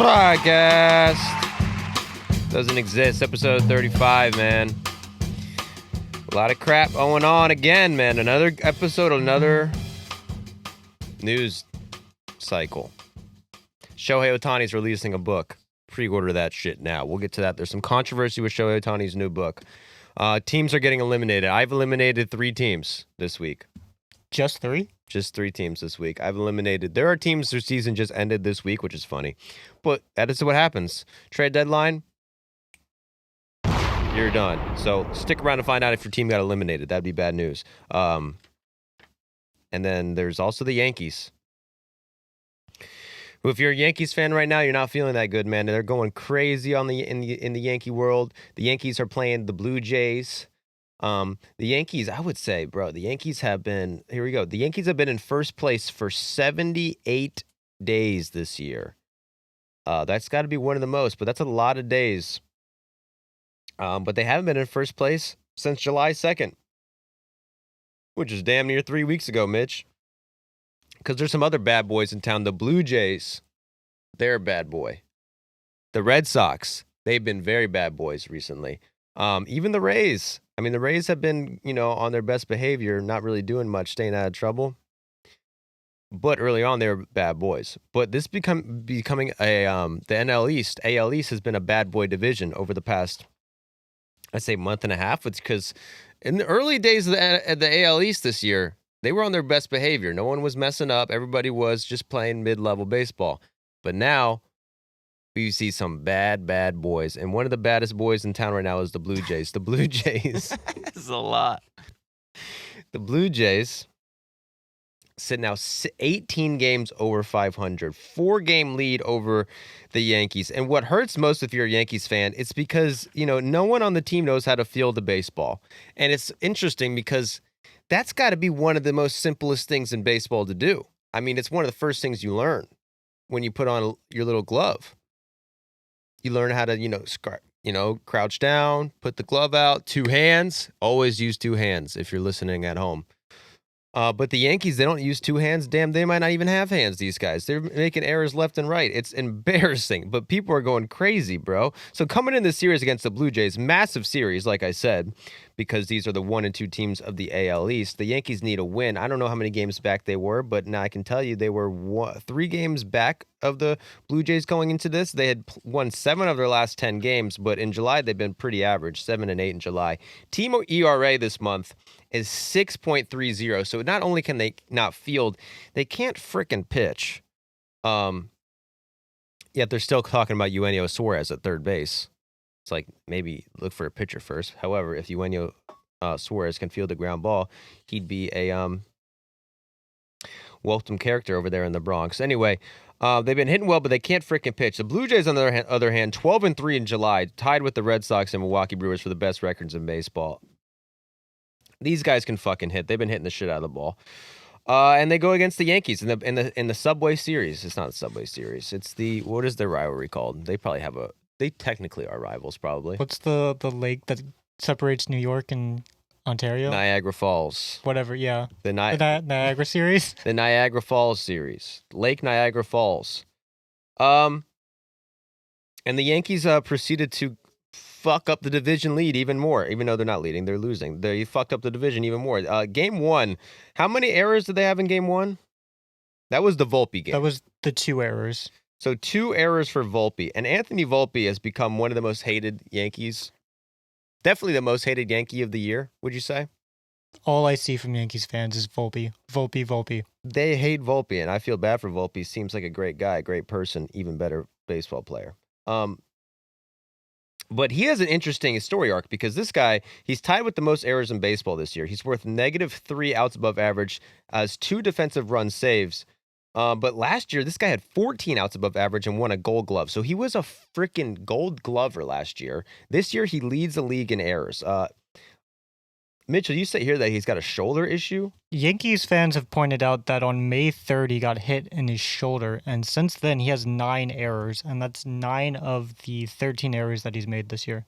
Podcast doesn't exist. Episode 35, man. A lot of crap going on again, man. Another episode, another news cycle. Shohei Ohtani's releasing a book. Pre-order that shit now. We'll get to that. There's some controversy with Shohei Ohtani's new book. Teams are getting eliminated. I've eliminated 3 teams this week. Just 3? Just 3 teams this week. I've eliminated. There are teams whose season just ended this week, which is funny. But that is what happens. Trade deadline, you're done. So stick around to find out if your team got eliminated. That'd be bad news. And then there's also the Yankees. If you're a Yankees fan right now, you're not feeling that good, man. They're going crazy in the Yankee world. The Yankees are playing the Blue Jays. The Yankees, I would say, bro, the Yankees have been, here we go. The Yankees have been in first place for 78 days this year. That's got to be one of the most, but that's a lot of days. But they haven't been in first place since July 2nd, which is damn near 3 weeks ago, Mitch. Because there's some other bad boys in town. The Blue Jays, they're a bad boy. The Red Sox, they've been very bad boys recently. Even the Rays. I mean, the Rays have been, on their best behavior, not really doing much, staying out of trouble. But early on, they were bad boys. But this becoming the NL East, AL East has been a bad boy division over the past, I'd say, month and a half. It's because in the early days of the AL East this year, they were on their best behavior. No one was messing up. Everybody was just playing mid-level baseball. But now we see some bad boys. And one of the baddest boys in town right now is the Blue Jays. The Blue Jays. This is a lot. The Blue Jays sit now 18 games over 500. 4-game lead over the Yankees. And what hurts most if you're a Yankees fan, it's because, no one on the team knows how to field the baseball. And it's interesting because that's got to be one of the most simplest things in baseball to do. I mean, it's one of the first things you learn when you put on your little glove. You learn how to, crouch down, put the glove out, 2 hands. Always use 2 hands if you're listening at home. But the Yankees, they don't use 2 hands. Damn, they might not even have hands, these guys. They're making errors left and right. It's embarrassing, but people are going crazy, bro. So coming in this series against the Blue Jays, massive series, like I said, because these are the 1 and 2 teams of the AL East. The Yankees need a win. I don't know how many games back they were, but now I can tell you they were 3 games back of the Blue Jays going into this. They had won 7 of their last 10 games, but in July they've been pretty average, 7 and 8 in July. Team ERA this month is 6.30. So not only can they not field, they can't frickin' pitch. Yet they're still talking about Eugenio Suarez at third base. It's like, maybe look for a pitcher first. However, if Eugenio Suarez can field the ground ball, he'd be a welcome character over there in the Bronx. Anyway, they've been hitting well, but they can't freaking pitch. The Blue Jays, on the other hand, 12-3 in July, tied with the Red Sox and Milwaukee Brewers for the best records in baseball. These guys can fucking hit. They've been hitting the shit out of the ball. And they go against the Yankees in the Subway Series. It's not the Subway Series. It's what is their rivalry called? They probably have they technically are rivals, probably. What's the lake that separates New York and Ontario? Niagara Falls. Whatever, yeah. The Niagara series? The Niagara Falls series. Lake Niagara Falls. And the Yankees proceeded to fuck up the division lead even more, even though they're not leading, they're losing. They fucked up the division even more. Game 1, how many errors did they have in game 1? That was the Volpe game. That was the 2 errors. So 2 errors for Volpe. And Anthony Volpe has become one of the most hated Yankees. Definitely the most hated Yankee of the year, would you say? All I see from Yankees fans is Volpe. Volpe. They hate Volpe, and I feel bad for Volpe. Seems like a great guy, great person, even better baseball player. But he has an interesting story arc because this guy, he's tied with the most errors in baseball this year. He's worth -3 outs above average, has 2 defensive run saves. But last year, this guy had 14 outs above average and won a Gold Glove. So he was a freaking Gold Glover last year. This year, he leads the league in errors. Mitchell, you say here that he's got a shoulder issue? Yankees fans have pointed out that on May 3rd, he got hit in his shoulder, and since then, he has 9 errors, and that's 9 of the 13 errors that he's made this year.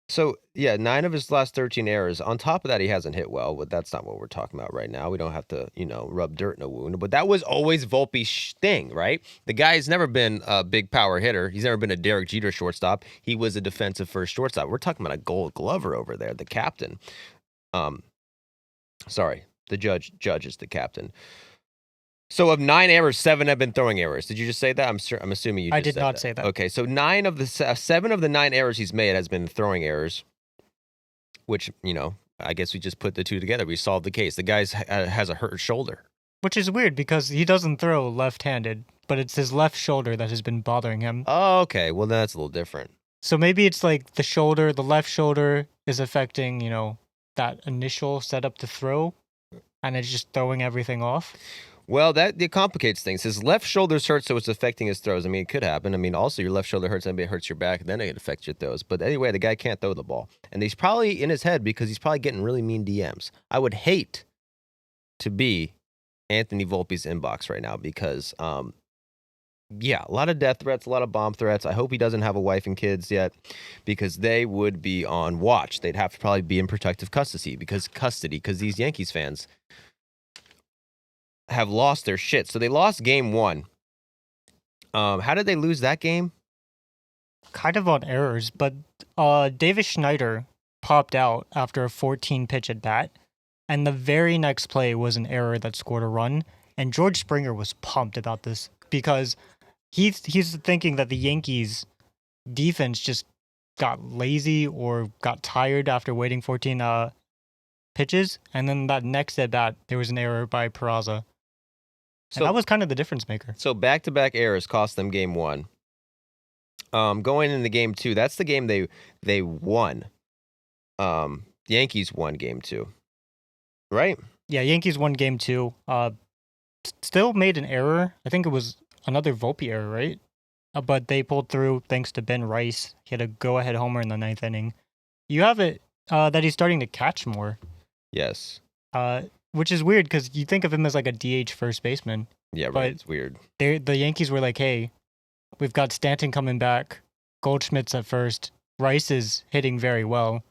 So, yeah, 9 of his last 13 errors. On top of that, he hasn't hit well, but that's not what we're talking about right now. We don't have to, rub dirt in a wound. But that was always Volpe's thing, right? The guy's never been a big power hitter. He's never been a Derek Jeter shortstop. He was a defensive first shortstop. We're talking about a Gold Glover over there, the captain. Sorry, the judge is the captain. So of 9 errors, 7 have been throwing errors. Did you just say that? I'm assuming you just I did said not that. say that. Okay, so 7 of the 9 errors he's made has been throwing errors, which, I guess we just put the two together. We solved the case. The guy has a hurt shoulder. Which is weird because he doesn't throw left-handed, but it's his left shoulder that has been bothering him. Oh, okay. Well, that's a little different. So maybe it's like the left shoulder is affecting, that initial setup to throw, and it's just throwing everything off. Well, it complicates things. His left shoulder's hurt, so it's affecting his throws. I mean, it could happen. I mean, also your left shoulder hurts, and it hurts your back, then it affects your throws. But anyway, the guy can't throw the ball. And he's probably in his head because he's probably getting really mean DMs. I would hate to be Anthony Volpe's inbox right now because, yeah, a lot of death threats, a lot of bomb threats. I hope he doesn't have a wife and kids yet because they would be on watch. They'd have to probably be in protective custody because these Yankees fans have lost their shit. So they lost game 1. How did they lose that game? Kind of on errors, but Davis Schneider popped out after a 14-pitch at bat, and the very next play was an error that scored a run, and George Springer was pumped about this because he's thinking that the Yankees defense just got lazy or got tired after waiting 14 pitches, and then that next at bat there was an error by Peraza. And that was kind of the difference maker. So back-to-back errors cost them game 1. Going into game 2, that's the game they won. Yankees won game 2, right? Yeah, Yankees won game 2. Still made an error. I think it was another Volpe error, right? But they pulled through thanks to Ben Rice. He had a go-ahead homer in the 9th inning. You have it that he's starting to catch more. Yes. Which is weird because you think of him as like a DH first baseman. Yeah, right. It's weird. The Yankees were like, hey, we've got Stanton coming back. Goldschmidt's at first. Rice is hitting very well.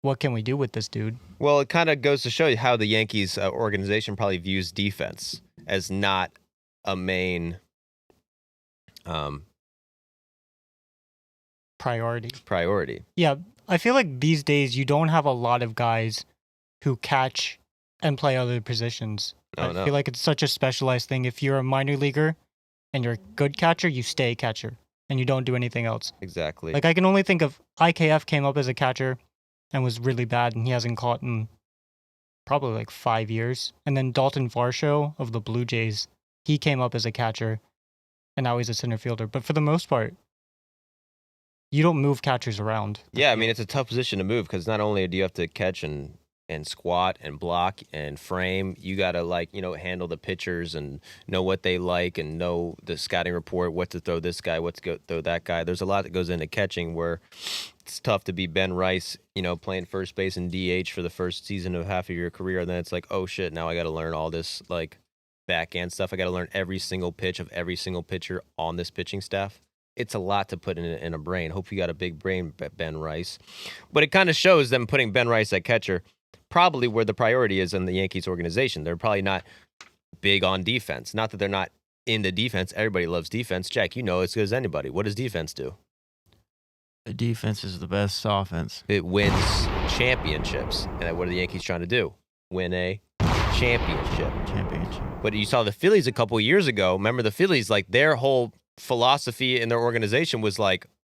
What can we do with this dude? Well, it kind of goes to show you how the Yankees organization probably views defense as not a main priority. Yeah, I feel like these days you don't have a lot of guys who catch and play other positions. I feel like it's such a specialized thing. If you're a minor leaguer and you're a good catcher, you stay catcher and you don't do anything else. Exactly. Like I can only think of IKF came up as a catcher and was really bad, and he hasn't caught in probably like 5 years. And then Dalton Varsho of the Blue Jays, he came up as a catcher, and now he's a center fielder. But for the most part, you don't move catchers around. Yeah, I mean, it's a tough position to move because not only do you have to catch and squat and block and frame, you got to handle the pitchers and know what they like and know the scouting report, what to throw this guy, what to throw that guy. There's a lot that goes into catching where it's tough to be Ben Rice, playing first base and DH for the first season of half of your career. And then it's like, oh shit, now I got to learn all this backhand stuff. I got to learn every single pitch of every single pitcher on this pitching staff. It's a lot to put in a brain. Hope you got a big brain, Ben Rice. But it kind of shows them putting Ben Rice at catcher probably where the priority is in the Yankees organization. They're probably not big on defense. Not that they're not into defense. Everybody loves defense. Jack, you know as good as anybody. What does defense do? The defense is the best offense. It wins championships. And what are the Yankees trying to do? Win a championship. But you saw the Phillies a couple of years ago. Remember the Phillies, their whole philosophy in their organization was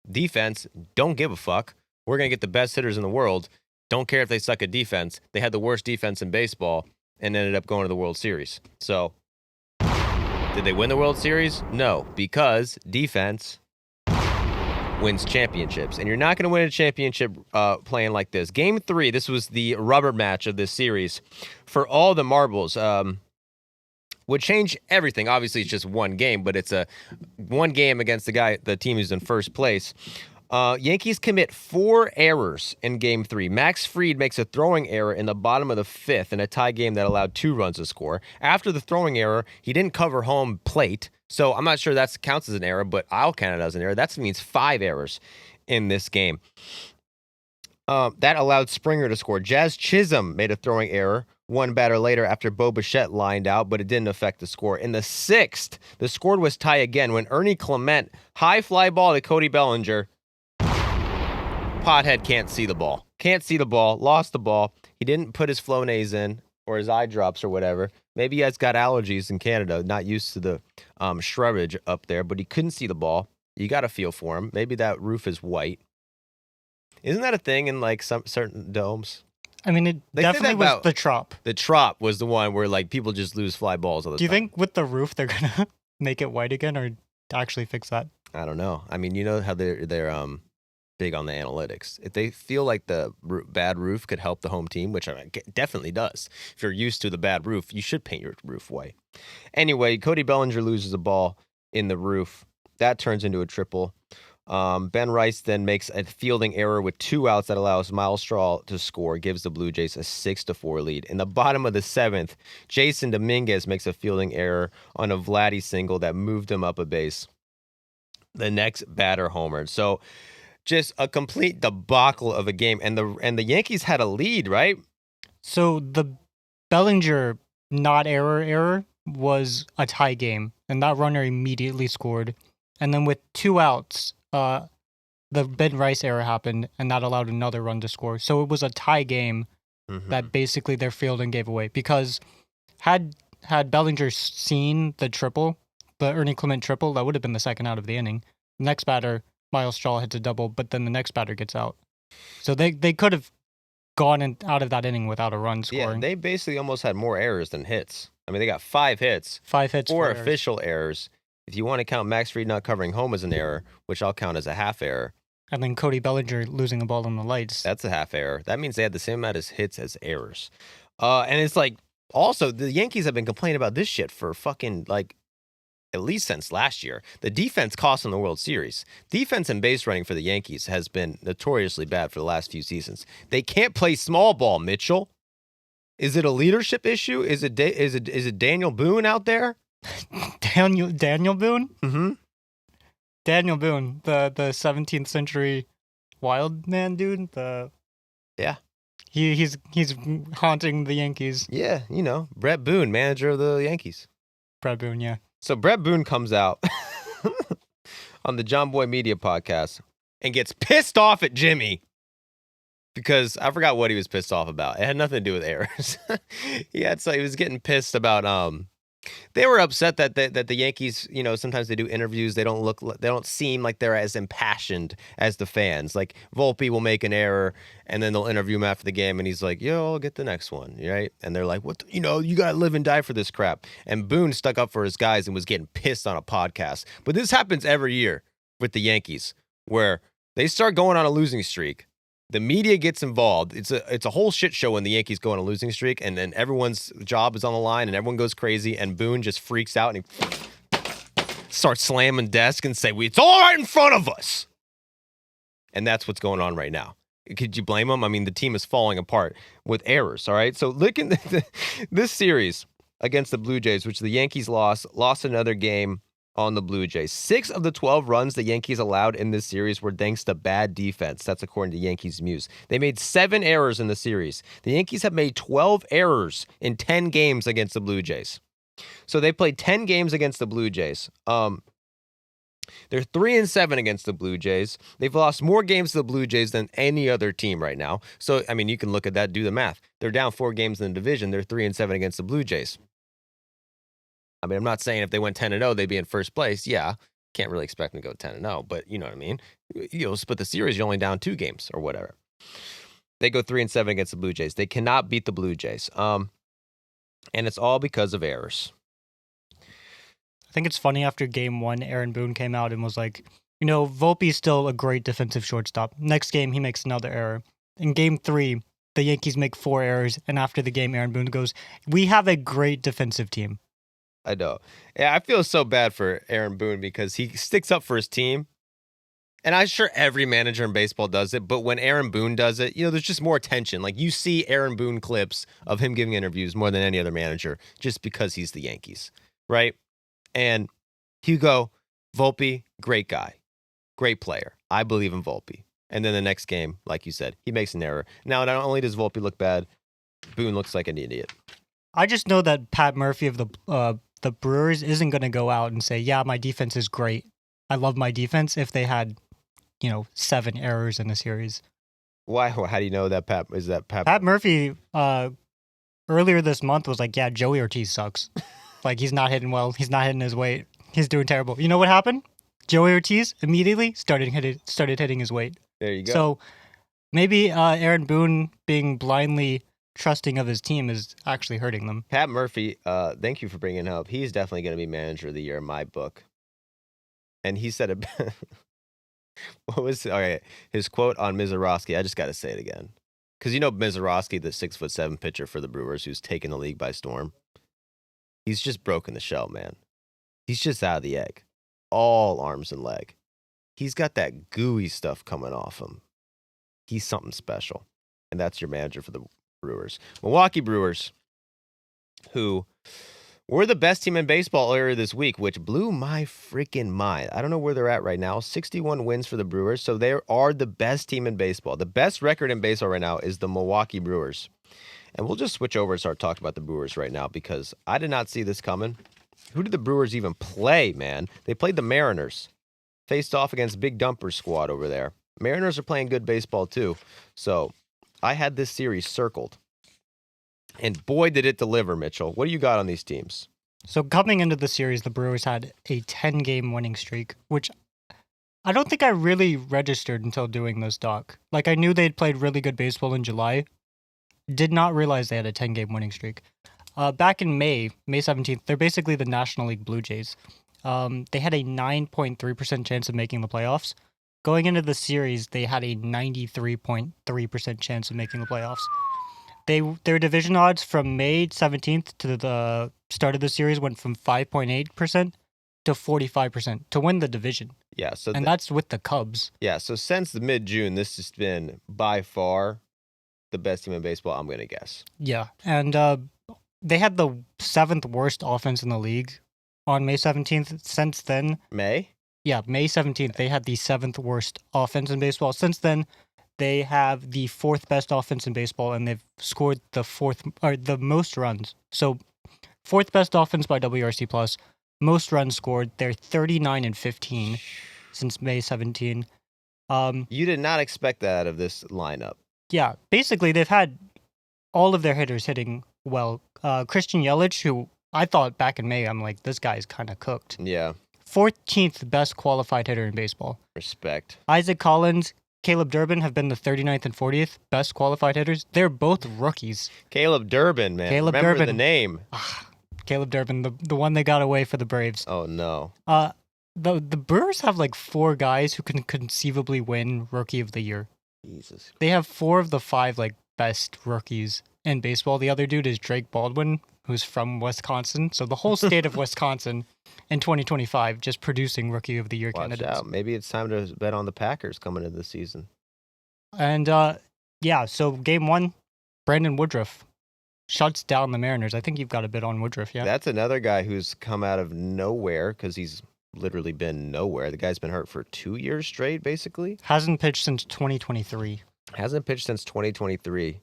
defense, don't give a fuck. We're going to get the best hitters in the world. Don't care if they suck at defense. They had the worst defense in baseball and ended up going to the World Series. So, did they win the World Series? No, because defense wins championships. And you're not going to win a championship playing like this. Game 3, this was the rubber match of this series. For all the marbles, would change everything. Obviously, it's just one game, but it's a one game against the team who's in first place. Yankees commit 4 errors in Game 3. Max Fried makes a throwing error in the bottom of the 5th in a tie game that allowed 2 runs to score. After the throwing error, he didn't cover home plate, so I'm not sure that counts as an error, but I'll count it as an error. That means 5 errors in this game. That allowed Springer to score. Jazz Chisholm made a throwing error one batter later after Bo Bichette lined out, but it didn't affect the score. In the 6th, the score was tie again when Ernie Clement, high fly ball to Cody Bellinger. Pothead can't see the ball. Can't see the ball. Lost the ball. He didn't put his Flonase in or his eye drops or whatever. Maybe he has got allergies in Canada, not used to the shrubage up there, but he couldn't see the ball. You got to feel for him. Maybe that roof is white. Isn't that a thing in like some certain domes? I mean, it They said definitely that was about- the Trop. The Trop was the one where like people just lose fly balls all the Do you time. think with the roof they're gonna make it white again, or actually fix that? I don't know. I mean, you know how they're big on the analytics. If they feel like the bad roof could help the home team, which it definitely does. If you're used to the bad roof, you should paint your roof white. Anyway, Cody Bellinger loses a ball in the roof. That turns into a triple. Ben Rice then makes a fielding error with 2 outs that allows Miles Straw to score, gives the Blue Jays a 6-4 lead. In the bottom of the 7th, Jason Dominguez makes a fielding error on a Vladdy single that moved him up a base. The next batter homered. So just a complete debacle of a game, and the Yankees had a lead, right? So the Bellinger not error was a tie game, and that runner immediately scored. And then with 2 outs, the Ben Rice error happened, and that allowed another run to score. So it was a tie game that basically their fielding gave away. Because had Bellinger seen the triple, the Ernie Clement triple, that would have been the second out of the inning. Next batter, Miles Straw hits a double, but then the next batter gets out. So they could have gone out of that inning without a run Yeah, scoring. they basically almost had more errors than hits. I mean, they got 5 hits, 5 hits, 4 4 errors. official errors. If you want to count Max Fried not covering home as an error, which I'll count as a half error, And then Cody Bellinger losing a ball on the lights. that's a half error. That means they had the same amount of hits as errors. And it's like, also, the Yankees have been complaining about this shit for fucking, like, at least since last year. The defense cost them the World Series. Defense and base running for the Yankees has been notoriously bad for the last few seasons. They can't play small ball, Mitchell. Is it a leadership issue? Is it Daniel Boone out there? Daniel Boone? Mm-hmm. Daniel Boone, the 17th century wild man dude. Yeah. He's haunting the Yankees. Yeah, you know, Brett Boone, manager of the Yankees. Brad Boone, yeah. So Brett Boone comes out on the John Boy Media podcast and gets pissed off at Jimmy because I forgot what he was pissed off about. It had nothing to do with errors. He was getting pissed about they were upset that the Yankees, you know, sometimes they do interviews, they don't seem like they're as impassioned as the fans. Like Volpe will make an error and then they'll interview him after the game and he's like, "Yo, I'll get the next one," right? And they're like, "What? You know, you got to live and die for this crap." And Boone stuck up for his guys and was getting pissed on a podcast. But this happens every year with the Yankees where they start going on a losing streak. The media gets involved. It's a whole shit show when the Yankees go on a losing streak, and then everyone's job is on the line, and everyone goes crazy, and Boone just freaks out, and he starts slamming desk and say, "It's all right in front of us." And that's what's going on right now. Could you blame him? I mean, the team is falling apart with errors, all right? So look at this series against the Blue Jays, which the Yankees lost another game on the Blue Jays. 6 of the 12 runs the Yankees allowed in this series were thanks to bad defense. That's according to Yankees Muse. They made 7 errors in the series. The Yankees have made 12 errors in 10 games against the Blue Jays. So they played 10 games against the Blue Jays. They're 3-7 against the Blue Jays. They've lost more games to the Blue Jays than any other team right now. So, I mean, you can look at that, do the math. They're down 4 games in the division. They're 3-7 against the Blue Jays. I mean, I'm not saying if they went 10-0, they'd be in first place. Yeah, can't really expect them to go 10-0, but you know what I mean? You'll split the series, you're only down 2 games or whatever. They go 3-7 against the Blue Jays. They cannot beat the Blue Jays. And it's all because of errors. I think it's funny after game 1, Aaron Boone came out and was like, you know, Volpe's still a great defensive shortstop. Next game, he makes another error. In game 3, the Yankees make 4 errors, and after the game, Aaron Boone goes, "We have a great defensive team." I know. Yeah, I feel so bad for Aaron Boone because he sticks up for his team. And I'm sure every manager in baseball does it, but when Aaron Boone does it, you know, there's just more attention. Like you see Aaron Boone clips of him giving interviews more than any other manager just because he's the Yankees, right? And Hugo, Volpe, great guy, great player. I believe in Volpe. And then the next game, like you said, he makes an error. Now, not only does Volpe look bad, Boone looks like an idiot. I just know that Pat Murphy of the Brewers isn't going to go out and say, yeah, my defense is great. I love my defense if they had, 7 errors in the series. Why? How do you know that Pat? Pat Murphy earlier this month was like, yeah, Joey Ortiz sucks. Like, he's not hitting well. He's not hitting his weight. He's doing terrible. You know what happened? Joey Ortiz immediately started hitting his weight. There you go. So maybe Aaron Boone being blindly trusting of his team is actually hurting them. Pat Murphy, thank you for bringing it up. He's definitely going to be manager of the year in my book. And he said, his quote on Mizorowski. I just got to say it again. Because Mizorowski, the 6'7" pitcher for the Brewers who's taken the league by storm. He's just broken the shell, man. He's just out of the egg. All arms and leg. He's got that gooey stuff coming off him. He's something special. And that's your manager for the Brewers. Milwaukee Brewers, who were the best team in baseball earlier this week, which blew my freaking mind. I don't know where they're at right now. 61 wins for the Brewers, so they are the best team in baseball. The best record in baseball right now is the Milwaukee Brewers. And we'll just switch over and start talking about the Brewers right now because I did not see this coming. Who did the Brewers even play, man? They played the Mariners. Faced off against Big Dumper squad over there. Mariners are playing good baseball too. So I had this series circled. And boy, did it deliver, Mitchell. What do you got on these teams? So coming into the series, the Brewers had a 10-game winning streak, which I don't think I really registered until doing this doc. Like, I knew they'd played really good baseball in July. Did not realize they had a 10-game winning streak. Back in May 17th, they're basically the National League Blue Jays. They had a 9.3% chance of making the playoffs. Going into the series, they had a 93.3% chance of making the playoffs. Their division odds from May 17th to the start of the series went from 5.8% to 45% to win the division. Yeah, and that's with the Cubs. Yeah, so since the mid-June, this has been by far the best team in baseball, I'm going to guess. Yeah, and they had the 7th worst offense in the league on May 17th. Since then... May? Yeah, May 17th, they had the 7th worst offense in baseball. Since then, they have the 4th best offense in baseball, and they've scored the most runs. So, 4th best offense by WRC+, most runs scored. They're 39-15 since May 17. You did not expect that out of this lineup. Yeah, basically, they've had all of their hitters hitting well. Christian Yelich, who I thought back in May, I'm like, this guy's kind of cooked. Yeah. 14th best qualified hitter in baseball. Respect. Isaac Collins, Caleb Durbin have been the 39th and 40th best qualified hitters. They're both rookies. Caleb Durbin, man. Remember the name. Caleb Durbin, the one they got away for the Braves. Oh, no. The Brewers have like 4 guys who can conceivably win Rookie of the Year. Jesus. They have 4 of the 5 like best rookies in baseball. The other dude is Drake Baldwin, who's from Wisconsin. So the whole state of Wisconsin in 2025 just producing Rookie of the Year Watch candidates. out. Maybe it's time to bet on the Packers coming into the season. And so game 1, Brandon Woodruff shuts down the Mariners. I think you've got a bit on Woodruff, yeah? That's another guy who's come out of nowhere because he's literally been nowhere. The guy's been hurt for 2 years straight, basically. Hasn't pitched since 2023. Hasn't pitched since 2023.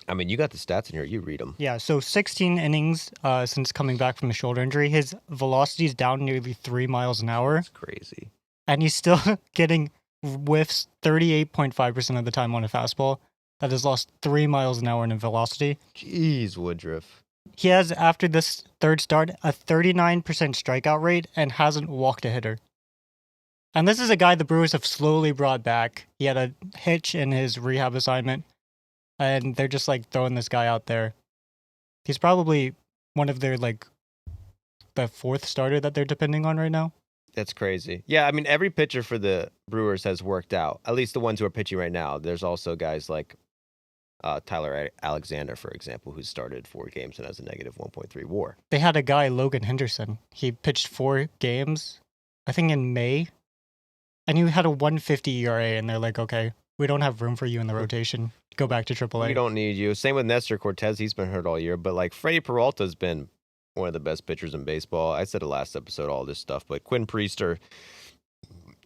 I mean, you got the stats in here. You read them. Yeah, so 16 innings since coming back from a shoulder injury. His velocity is down nearly 3 miles an hour. That's crazy. And he's still getting whiffs 38.5% of the time on a fastball. That has lost 3 miles an hour in velocity. Jeez, Woodruff. He has, after this third start, a 39% strikeout rate and hasn't walked a hitter. And this is a guy the Brewers have slowly brought back. He had a hitch in his rehab assignment, and they're just like throwing this guy out there. He's probably one of their the 4th starter that they're depending on right now. That's crazy. Yeah, I mean, every pitcher for the Brewers has worked out, at least the ones who are pitching right now. There's also guys like Tyler Alexander, for example, who started 4 games and has a negative 1.3 WAR. They had a guy, Logan Henderson. He pitched 4 games, I think in May, and he had a 1.50 ERA, and they're like, okay, we don't have room for you in the rotation. Go back to AAA. We don't need you. Same with Nestor Cortez. He's been hurt all year, but Freddie Peralta's been one of the best pitchers in baseball. I said it last episode, all this stuff, but Quinn Priester,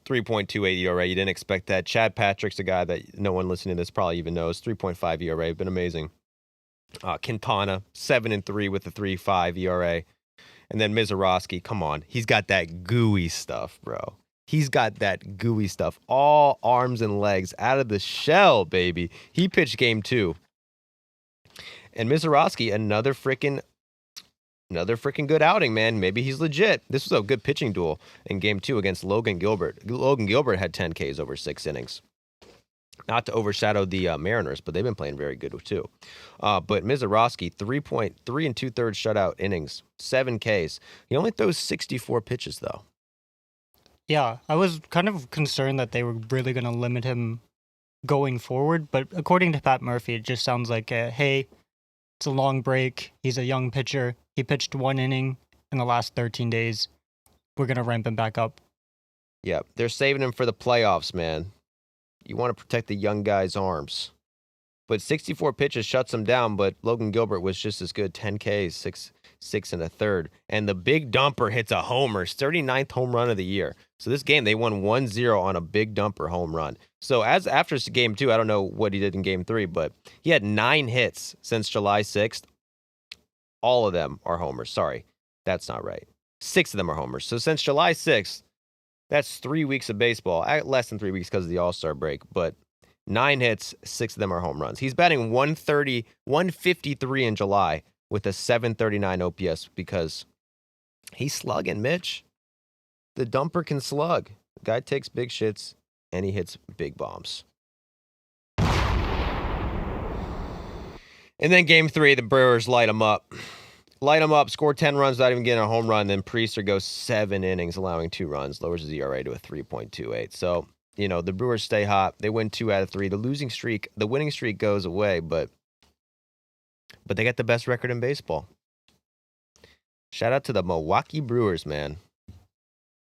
3.28 ERA. You didn't expect that. Chad Patrick's a guy that no one listening to this probably even knows. 3.5 ERA. Been amazing. Quintana, 7-3 with a 3.5 ERA. And then Mizorowski, come on. He's got that gooey stuff, bro. He's got that gooey stuff. All arms and legs out of the shell, baby. He pitched game 2. And Mizorowski, another freaking good outing, man. Maybe he's legit. This was a good pitching duel in game 2 against Logan Gilbert. Logan Gilbert had 10 Ks over 6 innings. Not to overshadow the Mariners, but they've been playing very good too. But Mizorowski, 3.3 2/3 shutout innings, 7 Ks. He only throws 64 pitches, though. Yeah, I was kind of concerned that they were really going to limit him going forward, but according to Pat Murphy, it just sounds like, hey, it's a long break. He's a young pitcher. He pitched 1 inning in the last 13 days. We're going to ramp him back up. Yeah, they're saving him for the playoffs, man. You want to protect the young guy's arms. But 64 pitches shuts him down, but Logan Gilbert was just as good. 10 Ks, 6 1/3. And the big dumper hits a homer, 39th home run of the year. So this game, they won 1-0 on a big dumper home run. So after game 2, I don't know what he did in game 3, but he had 9 hits since July 6th. All of them are homers. Sorry, that's not right. 6 of them are homers. So since July 6th, that's 3 weeks of baseball. Less than 3 weeks because of the All-Star break, but 9 hits, 6 of them are home runs. He's batting 130, 153 in July with a 739 OPS because he's slugging, Mitch. The dumper can slug. The guy takes big shits, and he hits big bombs. And then game 3, the Brewers light him up. Score 10 runs without even getting a home run. Then Priester goes 7 innings, allowing 2 runs, lowers his ERA to a 3.28. So, the Brewers stay hot. They win 2 out of 3. The winning streak goes away, but they got the best record in baseball. Shout out to the Milwaukee Brewers, man.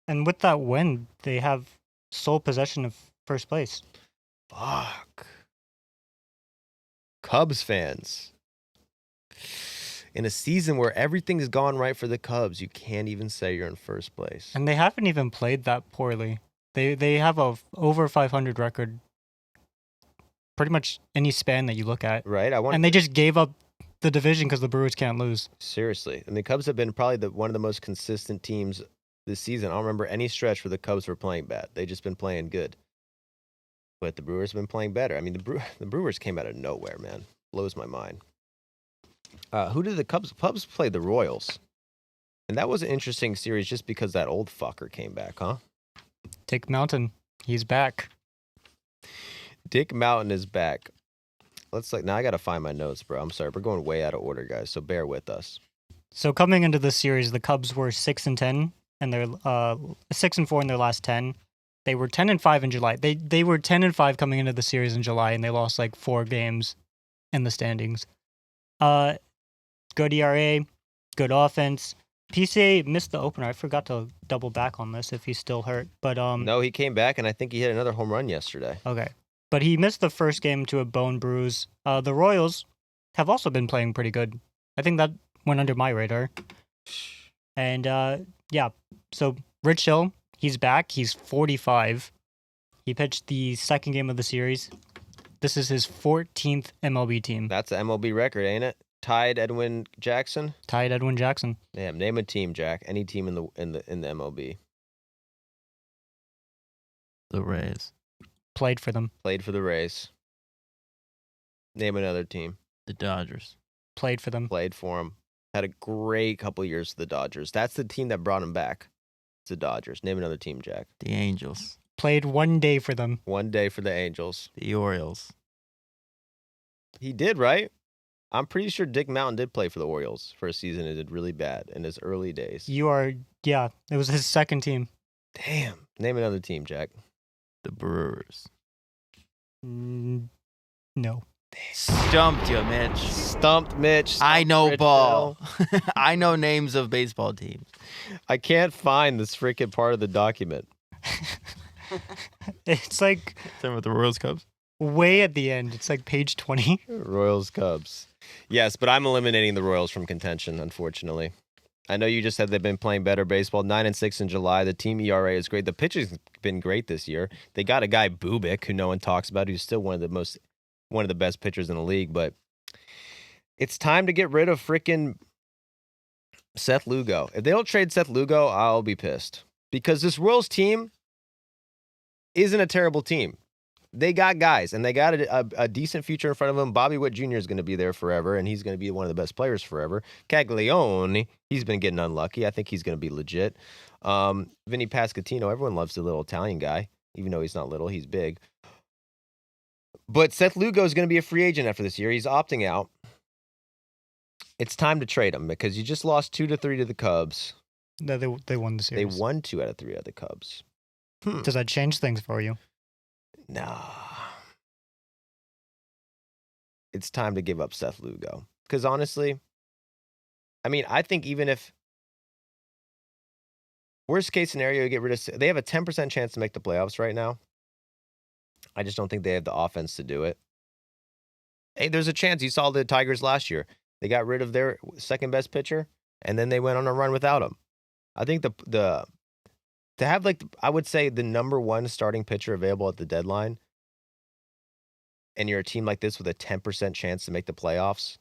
And with that win, they have sole possession of first place. Fuck. Cubs fans. In a season where everything's gone right for the Cubs, you can't even say you're in first place. And they haven't even played that poorly. They have a over 500 record pretty much any span that you look at. Right? And they just gave up the division because the Brewers can't lose. Seriously. And the Cubs have been probably one of the most consistent teams this season. I don't remember any stretch where the Cubs were playing bad. They've just been playing good. But the Brewers have been playing better. I mean, the Brewers came out of nowhere, man. Blows my mind. Who did the Cubs play? The Royals. And that was an interesting series just because that old fucker came back, huh? Dick Mountain. He's back. Dick Mountain is back. Now I got to find my notes, bro. I'm sorry. We're going way out of order, guys, so bear with us. So coming into this series, the Cubs were 6-10 and they're 6-4 in their last 10. They were 10-5 in July. They were 10-5 coming into the series in July, and they lost like 4 games in the standings. Good ERA, good offense. PCA missed the opener. I forgot to double back on this if he's still hurt. But no, he came back, and I think he hit another home run yesterday. Okay. But he missed the first game to a bone bruise. The Royals have also been playing pretty good. I think that went under my radar. And yeah, so Rich Hill, he's back. He's 45. He pitched the second game of the series. This is his 14th MLB team. That's an MLB record, ain't it? Tied Edwin Jackson. Damn, name a team, Jack. Any team in the MLB. The Rays. Played for them. Played for the Rays. Name another team. The Dodgers. Played for them. Played for them. Had a great couple years for the Dodgers. That's the team that brought him back. It's the Dodgers. Name another team, Jack. The Angels. Played 1 day for them. 1 day for the Angels. The Orioles. He did, right? I'm pretty sure Dick Mountain did play for the Orioles for a season. It did really bad in his early days. Yeah, it was his second team. Damn. Name another team, Jack. The Brewers. No. Stumped you, Mitch. Stumped Mitch. I know Rich ball. Hill. I know names of baseball teams. I can't find this freaking part of the document. It's like Same with the Royals Cubs. way at the end. It's like page 20. Royals Cubs. Yes, but I'm eliminating the Royals from contention, unfortunately. I know you just said they've been playing better baseball. 9-6 in July. The team ERA is great. The pitching's been great this year. They got a guy Bubik, who no one talks about, who's still one of the best pitchers in the league. But it's time to get rid of freaking Seth Lugo. If they don't trade Seth Lugo, I'll be pissed, because this Royals team isn't a terrible team. They got guys, and they got a decent future in front of them. Bobby Witt Jr. is going to be there forever, and he's going to be one of the best players forever. Caglione, he's been getting unlucky. I think he's going to be legit. Vinny Pasquantino, everyone loves the little Italian guy, even though he's not little, he's big. But Seth Lugo is going to be a free agent after this year. He's opting out. It's time to trade him, because you just lost 2-3 to the Cubs. No, they won the series. They won 2 out of 3 of the Cubs. Does that change things for you? Nah. It's time to give up Seth Lugo. Because honestly, I mean, I think even if worst case scenario, you get rid of, they have a 10% chance to make the playoffs right now. I just don't think they have the offense to do it. Hey, there's a chance. You saw the Tigers last year. They got rid of their second best pitcher, and then they went on a run without him. I think to have, like, I would say the number one starting pitcher available at the deadline, and you're a team like this with a 10% chance to make the playoffs,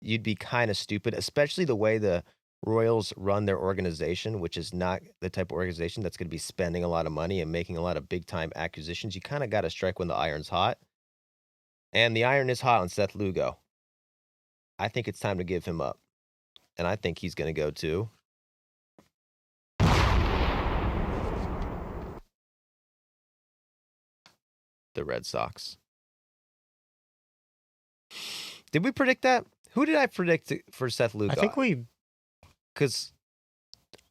you'd be kind of stupid, especially the way the Royals run their organization, which is not the type of organization that's going to be spending a lot of money and making a lot of big-time acquisitions. You kind of got to strike when the iron's hot. And the iron is hot on Seth Lugo. I think it's time to give him up. And I think he's going to go to the Red Sox. Did we predict that? Who did I predict for Seth Lugo? I think because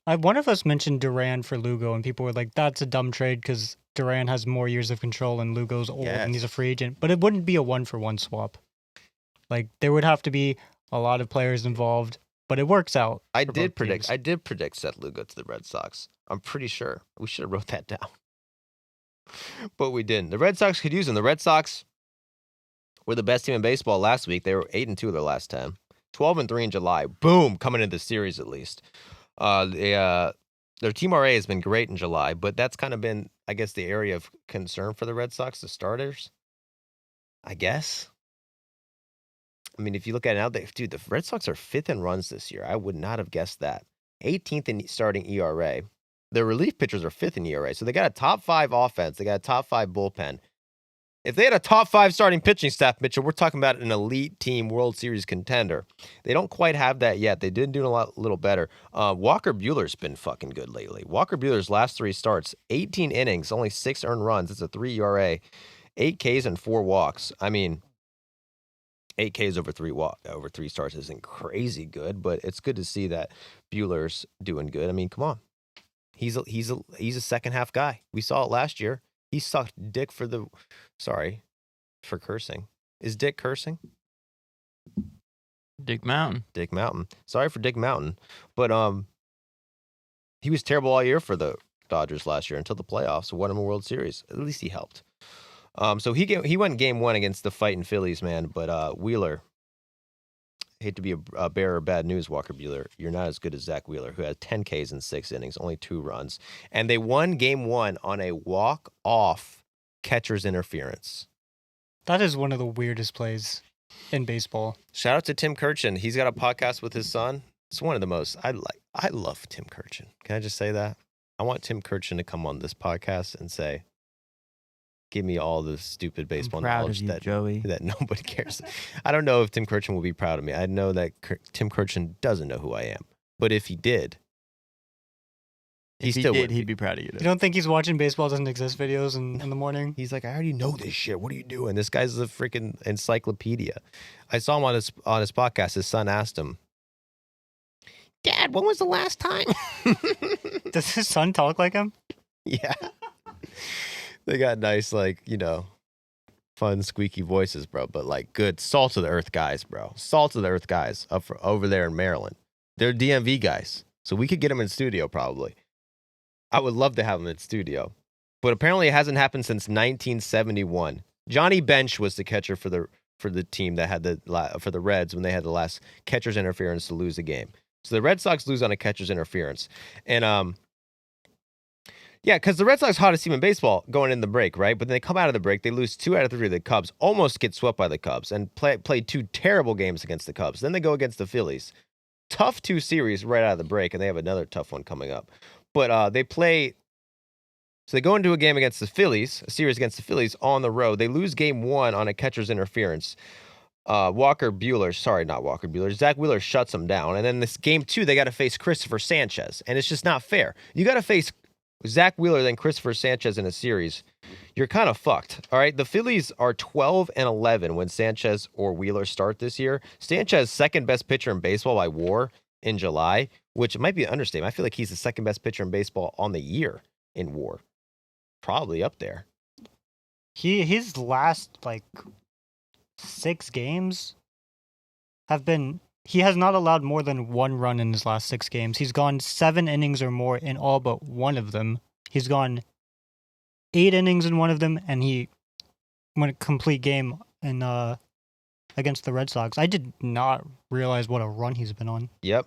one of us mentioned Duran for Lugo, and people were like, "That's a dumb trade because Duran has more years of control, and Lugo's old, and he's a free agent." But it wouldn't be a 1-for-1 swap. Like, there would have to be a lot of players involved, but it works out. I did predict Seth Lugo to the Red Sox. I'm pretty sure we should have wrote that down, but we didn't. The Red Sox could use him. The Red Sox were the best team in baseball last week. They were 8-2 their last 10, 12-3 in July. Boom, coming into the series at least. Their team RA has been great in July, but that's kind of been, I guess, the area of concern for the Red Sox, the starters. I guess. I mean, if you look at it now, the Red Sox are 5th in runs this year. I would not have guessed that. 18th in starting ERA. Their relief pitchers are 5th in ERA. So they got a top 5 offense. They got a top 5 bullpen. If they had a top 5 starting pitching staff, Mitchell, we're talking about an elite team World Series contender. They don't quite have that yet. They did do a little better. Walker Buehler's been fucking good lately. Walker Buehler's last 3 starts, 18 innings, only 6 earned runs. It's a 3 ERA, 8 Ks and 4 walks. I mean, 8 Ks over 3 starts isn't crazy good, but it's good to see that Buehler's doing good. I mean, come on. He's a second half guy. We saw it last year. He sucked dick for cursing. Is Dick cursing? Dick Mountain. Dick Mountain. Sorry for Dick Mountain. But he was terrible all year for the Dodgers last year until the playoffs. Won him a World Series. At least he helped. So he went game 1 against the fighting Phillies, man. But Wheeler, hate to be a bearer of bad news, Walker Buehler. You're not as good as Zach Wheeler, who had 10 Ks in 6 innings, only 2 runs. And they won game 1 on a walk-off catcher's interference. That is one of the weirdest plays in baseball. Shout out to Tim Kurchin. He's got a podcast with his son. It's one of the most I love Tim Kurchin. Can I just say that? I want Tim Kurchin to come on this podcast and say, give me all the stupid baseball knowledge that nobody cares. I don't know if Tim Kurchin will be proud of me. I know that Tim Kurchin doesn't know who I am. But if he did, he'd be proud of you. You don't think he's watching Baseball Doesn't Exist videos in the morning? He's like, I already know this shit. What are you doing? This guy's a freaking encyclopedia. I saw him on his podcast. His son asked him, Dad, when was the last time? Does his son talk like him? Yeah. They got nice, fun, squeaky voices, bro. But, good salt of the earth guys, bro. Salt of the earth guys over there in Maryland. They're DMV guys. So we could get them in studio, probably. I would love to have them in studio. But apparently it hasn't happened since 1971. Johnny Bench was the catcher for the team that had for the Reds when they had the last catcher's interference to lose the game. So the Red Sox lose on a catcher's interference. And yeah, because the Red Sox hottest team in baseball going in the break, right? But then they come out of the break, they lose 2 out of 3 to the Cubs, almost get swept by the Cubs, and played 2 terrible games against the Cubs. Then they go against the Phillies. Tough 2 series right out of the break, and they have another tough one coming up. But they play. So they go into a game against the Phillies, a series against the Phillies on the road. They lose game 1 on a catcher's interference. Zach Wheeler shuts them down. And then this game 2, they got to face Christopher Sanchez. And it's just not fair. You got to face Zach Wheeler, then Christopher Sanchez in a series. You're kind of fucked. All right. The Phillies are 12-11 when Sanchez or Wheeler start this year. Sanchez, second best pitcher in baseball by WAR in July, which might be an understatement. I feel like he's the second best pitcher in baseball on the year in WAR. Probably up there. His last 6 games have been. He has not allowed more than 1 run in his last 6 games. He's gone 7 innings or more in all but one of them. He's gone 8 innings in one of them, and he went a complete game in against the Red Sox. I did not realize what a run he's been on. Yep.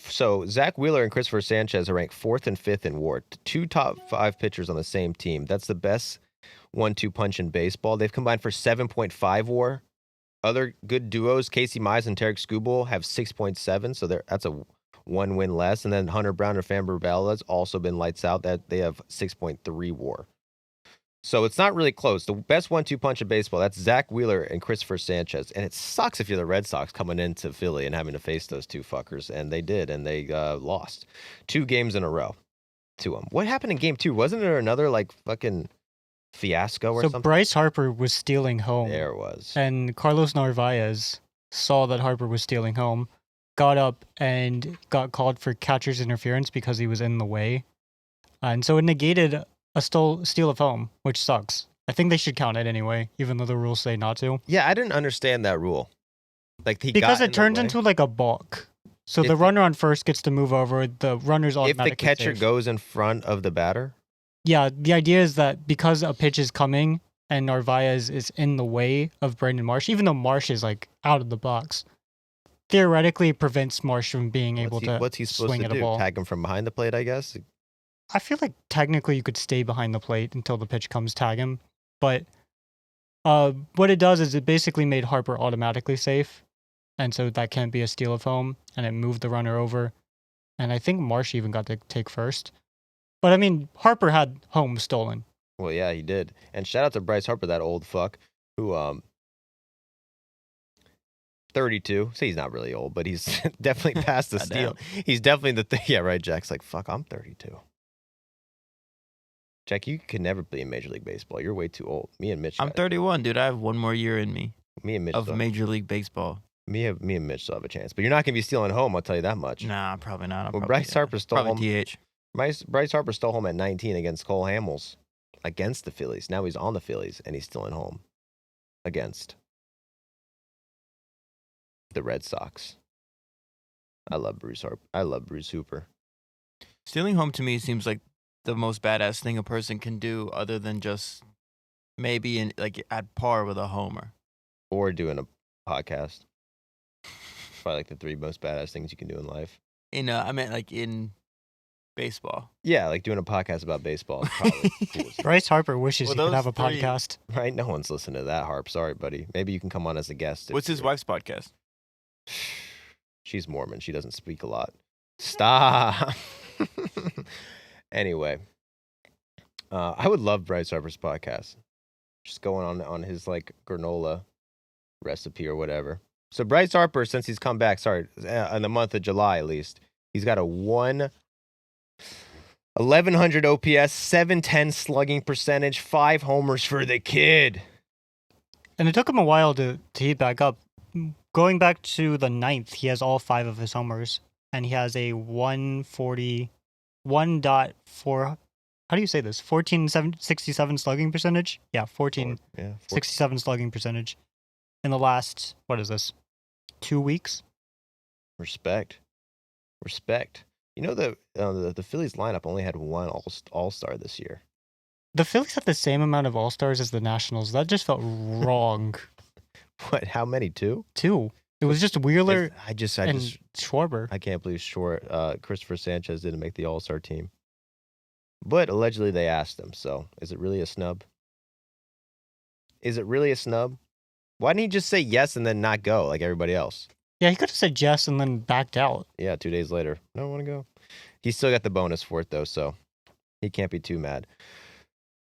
So Zach Wheeler and Christopher Sanchez are ranked 4th and 5th in WAR. 2 top 5 pitchers on the same team. That's the best 1-2 punch in baseball. They've combined for 7.5 WAR. Other good duos, Casey Mize and Tarek Skubal, have 6.7, so that's a 1 win less. And then Hunter Brown and Framber Bella's also been lights out. That they have 6.3 WAR. So it's not really close. The best 1-2 punch in baseball, that's Zach Wheeler and Christopher Sanchez. And it sucks if you're the Red Sox coming into Philly and having to face those 2 fuckers. And they did, and they lost 2 games in a row to them. What happened in game 2? Wasn't there another fucking fiasco or something? So Bryce Harper was stealing home. There it was. And Carlos Narvaez saw that Harper was stealing home, got up and got called for catcher's interference because he was in the way. And so it negated a steal of home, which sucks. I think they should count it anyway, even though the rules say not to. Yeah, I didn't understand that rule. Because it turns into a balk. So the runner on first gets to move over. The runner's automatically if the catcher safe. goes in front of the batter? Yeah, the idea is that because a pitch is coming and Narvaez is in the way of Brandon Marsh, even though Marsh is out of the box, theoretically it prevents Marsh from being able to what's he supposed swing to at a do? ball. Tag him from behind the plate, I guess? I feel like technically you could stay behind the plate until the pitch comes, tag him. But what it does is it basically made Harper automatically safe. And so that can't be a steal of home. And it moved the runner over. And I think Marsh even got to take first. But I mean, Harper had home stolen. Well, yeah, he did. And shout out to Bryce Harper, that old fuck, who 32. Say he's not really old, but he's definitely past the steal. He's definitely yeah, right. Jack's like, fuck, I'm 32. Jack, you could never play in Major League Baseball. You're way too old. Me and Mitch. I'm 31, dude. I have 1 more year in me. Me and Mitch of Major League Baseball. Me and Mitch still have a chance, but you're not gonna be stealing home. I'll tell you that much. Nah, probably not. Bryce Harper stole home. TH. Bryce Harper stole home at 19 against Cole Hamels, against the Phillies. Now he's on the Phillies and he's still in home against the Red Sox. I love Bruce Harper. I love Bruce Hooper. Stealing home to me seems like the most badass thing a person can do, other than just maybe at par with a homer or doing a podcast. Probably the 3 most badass things you can do in life. I meant in baseball. Yeah, doing a podcast about baseball. Is probably cool. Bryce Harper wishes he could have a 3 podcast. Right? No one's listening to that, Harp. Sorry, buddy. Maybe you can come on as a guest. What's his wife's podcast? She's Mormon. She doesn't speak a lot. Stop. Anyway, I would love Bryce Harper's podcast. Just going on his granola recipe or whatever. So Bryce Harper, since he's come back, in the month of July at least, he's got a 1100 OPS, 710 slugging percentage, 5 homers for the kid. And it took him a while to heat back up. Going back to the 9th, he has all 5 of his homers, and he has a 141.4. How do you say this? 1467 slugging percentage? Yeah, 1467 slugging percentage in the last, what is this, 2 weeks? Respect. You know, the Phillies lineup only had 1 all-star this year. The Phillies had the same amount of all-stars as the Nationals. That just felt wrong. What? How many? 2? 2. It was just Wheeler I just and Schwarber. I can't believe Christopher Sanchez didn't make the All-Star team. But allegedly they asked him, so is it really a snub? Is it really a snub? Why didn't he just say yes and then not go like everybody else? Yeah, he could have said yes and then backed out. Yeah, 2 days later. I don't want to go. He still got the bonus for it, though, so he can't be too mad.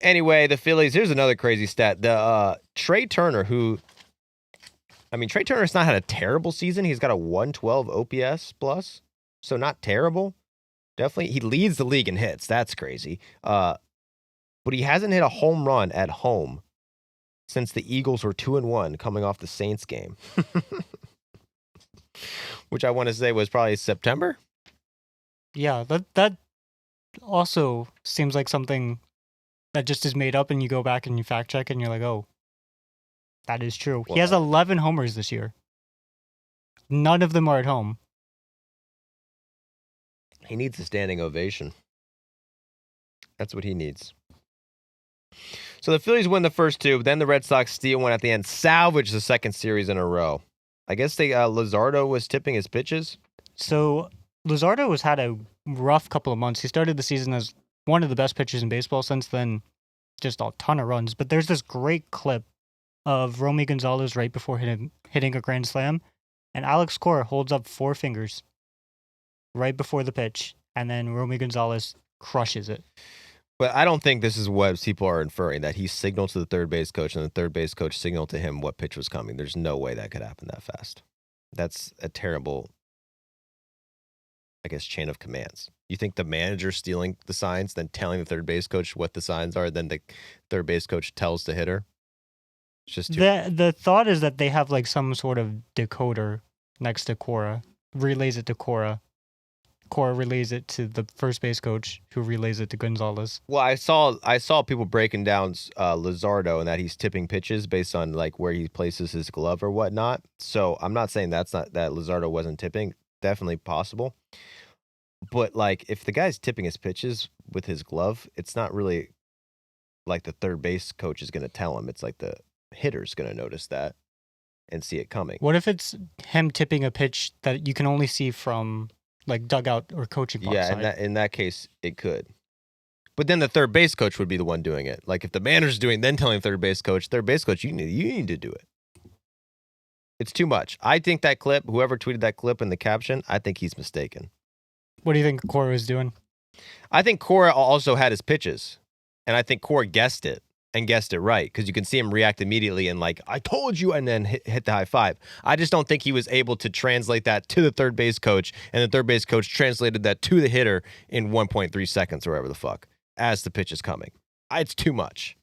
Anyway, the Phillies, here's another crazy stat. The Trey Turner, Trey Turner's not had a terrible season. He's got a 112 OPS plus, so not terrible. Definitely, he leads the league in hits. That's crazy. But he hasn't hit a home run at home since the Eagles were 2-1 coming off the Saints game. Which I want to say was probably September. Yeah, that also seems like something that just is made up, and you go back and you fact check and you're like, oh, that is true. Well, he has 11 homers this year. None of them are at home. He needs a standing ovation. That's what he needs. So the Phillies win the first two, then the Red Sox steal one at the end, salvage the second series in a row. I guess Luzardo was tipping his pitches. So Luzardo has had a rough couple of months. He started the season as one of the best pitchers in baseball. Since then, just a ton of runs. But there's this great clip of Romy Gonzalez right before hitting a grand slam, and Alex Cora holds up 4 fingers right before the pitch, and then Romy Gonzalez crushes it. But I don't think this is what people are inferring, that he signaled to the third base coach and the third base coach signaled to him what pitch was coming. There's no way that could happen that fast. That's a terrible, I guess, chain of commands. You think the manager stealing the signs, then telling the third base coach what the signs are, then the third base coach tells the hitter? It's just the thought is that they have like some sort of decoder next to Cora, relays it to Cora. Cora relays it to the first base coach, who relays it to Gonzalez. Well, I saw people breaking down Luzardo and that he's tipping pitches based on like where he places his glove or whatnot. So I'm not saying that Luzardo wasn't tipping. Definitely possible. But like if the guy's tipping his pitches with his glove, it's not really like the third base coach is going to tell him. It's like the hitter's going to notice that and see it coming. What if it's him tipping a pitch that you can only see from like dugout or coaching box side? Yeah, in that case, it could. But then the third base coach would be the one doing it. Like if the manager's doing, then telling third base coach, you need to do it. It's too much. I think that clip, whoever tweeted that clip in the caption, I think he's mistaken. What do you think Cora was doing? I think Cora also had his pitches, and I think Cora guessed it and guessed it right, because you can see him react immediately and like, I told you, and then hit the high five. I just don't think he was able to translate that to the third base coach, and the third base coach translated that to the hitter in 1.3 seconds or whatever the fuck as the pitch is coming. It's too much.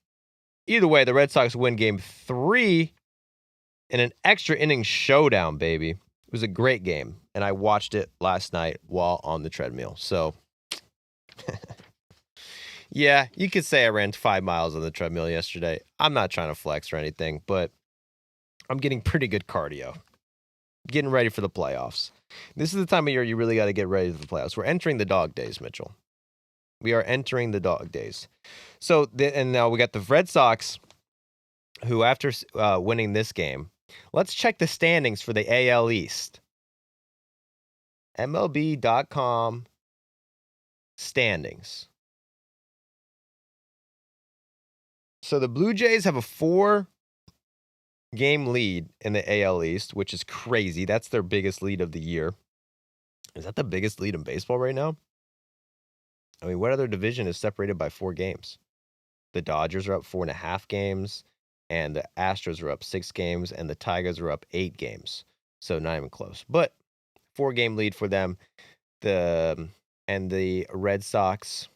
Either way, the Red Sox win game 3 in an extra inning showdown, baby. It was a great game, and I watched it last night while on the treadmill. So, yeah, you could say I ran 5 miles on the treadmill yesterday. I'm not trying to flex or anything, but I'm getting pretty good cardio. Getting ready for the playoffs. This is the time of year you really got to get ready for the playoffs. We're entering the dog days, Mitchell. We are entering the dog days. So, and now we got the Red Sox, who after winning this game, let's check the standings for the AL East. MLB.com standings. So the Blue Jays have a 4-game lead in the AL East, which is crazy. That's their biggest lead of the year. Is that the biggest lead in baseball right now? I mean, what other division is separated by 4 games? The Dodgers are up 4.5 games, and the Astros are up 6 games, and the Tigers are up 8 games. So not even close. But 4-game lead for them. And the Red Sox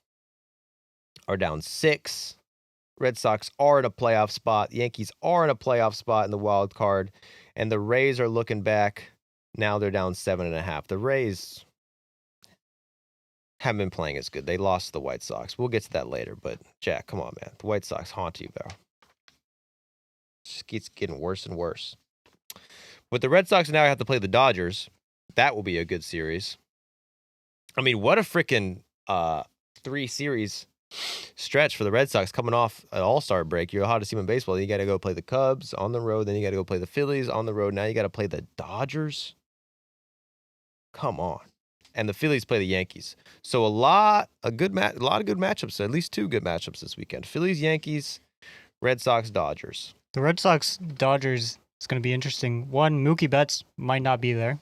are down 6. Red Sox are in a playoff spot. The Yankees are in a playoff spot in the wild card. And the Rays are looking back. Now they're down 7.5. The Rays haven't been playing as good. They lost to the White Sox. We'll get to that later. But, Jack, come on, man. The White Sox haunt you, bro. It just keeps getting worse and worse. But the Red Sox now have to play the Dodgers. That will be a good series. I mean, what a freaking 3 series stretch for the Red Sox coming off an All-Star break. You're the hottest team in baseball. You got to go play the Cubs on the road. Then you got to go play the Phillies on the road. Now you got to play the Dodgers. Come on. And the Phillies play the Yankees. So a lot of good matchups. At least 2 good matchups this weekend. Phillies, Yankees, Red Sox, Dodgers. The Red Sox Dodgers is going to be interesting. One, Mookie Betts might not be there.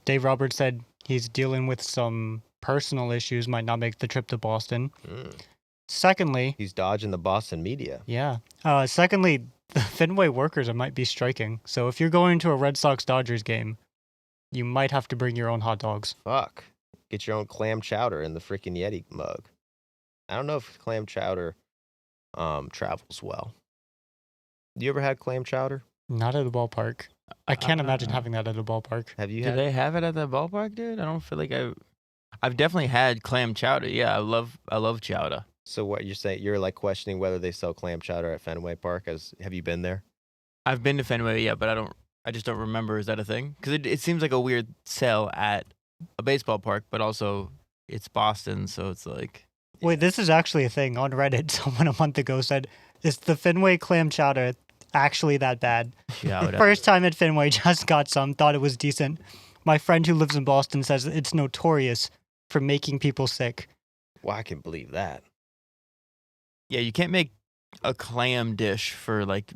Dave Roberts said he's dealing with some personal issues, might not make the trip to Boston. Secondly, he's dodging the Boston media. Yeah. Secondly, the Fenway workers might be striking. So if you're going to a Red Sox Dodgers game, you might have to bring your own hot dogs. Fuck. Get your own clam chowder in the freaking Yeti mug. I don't know if clam chowder travels well. You ever had clam chowder? Not at a ballpark. I can't imagine having that at a ballpark. Have you Do had they have it at the ballpark, dude? I don't feel like I've definitely had clam chowder. Yeah, I love chowder. So what you're saying, you're like questioning whether they sell clam chowder at Fenway Park? Have you been there? I've been to Fenway, yeah, but I just don't remember. Is that a thing? Because it seems like a weird sell at a baseball park, but also it's Boston, so it's like. Wait, this is actually a thing on Reddit. Someone a month ago said, "Is the Fenway clam chowder actually that bad?" Yeah. First time at Fenway, just got some, thought it was decent. My friend who lives in Boston says it's notorious for making people sick. Well, I can believe that. Yeah, you can't make a clam dish for like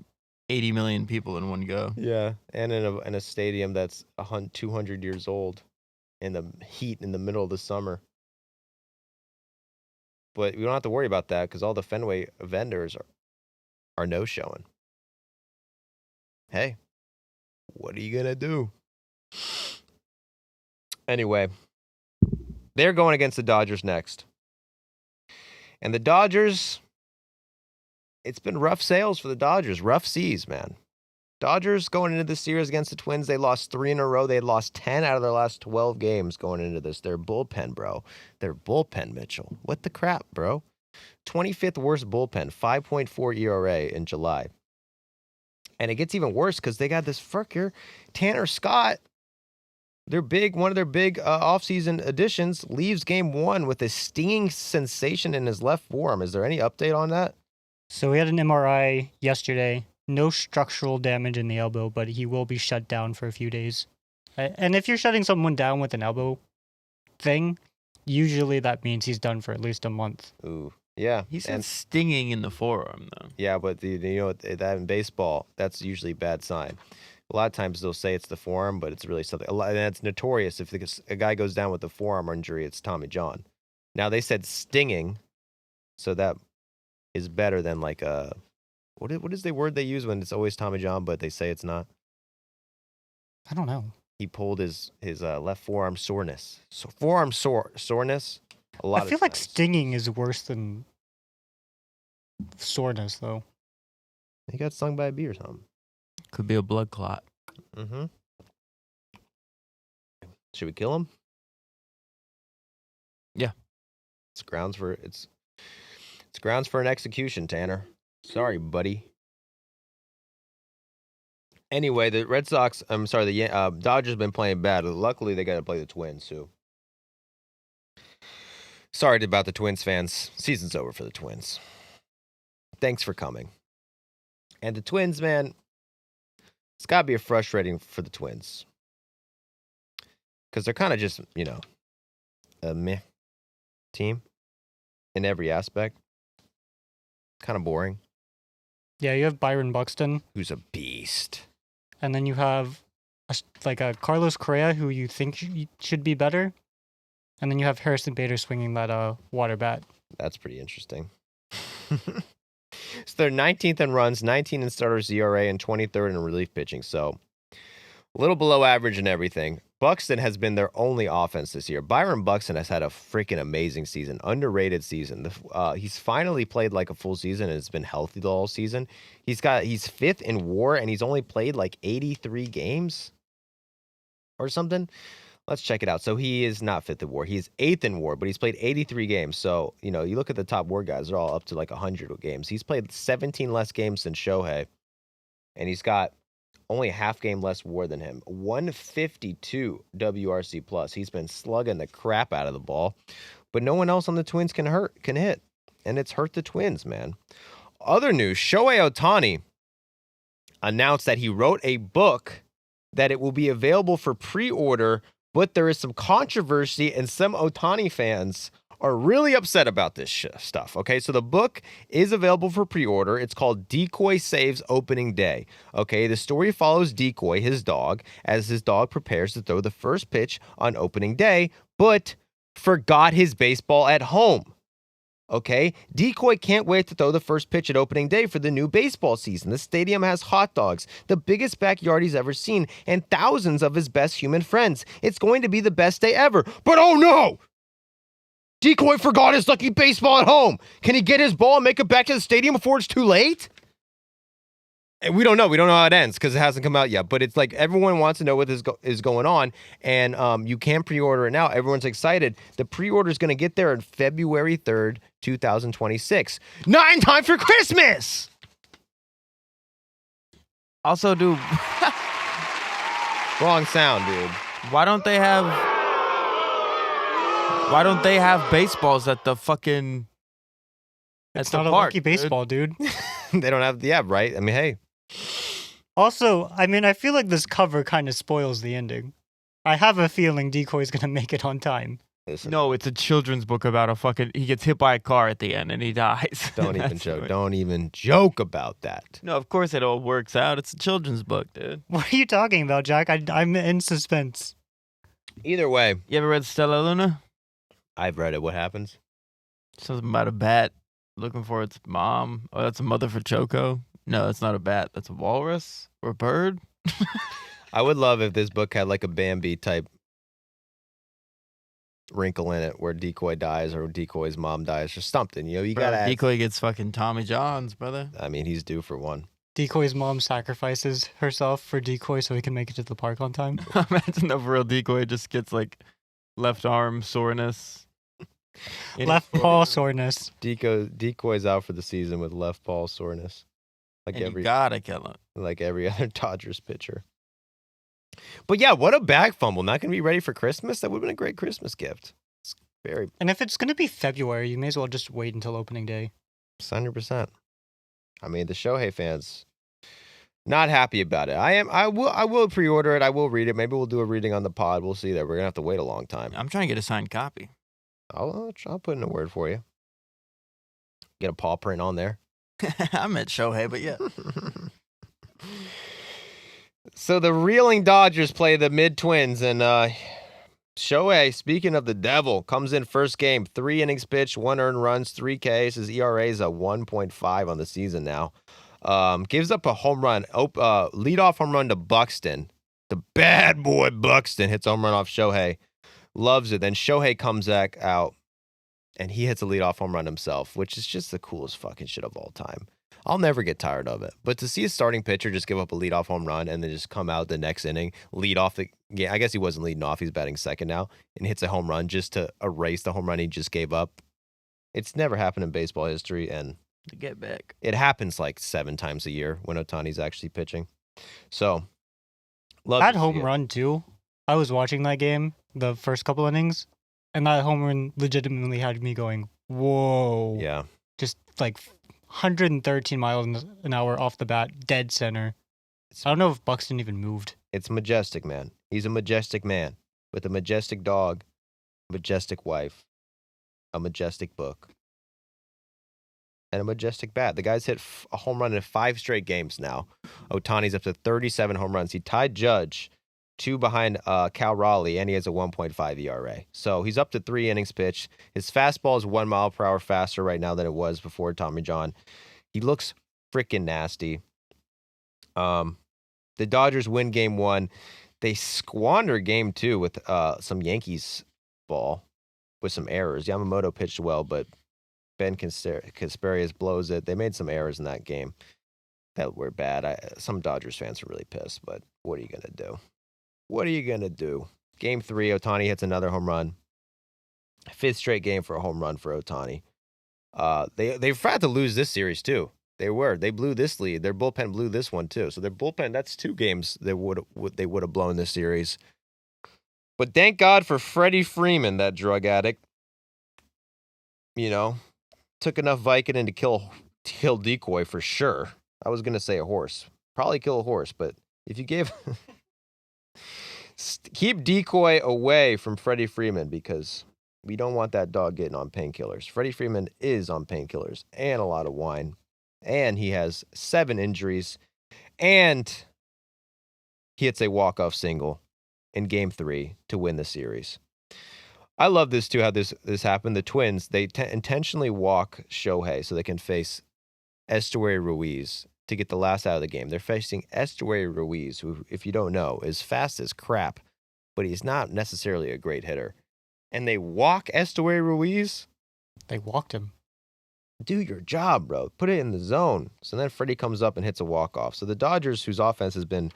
80 million people in one go. Yeah, and in a stadium that's 200 years old, in the heat in the middle of the summer. But we don't have to worry about that because all the Fenway vendors are no-showing. Hey, what are you gonna do? Anyway, they're going against the Dodgers next, and the Dodgers. It's been rough sales for the Dodgers. Rough seas, man. Dodgers going into this series against the Twins, they lost 3 in a row. They had lost 10 out of their last 12 games going into this. Their bullpen, bro. Their bullpen, Mitchell. What the crap, bro? 25th worst bullpen, 5.4 ERA in July. And it gets even worse because they got this fucker, Tanner Scott. One of their big offseason additions, leaves game 1 with a stinging sensation in his left forearm. Is there any update on that? So we had an MRI yesterday. No structural damage in the elbow, but he will be shut down for a few days. And if you're shutting someone down with an elbow thing, usually that means he's done for at least a month. Ooh, yeah. He said stinging in the forearm, though. Yeah, but that in baseball, that's usually a bad sign. A lot of times they'll say it's the forearm, but it's really something. And that's notorious. If a guy goes down with a forearm injury, it's Tommy John. Now they said stinging, so that is better than like a what is the word they use when it's always Tommy John, but they say it's not? I don't know. He pulled his left forearm soreness. So forearm soreness. I feel like stinging is worse than soreness, though. He got stung by a bee or something. Could be a blood clot. Mm-hmm. Should we kill him? Yeah. It's grounds for an execution, Tanner. Sorry, buddy. Anyway, the Dodgers have been playing bad. Luckily, they got to play the Twins, too. Sorry about the Twins fans. Season's over for the Twins. Thanks for coming. And the Twins, man, it's got to be frustrating for the Twins. Because they're kind of just, a meh team in every aspect. Kind of boring. Yeah, you have Byron Buxton. Who's a beast. And then you have a Carlos Correa who you think should be better. And then you have Harrison Bader swinging that water bat. That's pretty interesting. So they're 19th in runs, 19 in starters ERA, and 23rd in relief pitching. So a little below average in everything. Buxton has been their only offense this year. Byron Buxton has had a freaking amazing season, underrated season. He's finally played like a full season and has been healthy the whole season. He's 5th in WAR and he's only played like 83 games or something. Let's check it out. So he is not 5th in WAR. He's 8th in WAR, but he's played 83 games. So, you look at the top WAR guys, they're all up to like 100 games. He's played 17 less games than Shohei, and he's got only a half game less WAR than him. 152 WRC+. He's been slugging the crap out of the ball, but no one else on the Twins can hit. and it's hurt the Twins, man. Other news, Shohei Ohtani announced that he wrote a book that it will be available for pre-order, but there is some controversy and some Ohtani fans are really upset about this stuff. Okay, so the book is available for pre-order. It's called Decoy Saves Opening Day. Okay, the story follows Decoy, his dog, as his dog prepares to throw the first pitch on opening day, but forgot his baseball at home. Okay, Decoy can't wait to throw the first pitch at opening day for the new baseball season. The stadium has hot dogs, the biggest backyard he's ever seen, and thousands of his best human friends. It's going to be the best day ever. But oh no! Decoy forgot his lucky baseball at home. Can he get his ball and make it back to the stadium before it's too late? And we don't know. We don't know how it ends because it hasn't come out yet. But it's like everyone wants to know what is going on. And you can pre-order it now. Everyone's excited. The pre-order is going to get there on February 3rd, 2026. Not in time for Christmas! Also, dude, Wrong sound, dude. why don't they have baseballs at the fucking It's the not a park, lucky dude? baseball, dude. They don't have the app, right? I mean, hey. Also, I mean, I feel like this cover kind of spoils the ending. I have a feeling Decoy's gonna make it on time. Listen, No, it's a children's book about a fucking. He gets hit by a car at the end and he dies. don't even That's joke. what- Don't even joke about that. No, of course it all works out. It's a children's book, dude. What are you talking about, Jack? I'm in suspense. Either way, You ever read Stella Luna? I've read it. What happens? Something about a bat looking for its mom. Oh, that's a mother for Choco. No, it's not a bat. That's a walrus or a bird. I would love if this book had like a Bambi type wrinkle in it where Decoy dies or Decoy's mom dies or something. You know, you Bro, gotta. Decoy gets fucking Tommy Johns, brother. I mean, he's due for one. Decoy's mom sacrifices herself for Decoy so he can make it to the park on time. Imagine the real Decoy just gets like left arm soreness. Left paw soreness. Decoy's out for the season with left paw soreness, like And every you gotta kill him. like every other Dodgers pitcher. But yeah, what a bag fumble! Not gonna be ready for Christmas. That would have been a great Christmas gift. It's very And if it's gonna be February, you may as well just wait until opening day. 100%. I mean, the Shohei fans not happy about it. I will pre-order it. I will read it. Maybe we'll do a reading on the pod. We'll see that. We're gonna have to wait a long time. I'm trying to get a signed copy. I'll put in a word for you. Get a paw print on there. I meant Shohei, but yeah. So the reeling Dodgers play the mid-Twins, and Shohei, speaking of the devil, comes in first game, 3 innings pitched, 1 earned runs, 3 Ks. His ERA is a 1.5 on the season now. Gives up a home run, leadoff home run to Buxton. The bad boy Buxton hits a home run off Shohei. Loves it. Then Shohei comes back out, and he hits a leadoff home run himself, which is just the coolest fucking shit of all time. I'll never get tired of it. But to see a starting pitcher just give up a leadoff home run and then just come out the next inning, lead off the game. I guess he wasn't leading off. He's batting second now and hits a home run just to erase the home run he just gave up. It's never happened in baseball history, and To get back. it happens like 7 times a year when Ohtani's actually pitching. So, love That to see home it. run too. I was watching that game, the first couple innings, and that home run legitimately had me going, "Whoa!" Yeah. Just like 113 miles an hour off the bat, dead center. I don't know if Buxton even moved. It's majestic, man. He's a majestic man with a majestic dog, majestic wife, a majestic book, and a majestic bat. The guy's hit a home run in 5 straight games now. Ohtani's up to 37 home runs. He tied Judge, 2 behind Cal Raleigh, and he has a 1.5 ERA. So he's up to 3 innings pitched. His fastball is 1 mile per hour faster right now than it was before Tommy John. He looks freaking nasty. The Dodgers win game 1. They squander game 2 with some Yankees ball with some errors. Yamamoto pitched well, but Ben Casparius blows it. They made some errors in that game that were bad. Some Dodgers fans are really pissed, but what are you going to do? What are you going to do? Game 3, Ohtani hits another home run. 5th straight game for a home run for Ohtani. They've had to lose this series too. They blew this lead. Their bullpen blew this one too. So their bullpen, that's 2 games they would have blown this series. But thank God for Freddie Freeman, that drug addict. You know, took enough Vicodin to kill Decoy for sure. I was gonna say a horse, probably kill a horse, but if you gave keep Decoy away from Freddie Freeman because we don't want that dog getting on painkillers. Freddie Freeman is on painkillers and a lot of wine, and he has 7 injuries, and he hits a walk-off single in Game 3 to win the series. I love this too, how this happened. The Twins, they intentionally walk Shohei so they can face Estuary Ruiz to get the last out of the game. They're facing Estuary Ruiz, who, if you don't know, is fast as crap, but he's not necessarily a great hitter. And they walk Estuary Ruiz? They walked him. Do your job, bro. Put it in the zone. So then Freddie comes up and hits a walk-off. So the Dodgers, whose offense has been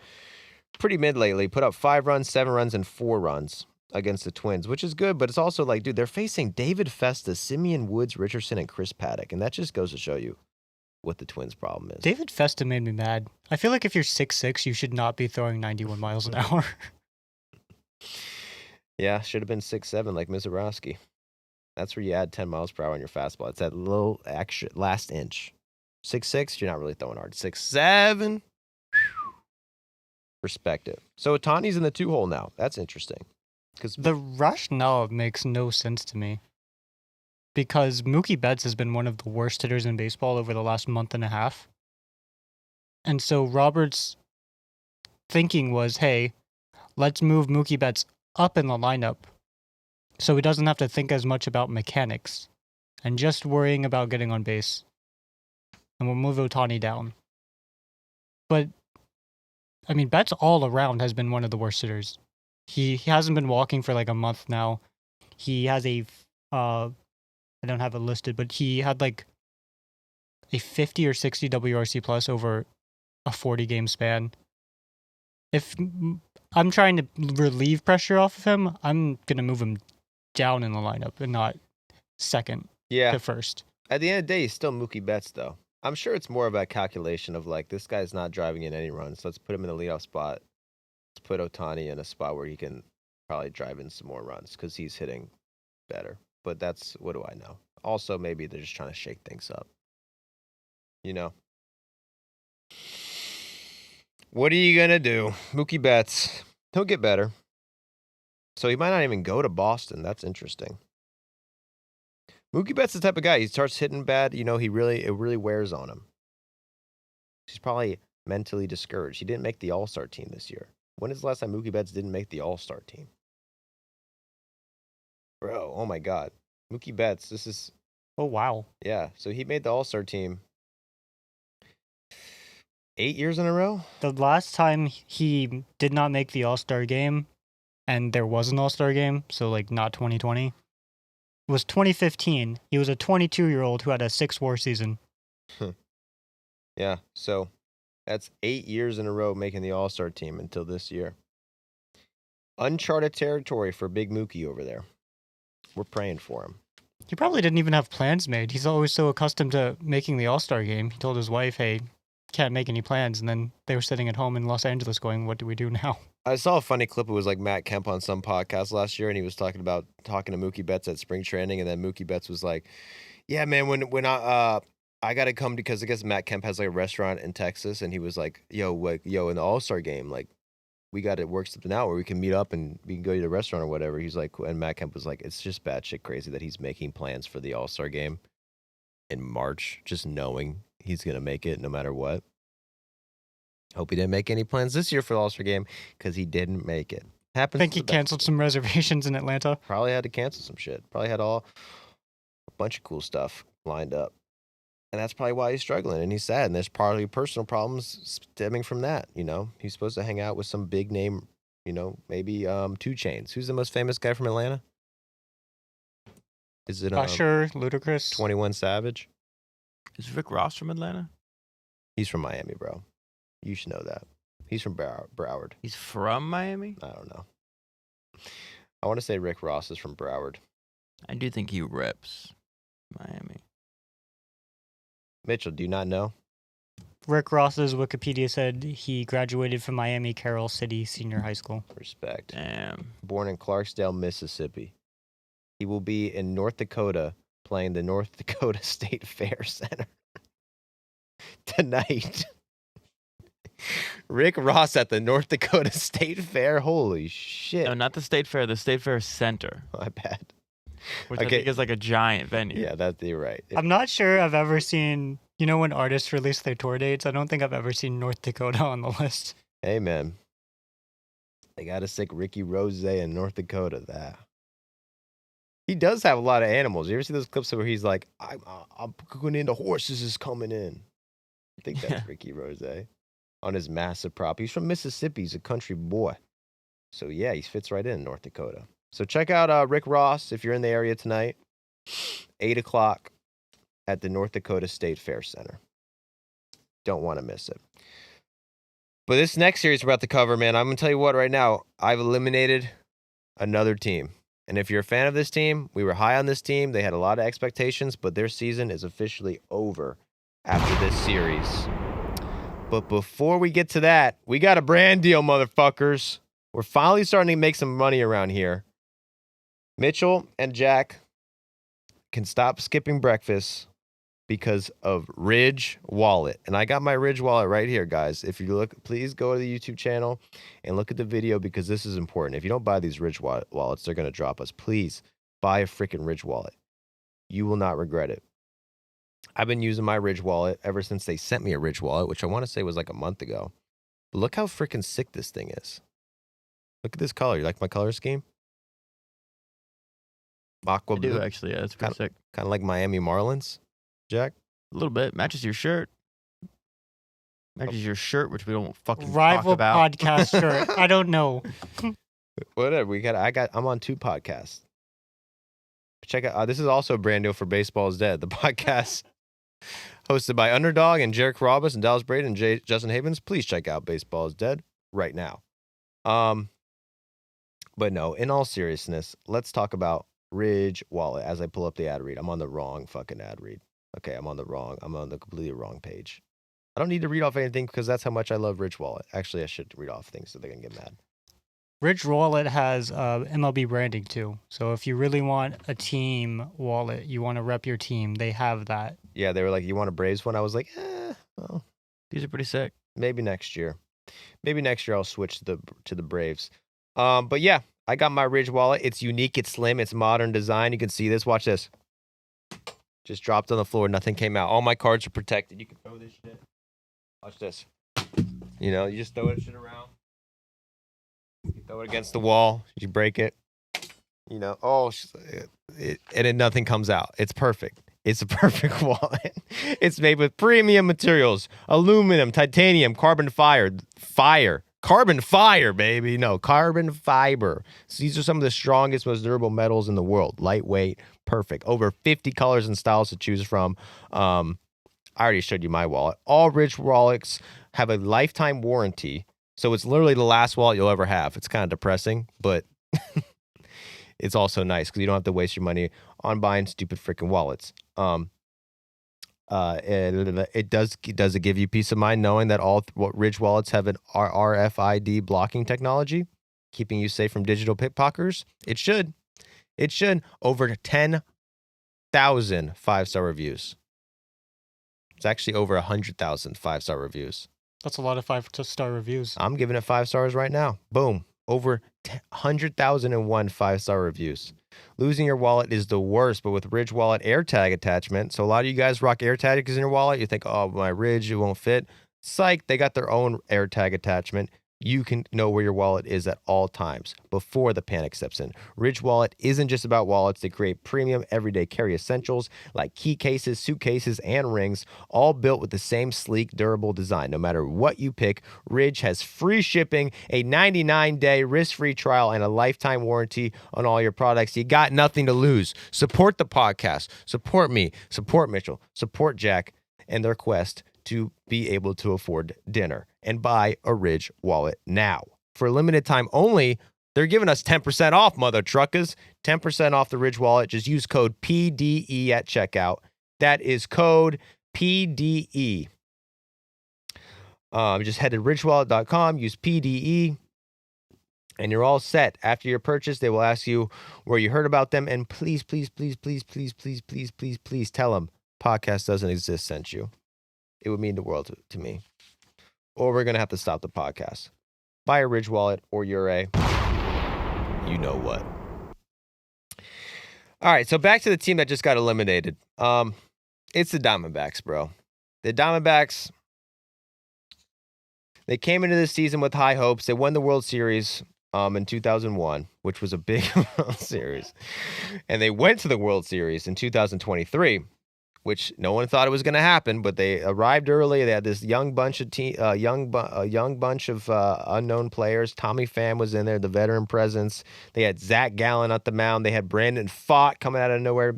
pretty mid lately, put up 5 runs, 7 runs, and 4 runs against the Twins, which is good, but it's also like, dude, they're facing David Festa, Simeon Woods, Richardson, and Chris Paddock, and that just goes to show you what the Twins' problem is. David Festa made me mad. I feel like if you're 6'6", you should not be throwing 91 miles an hour. Yeah, should have been 6'7", like Mizorowski. That's where you add 10 miles per hour on your fastball. It's that little extra last inch. 6'6", you're not really throwing hard. 6'7", perspective. So Ohtani's in the 2-hole now. That's interesting. The rationale makes no sense to me. Because Mookie Betts has been one of the worst hitters in baseball over the last month and a half. And so Robert's thinking was, hey, let's move Mookie Betts up in the lineup so he doesn't have to think as much about mechanics and just worrying about getting on base. And we'll move Ohtani down. But, I mean, Betts all around has been one of the worst hitters. He hasn't been walking for like a month now. He has I don't have it listed, but he had like a 50 or 60 WRC plus over a 40-game span. If I'm trying to relieve pressure off of him, I'm going to move him down in the lineup and not second to first. At the end of the day, he's still Mookie Betts, though. I'm sure it's more of a calculation of like, this guy's not driving in any runs. Let's put him in the leadoff spot. Let's put Ohtani in a spot where he can probably drive in some more runs because he's hitting better. But that's, what do I know? Also, maybe they're just trying to shake things up. You know? What are you going to do? Mookie Betts, he'll get better. So he might not even go to Boston. That's interesting. Mookie Betts is the type of guy, he starts hitting bad, you know, it really wears on him. He's probably mentally discouraged. He didn't make the All-Star team this year. When is the last time Mookie Betts didn't make the All-Star team? Bro, oh my God. Mookie Betts, this is... Oh, wow. Yeah, so he made the All-Star team 8 years in a row? The last time he did not make the All-Star game, and there was an All-Star game, so like not 2020, was 2015. He was a 22-year-old who had a 6-WAR season. Yeah, so that's 8 years in a row making the All-Star team until this year. Uncharted territory for Big Mookie over there. We're praying for him. He probably didn't even have plans made. He's always so accustomed to making the All-Star game. He told his wife, hey, can't make any plans. And then they were sitting at home in Los Angeles going, what do we do now? I saw a funny clip. It was like Matt Kemp on some podcast last year, and he was talking to Mookie Betts at spring training, and then Mookie Betts was like, yeah, man, when I got to come because I guess Matt Kemp has like a restaurant in Texas, and he was like, yo, in the All-Star game, like, we got to work something out where we can meet up and we can go to the restaurant or whatever. He's like, and Matt Kemp was like, it's just batshit crazy that he's making plans for the All-Star game in March, just knowing he's going to make it no matter what. Hope he didn't make any plans this year for the All-Star game because he didn't make it. Happens. I think he canceled some reservations in Atlanta. Probably had to cancel some shit. Probably had a bunch of cool stuff lined up. And that's probably why he's struggling and he's sad. And there's probably personal problems stemming from that. You know, he's supposed to hang out with some big name, you know, maybe 2 Chainz. Who's the most famous guy from Atlanta? Is it Usher, Ludacris, 21 Savage? Is Rick Ross from Atlanta? He's from Miami, bro. You should know that. He's from Broward. He's from Miami? I don't know. I want to say Rick Ross is from Broward. I do think he reps Miami. Mitchell, do you not know? Rick Ross's Wikipedia said he graduated from Miami Carroll City Senior High School. Respect. Damn. Born in Clarksdale, Mississippi. He will be in North Dakota playing the North Dakota State Fair Center tonight. Rick Ross at the North Dakota State Fair. Holy shit. No, not the State Fair. The State Fair Center, My bad. which I Okay. think is like a giant venue. Yeah, you're right. I'm not sure I've ever seen, when artists release their tour dates, I don't think I've ever seen North Dakota on the list. Hey, man. They got to stick Ricky Rose in North Dakota. That he does have a lot of animals. You ever see those clips where he's like, I'm going in, the horses is coming in. I think that's Yeah. Ricky Rose on his massive prop. He's from Mississippi. He's a country boy. So, yeah, he fits right in North Dakota. So check out Rick Ross if you're in the area tonight. 8 o'clock at the North Dakota State Fair Center. Don't want to miss it. But this next series we're about to cover, man, I'm going to tell you what right now. I've eliminated another team. And if you're a fan of this team, we were high on this team. They had a lot of expectations, but their season is officially over after this series. But before we get to that, we got a brand deal, motherfuckers. We're finally starting to make some money around here. Mitchell and Jack can stop skipping breakfast because of Ridge Wallet. And I got my Ridge Wallet right here, guys. If you look, please go to the YouTube channel and look at the video because this is important. If you don't buy these Ridge wallets, they're going to drop us. Please buy a freaking Ridge Wallet. You will not regret it. I've been using my Ridge Wallet ever since they sent me a Ridge Wallet, which I want to say was like a month ago. But look how freaking sick this thing is. Look at this color. You like my color scheme? Aqua I do blue. actually. Yeah, that's pretty sick. Kind of like Miami Marlins, Jack. A little bit matches your shirt. Matches your shirt, which we don't fucking Rival talk about. podcast shirt. I don't know. Whatever. I'm on 2 podcasts. Check out. This is also a brand deal for Baseball is Dead, the podcast hosted by Underdog and Jarek Robbins and Dallas Braden and Justin Havens. Please check out Baseball is Dead right now. But no, in all seriousness, let's talk about Ridge Wallet as I pull up the ad read. I'm on the wrong fucking ad read. Okay, I'm on the completely wrong page. I don't need to read off anything because that's how much I love Ridge Wallet. Actually, I should read off things so they can get mad. Ridge Wallet has MLB branding too. So if you really want a team wallet, you want to rep your team, they have that. Yeah, they were like, you want a Braves one? I was like, well, These are pretty sick. maybe next year. Maybe next year I'll switch to the Braves. But yeah, I got my Ridge Wallet. It's unique, it's slim, it's modern design. You can see this. Watch this. Just dropped on the floor. Nothing came out. All my cards are protected. You can throw this shit. Watch this. You know, you just throw that shit around. You throw it against the wall. You break it. You know, and then nothing comes out. It's perfect. It's a perfect wallet. It's made with premium materials, aluminum, titanium, carbon fiber, baby. No, carbon fiber. So these are some of the strongest, most durable metals in the world. Lightweight, perfect. Over 50 colors and styles to choose from. I already showed you my wallet. All Ridge wallets have a lifetime warranty. So it's literally the last wallet you'll ever have. It's kind of depressing, but it's also nice because you don't have to waste your money on buying stupid freaking wallets. It does give you peace of mind knowing that all Ridge wallets have an RFID blocking technology, keeping you safe from digital pickpockets. It should. Over 10,000 5-star reviews. It's actually over 100,000 5-star reviews. That's a lot of 5-star reviews. I'm giving it 5 stars right now. Boom. Over 100,001 5-star reviews. Losing your wallet is the worst, but with Ridge Wallet AirTag attachment, so a lot of you guys rock AirTags in your wallet. You think, oh, my Ridge, it won't fit. Psych, they got their own AirTag attachment. You can know where your wallet is at all times before the panic steps in. Ridge Wallet isn't just about wallets. They create premium everyday carry essentials like key cases, suitcases, and rings, all built with the same sleek, durable design. No matter what you pick, Ridge has free shipping, a 99-day risk-free trial, and a lifetime warranty on all your products. You got nothing to lose. Support the podcast. Support me. Support Mitchell. Support Jack and their quest to be able to afford dinner and buy a Ridge Wallet now. For a limited time only, they're giving us 10% off, mother truckers. 10% off the Ridge Wallet. Just use code PDE at checkout. That is code PDE. Just head to ridgewallet.com, use PDE, and you're all set. After your purchase, they will ask you where you heard about them, and please, please, please, please, please, please, please, please, please tell them podcast doesn't exist sent you. It would mean the world to me. Or we're gonna have to stop the podcast. Buy a Ridge wallet or you're a, you know what. All right, so back to the team that just got eliminated. It's the Diamondbacks, bro. The Diamondbacks. They came into this season with high hopes. They won the World Series in 2001, which was a big World Series. And they went to the World Series in 2023, which no one thought it was going to happen, but they arrived early. They had this young bunch of unknown players. Tommy Pham was in there, the veteran presence. They had Zach Gallen at the mound. They had Brandon Pfaadt coming out of nowhere,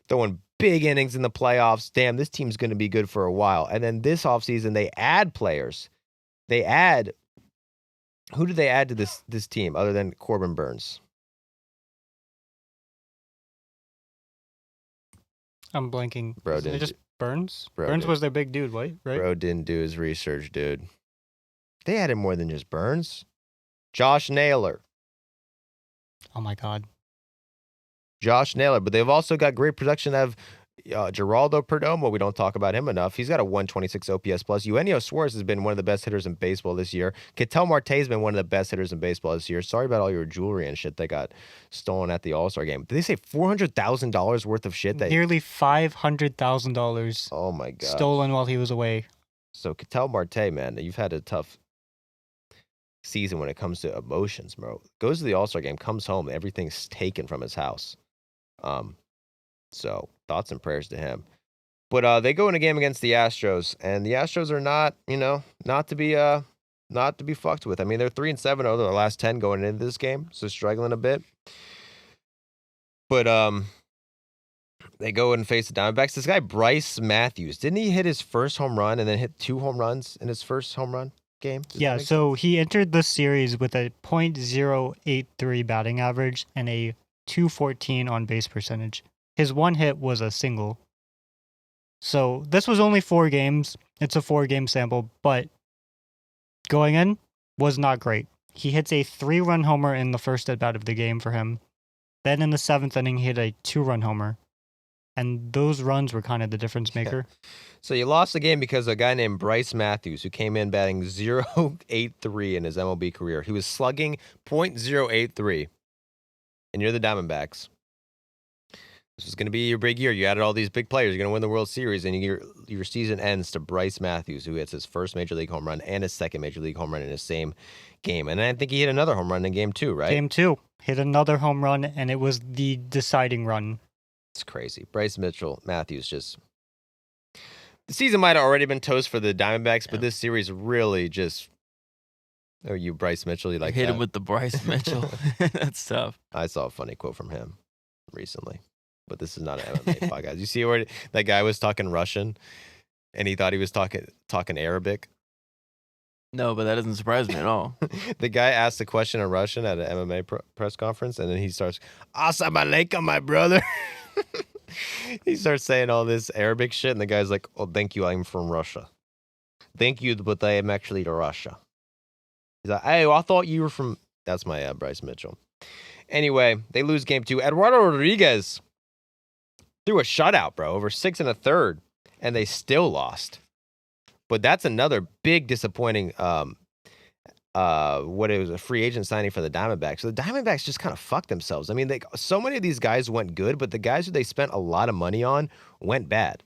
throwing big innings in the playoffs. Damn, this team's going to be good for a while. And then this offseason, they add players. Who do they add to this team other than Corbin Burns? I'm blanking. Bro, Isn't it didn't just Burns? Bro Burns did. was their big dude, right? Bro didn't do his research, dude. They added more than just Burns. Josh Naylor. Oh my God. Josh Naylor. But they've also got great production of Geraldo Perdomo. We don't talk about him enough. He's got a 126 OPS plus. Eugenio Suarez has been one of the best hitters in baseball this year. Ketel Marte's been one of the best hitters in baseball this year. Sorry about all your jewelry and shit that got stolen at the All-Star game. Did they say $400,000 worth of shit? Nearly $500,000 Oh my God. stolen while he was away. So Ketel Marte, man, you've had a tough season when it comes to emotions, bro. Goes to the All-Star game, comes home, everything's taken from his house. So thoughts and prayers to him. But they go in a game against the Astros, and the Astros are not to be fucked with. I mean, they're 3-7 over the last 10 going into this game, so struggling a bit. But they go and face the Diamondbacks. This guy Bryce Matthews, didn't he hit his first home run and then hit 2 home runs in his first home run game? Yeah, so he entered the series with a .083 batting average and a .214 on base percentage. His one hit was a single. So this was only 4 games. It's a 4-game sample, but going in was not great. He hits a 3-run homer in the first at bat of the game for him. Then in the 7th inning, he hit a 2-run homer. And those runs were kind of the difference maker. Yeah. So you lost the game because of a guy named Bryce Matthews, who came in batting .083 in his MLB career. He was slugging .083. And you're the Diamondbacks. This is going to be your big year. You added all these big players. You're going to win the World Series, and your season ends to Bryce Matthews, who hits his first Major League home run and his second Major League home run in the same game. And I think he hit another home run in Game 2, right? Game 2. Hit another home run, and it was the deciding run. It's crazy. Bryce Matthews just... The season might have already been toast for the Diamondbacks, but this series really just... Oh, you Bryce Mitchell, you like hit that? him with the Bryce Mitchell. That's tough. I saw a funny quote from him recently. But this is not an MMA podcast. You see where that guy was talking Russian, and he thought he was talking Arabic? No, but that doesn't surprise me at all. The guy asked a question in Russian at an MMA press conference, and then he starts, "Assalamu alaikum, my brother." He starts saying all this Arabic shit, and the guy's like, "Oh, thank you, I'm from Russia. Thank you, but I am actually to Russia." He's like, "Hey, I thought you were from..." That's my Bryce Mitchell. Anyway, they lose Game 2. Eduardo Rodriguez threw a shutout, bro, over 6 1/3, and they still lost. But that's another big disappointing, a free agent signing for the Diamondbacks. So the Diamondbacks just kind of fucked themselves. I mean, so many of these guys went good, but the guys who they spent a lot of money on went bad.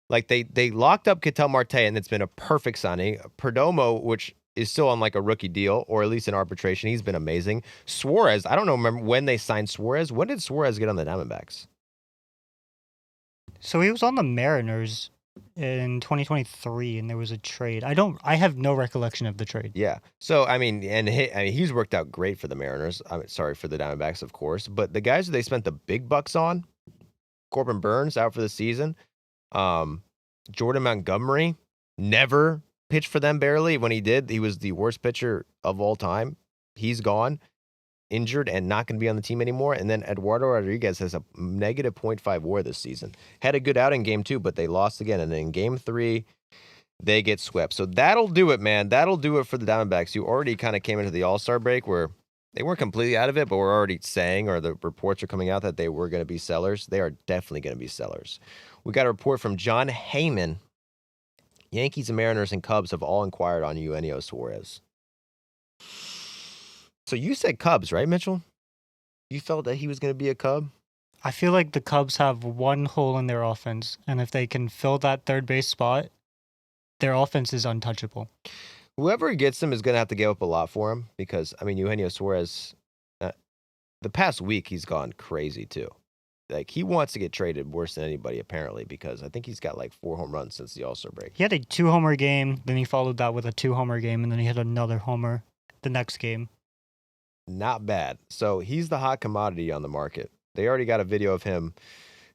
Like, they locked up Ketel Marte, and it's been a perfect signing. Perdomo, which is still on like a rookie deal, or at least in arbitration. He's been amazing. Suarez, I don't know, remember when they signed Suarez? When did Suarez get on the Diamondbacks? So he was on the Mariners in 2023, and there was a trade. I have no recollection of the trade. Yeah. So, I mean, he's worked out great for the Mariners. Sorry, for the Diamondbacks, of course. But the guys that they spent the big bucks on, Corbin Burns out for the season. Jordan Montgomery never pitched for them barely. When he did, he was the worst pitcher of all time. He's gone, injured, and not going to be on the team anymore. And then Eduardo Rodriguez has a negative .5 WAR this season. Had a good out in Game 2, but they lost again. And then in Game 3, they get swept. So that'll do it, man. That'll do it for the Diamondbacks. You already kind of came into the All-Star break where They weren't completely out of it, but we're already saying, or the reports are coming out that they were going to be sellers. They are definitely going to be sellers. We got a report from John Heyman. Yankees and Mariners and Cubs have all inquired on Eugenio Suarez. So you said Cubs, right, Mitchell? You felt that he was going to be a Cub? I feel like the Cubs have one hole in their offense, and if they can fill that third base spot, their offense is untouchable. Whoever gets him is going to have to give up a lot for him because, I mean, Eugenio Suarez, the past week, he's gone crazy too. Like, he wants to get traded worse than anybody, apparently, because I think he's got like 4 home runs since the All-Star break. He had a 2-homer game, then he followed that with a 2-homer game, and then he had another homer the next game. Not bad. So he's the hot commodity on the market. They already got a video of him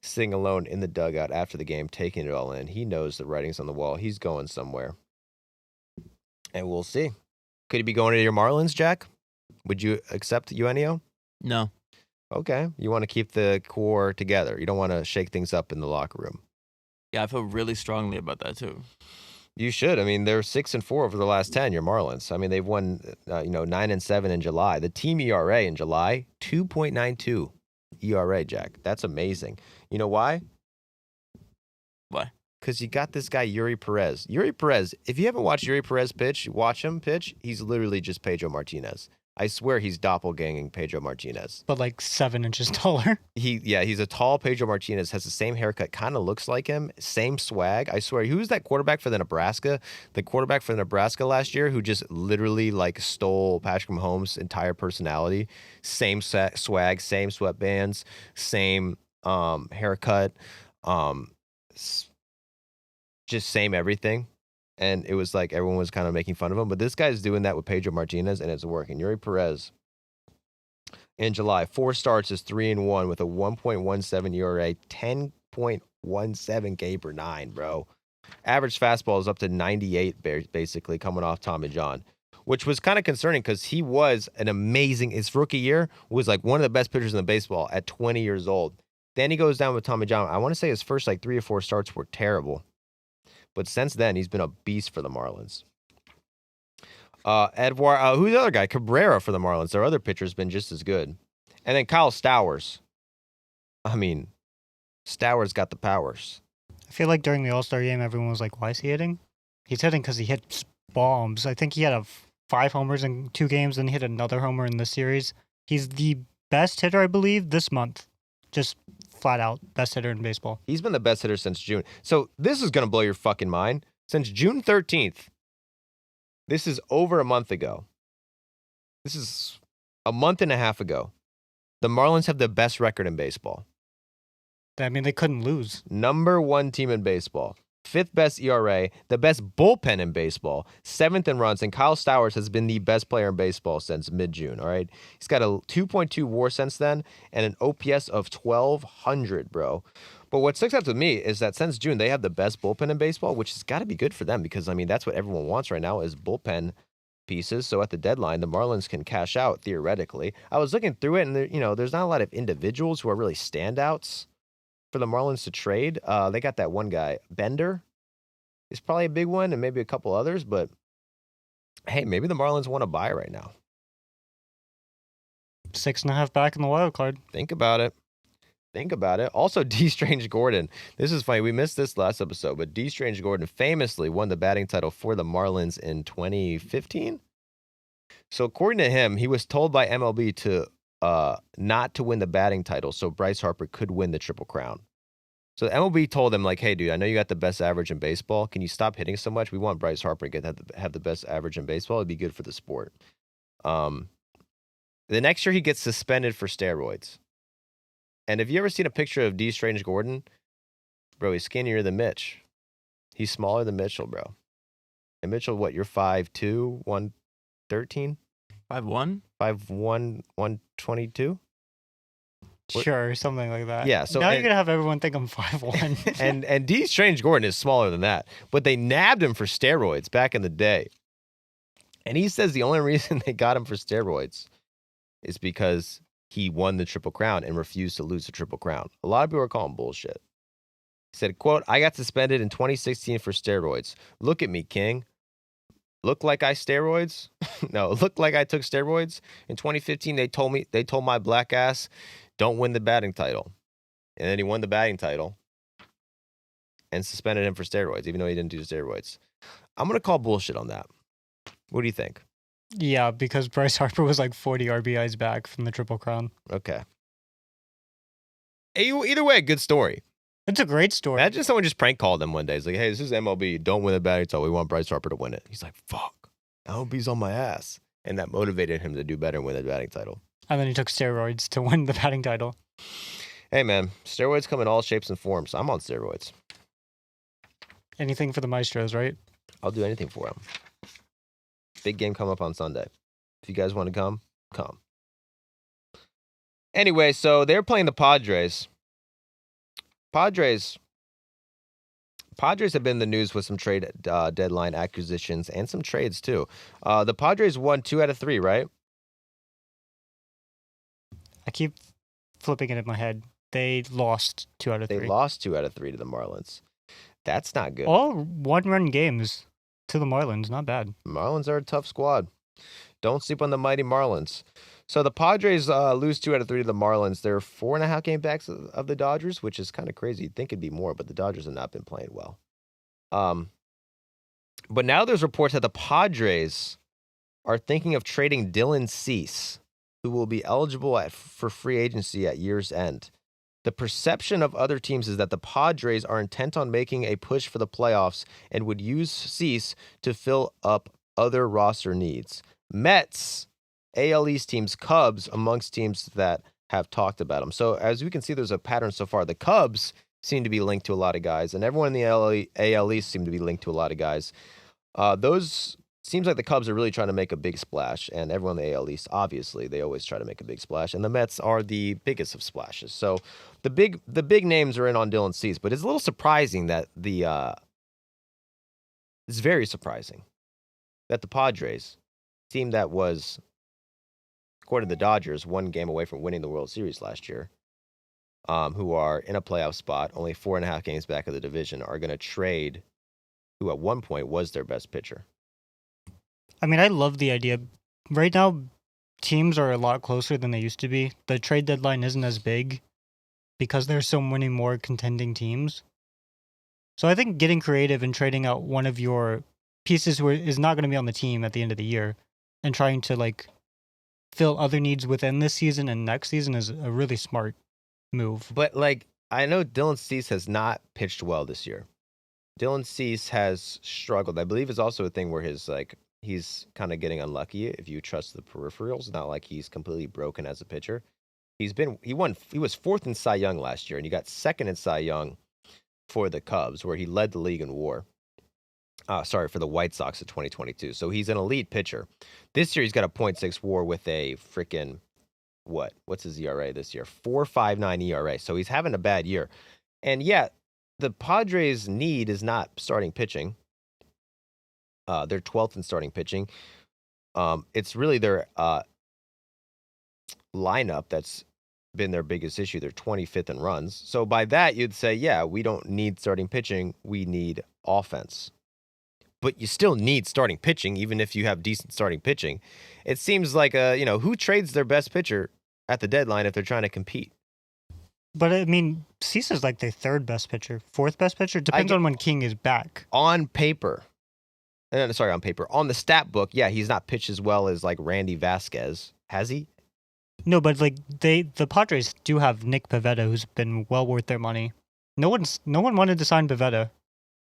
sitting alone in the dugout after the game, taking it all in. He knows the writing's on the wall. He's going somewhere. And we'll see. Could he be going to your Marlins, Jack? Would you accept Eugenio? No. Okay. You want to keep the core together. You don't want to shake things up in the locker room. Yeah, I feel really strongly about that too. You should. I mean, they're 6-4 over the last 10. Your Marlins. I mean, they've won, 9-7 in July. The team ERA in July, 2.92 ERA. Jack, that's amazing. You know why? Why? Because you got this guy Yuri Perez. Yuri Perez. If you haven't watched Yuri Perez pitch, watch him pitch. He's literally just Pedro Martinez. I swear he's doppelganging Pedro Martinez. But like 7 inches taller. He's a tall Pedro Martinez, has the same haircut, kind of looks like him, same swag. I swear, who's that quarterback for the Nebraska? The quarterback for Nebraska last year who just literally like stole Patrick Mahomes' entire personality. Same swag, same sweatbands, same haircut, just same everything. And it was like everyone was kind of making fun of him. But this guy's doing that with Pedro Martinez, and it's working. Yuri Perez in July, 4 starts is 3-1 with a 1.17 ERA, 10.17 K per 9, bro. Average fastball is up to 98, basically, coming off Tommy John, which was kind of concerning because he was an amazing, his rookie year was like one of the best pitchers in the baseball at 20 years old. Then he goes down with Tommy John. I want to say his first like 3 or 4 starts were terrible. But since then, he's been a beast for the Marlins. Who's the other guy? Cabrera for the Marlins. Their other pitcher's been just as good. And then Kyle Stowers. I mean, Stowers got the powers. I feel like during the All-Star game, everyone was like, why is he hitting? He's hitting because he hits bombs. I think he had 5 homers in 2 games, and he hit another homer in this series. He's the best hitter, I believe, this month. Just flat out best hitter in baseball. He's been the best hitter since June. So this is going to blow your fucking mind. Since June 13th, this is over a month ago. This is a month and a half ago. The Marlins have the best record in baseball. I mean, they couldn't lose. Number 1 team in baseball. 5th best ERA, the best bullpen in baseball, 7th in runs, and Kyle Stowers has been the best player in baseball since mid-June, all right? He's got a 2.2 WAR since then and an OPS of 1,200, bro. But what sticks out to me is that since June, they have the best bullpen in baseball, which has got to be good for them because, I mean, that's what everyone wants right now is bullpen pieces. So at the deadline, the Marlins can cash out, theoretically. I was looking through it, and there's not a lot of individuals who are really standouts for the Marlins to trade. They got that one guy, Bender, is probably a big one, and maybe a couple others, but hey, maybe the Marlins want to buy right now. 6.5 back in the wild card. Think about it. Also, D. Strange Gordon. This is funny. We missed this last episode, but D. Strange Gordon famously won the batting title for the Marlins in 2015. So according to him, he was told by MLB to not to win the batting title so Bryce Harper could win the Triple Crown. So MLB told him, like, hey, dude, I know you got the best average in baseball. Can you stop hitting so much? We want Bryce Harper to have the best average in baseball. It'd be good for the sport. The next year, he gets suspended for steroids. And have you ever seen a picture of D. Strange Gordon? Bro, he's skinnier than Mitch. He's smaller than Mitchell, bro. And Mitchell, what, you're 5'2", 113? 5'1"? 5'1", 122? Sure, something like that. Yeah. So now you're gonna have everyone think I'm 5'1". and D. Strange Gordon is smaller than that, but they nabbed him for steroids back in the day. And he says the only reason they got him for steroids is because he won the Triple Crown and refused to lose the Triple Crown. A lot of people are calling bullshit. He said, quote, I got suspended in 2016 for steroids. Look at me, King. look like I steroids. No, look like I took steroids. In 2015, they told my black ass, don't win the batting title. And then he won the batting title and suspended him for steroids, even though he didn't do steroids. I'm going to call bullshit on that. What do you think? Yeah, because Bryce Harper was like 40 RBIs back from the Triple Crown. Okay. Either way, good story. It's a great story. Imagine someone just prank called him one day. It's like, hey, this is MLB. Don't win the batting title. We want Bryce Harper to win it. He's like, fuck. MLB's on my ass. And that motivated him to do better and win the batting title. And then he took steroids to win the batting title. Hey, man, steroids come in all shapes and forms. I'm on steroids. Anything for the Maestros, right? I'll do anything for them. Big game come up on Sunday. If you guys want to come, come. Anyway, so they're playing the Padres. Padres have been in the news with some trade deadline acquisitions and some trades, too. The Padres won 2 out of 3, right? I keep flipping it in my head. They lost 2 out of 3. They lost 2 out of 3 to the Marlins. That's not good. All one-run games to the Marlins. Not bad. Marlins are a tough squad. Don't sleep on the mighty Marlins. So the Padres lose 2 out of 3 to the Marlins. They're 4.5 game backs of the Dodgers, which is kind of crazy. You'd think it'd be more, but the Dodgers have not been playing well. But now there's reports that the Padres are thinking of trading Dylan Cease, who will be eligible for free agency at year's end. The perception of other teams is that the Padres are intent on making a push for the playoffs and would use Cease to fill up other roster needs. Mets, AL East teams, Cubs, amongst teams that have talked about him. So as we can see, there's a pattern so far. The Cubs seem to be linked to a lot of guys, and everyone in the AL East seem to be linked to a lot of guys. Those seems like the Cubs are really trying to make a big splash, and everyone in the AL East, obviously, they always try to make a big splash, and the Mets are the biggest of splashes. So the big names are in on Dylan Cease, but it's a little surprising that it's very surprising that the Padres, team that was, according to the Dodgers, 1 game away from winning the World Series last year, who are in a playoff spot, only 4.5 games back of the division, are going to trade who at one point was their best pitcher. I mean, I love the idea. Right now, teams are a lot closer than they used to be. The trade deadline isn't as big because there's so many more contending teams. So I think getting creative and trading out one of your pieces who is not going to be on the team at the end of the year and trying to like fill other needs within this season and next season is a really smart move. But like, I know Dylan Cease has not pitched well this year. Dylan Cease has struggled. I believe it's also a thing where he's kind of getting unlucky if you trust the peripherals. Not like he's completely broken as a pitcher. He was 4th in Cy Young last year, and he got 2nd in Cy Young for the Cubs, where he led the league in WAR. For the White Sox in 2022. So he's an elite pitcher. This year he's got a .6 WAR with a freaking what's his ERA this year? 4.59 ERA. So he's having a bad year. And yeah, the Padres' need is not starting pitching. They're 12th in starting pitching. It's really their lineup that's been their biggest issue. They're 25th in runs. So by that, you'd say, yeah, we don't need starting pitching. We need offense. But you still need starting pitching, even if you have decent starting pitching. It seems like, who trades their best pitcher at the deadline if they're trying to compete? But I mean, Cease is like the 3rd best pitcher, 4th best pitcher. Depends on when King is back. On paper. On paper. On the stat book, yeah, he's not pitched as well as like Randy Vasquez. Has he? No, but like the Padres do have Nick Pivetta, who's been well worth their money. No one wanted to sign Pivetta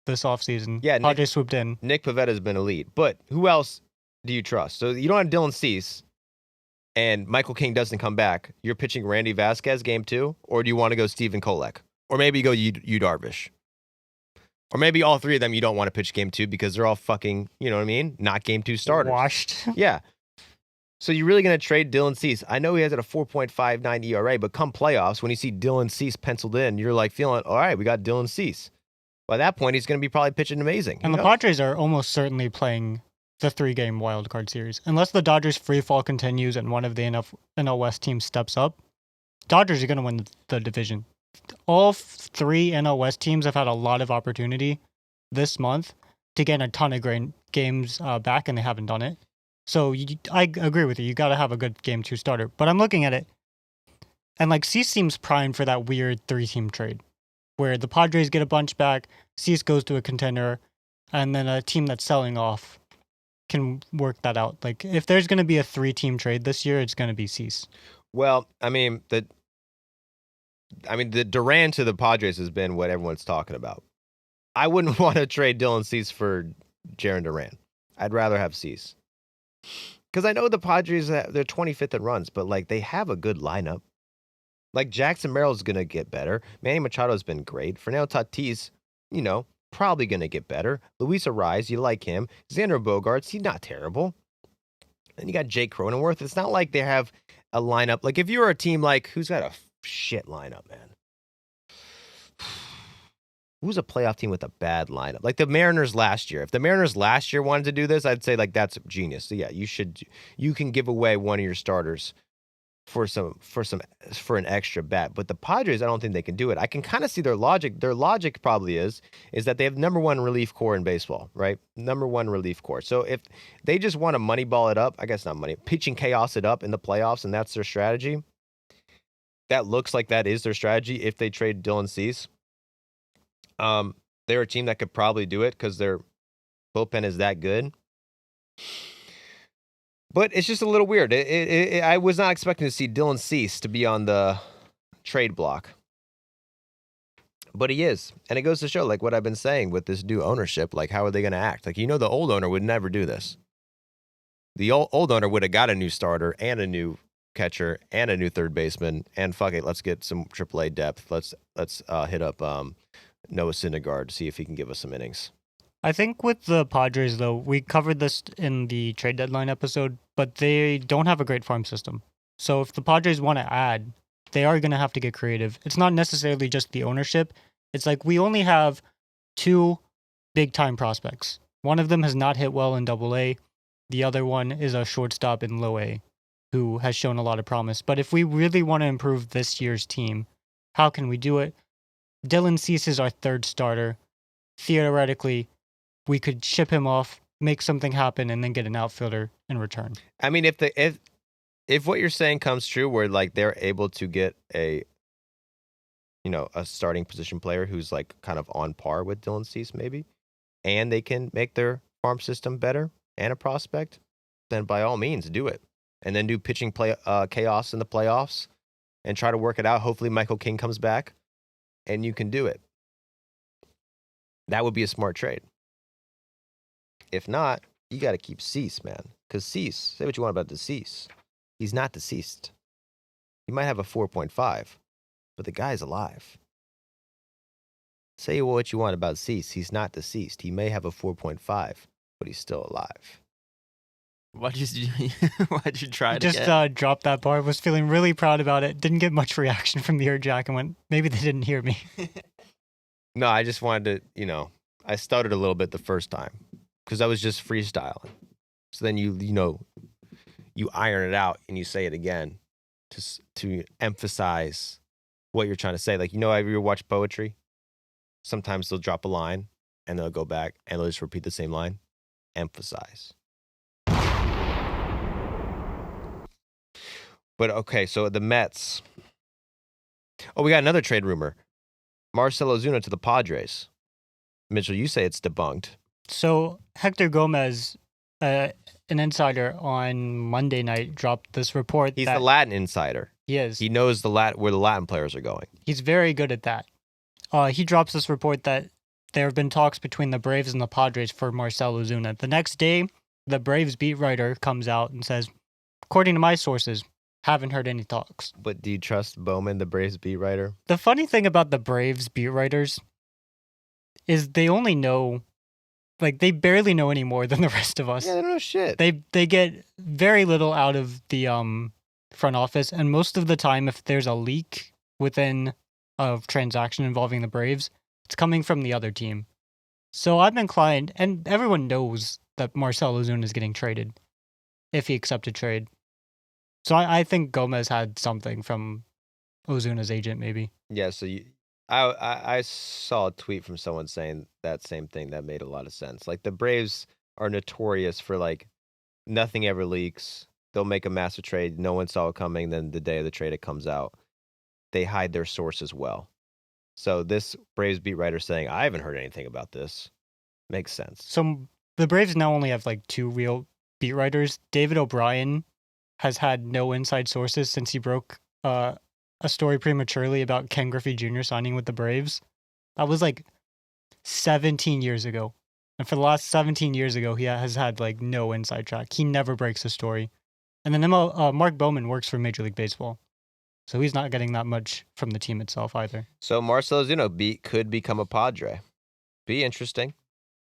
this offseason. Yeah, Padres swooped in. Nick Pavetta's been elite. But who else do you trust? So you don't have Dylan Cease, and Michael King doesn't come back. You're pitching Randy Vasquez game 2? Or do you want to go Stephen Kolek? Or maybe go Yu Darvish? Or maybe all 3 of them you don't want to pitch game 2 because they're all fucking, you know what I mean? Not game 2 starters. Washed. Yeah. So you're really going to trade Dylan Cease. I know he has a 4.59 ERA, but come playoffs, when you see Dylan Cease penciled in, you're like feeling, all right, we got Dylan Cease. By that point, he's going to be probably pitching amazing. And the Padres are almost certainly playing the 3-game wild card series. Unless the Dodgers free fall continues and one of the NL West teams steps up, Dodgers are going to win the division. All 3 NL West teams have had a lot of opportunity this month to get a ton of games back, and they haven't done it. So I agree with you. You got to have a good game 2 starter. But I'm looking at it, and like Cease seems primed for that weird 3-team trade, where the Padres get a bunch back, Cease goes to a contender, and then a team that's selling off can work that out. Like if there's going to be a 3-team trade this year, it's going to be Cease. Well, I mean the Duran to the Padres has been what everyone's talking about. I wouldn't want to trade Dylan Cease for Jarren Duran. I'd rather have Cease. Because I know the Padres, they're 25th in runs, but like they have a good lineup. Like Jackson Merrill's going to get better. Manny Machado's been great. Fernando Tatis, probably going to get better. Luis Ariz, you like him. Xander Bogaerts, he's not terrible. And you got Jake Cronenworth. It's not like they have a lineup. Like if you're a team like, who's got a shit lineup, man? Who's a playoff team with a bad lineup? Like the Mariners last year. If the Mariners last year wanted to do this, I'd say like that's genius. So yeah, you can give away one of your starters for an extra bat. But the Padres, I don't think they can do it. I can kind of see their logic. Their logic probably is that they have number one relief core in baseball, right? Number one relief core. So if they just want to moneyball it up, I guess not money, pitching chaos it up in the playoffs, and that's their strategy. That looks like that is their strategy if they trade Dylan Cease. They're a team that could probably do it because their bullpen is that good. But it's just a little weird. I was not expecting to see Dylan Cease to be on the trade block. But he is. And it goes to show, like what I've been saying with this new ownership, like how are they going to act? Like, the old owner would never do this. The old owner would have got a new starter and a new catcher and a new third baseman. And fuck it, let's get some AAA depth. Let's hit up Noah Syndergaard to see if he can give us some innings. I think with the Padres, though, we covered this in the trade deadline episode, but they don't have a great farm system. So if the Padres want to add, they are going to have to get creative. It's not necessarily just the ownership. It's like we only have 2 big-time prospects. One of them has not hit well in AA. The other one is a shortstop in low A who has shown a lot of promise. But if we really want to improve this year's team, how can we do it? Dylan Cease is our 3rd starter. Theoretically, we could ship him off, make something happen, and then get an outfielder in return. I mean, if what you're saying comes true, where like they're able to get a starting position player who's like kind of on par with Dylan Cease, maybe, and they can make their farm system better and a prospect, then by all means do it, and then do pitching chaos in the playoffs, and try to work it out. Hopefully, Michael King comes back, and you can do it. That would be a smart trade. If not, you got to keep Cease, man. Because Cease, say what you want about Cease, he's not deceased. He might have a 4.5, but the guy's alive. Say what you want about Cease, he's not deceased. He may have a 4.5, but he's still alive. Why'd you try to just dropped that bar. Was feeling really proud about it. Didn't get much reaction from the Ear Jack and went, maybe they didn't hear me. No, I just wanted to, I stuttered a little bit the first time because I was just freestyling. So then you iron it out and you say it again to emphasize what you're trying to say. Like, have you ever watched poetry? Sometimes they'll drop a line and they'll go back and they'll just repeat the same line. Emphasize. But okay, so the Mets. Oh, we got another trade rumor. Marcell Ozuna to the Padres. Mitchell, you say it's debunked. So Hector Gomez, an insider on Monday night, dropped this report. He's the Latin insider. He is. He knows where the Latin players are going. He's very good at that. He drops this report that there have been talks between the Braves and the Padres for Marcell Ozuna. The next day, the Braves beat writer comes out and says, according to my sources, haven't heard any talks. But do you trust Bowman, the Braves beat writer? The funny thing about the Braves beat writers is they only know, like, they barely know any more than the rest of us. Yeah, they don't know shit. They get very little out of the front office, and most of the time, if there's a leak within a transaction involving the Braves, it's coming from the other team. So I'm inclined, and everyone knows that Marcell Ozuna is getting traded if he accepted trade. So I think Gomez had something from Ozuna's agent, maybe. Yeah, so I saw a tweet from someone saying that same thing that made a lot of sense. Like the Braves are notorious for like nothing ever leaks. They'll make a massive trade. No one saw it coming. Then the day of the trade, it comes out. They hide their sources well. So this Braves beat writer saying, I haven't heard anything about this. Makes sense. So the Braves now only have like 2 real beat writers. David O'Brien has had no inside sources since he broke a story prematurely about Ken Griffey Jr. signing with the Braves. That was like 17 years ago. And for the last 17 years ago, he has had like no inside track. He never breaks a story. And then Mark Bowman works for Major League Baseball. So he's not getting that much from the team itself either. So Marcell Ozuna could become a Padre. Be interesting.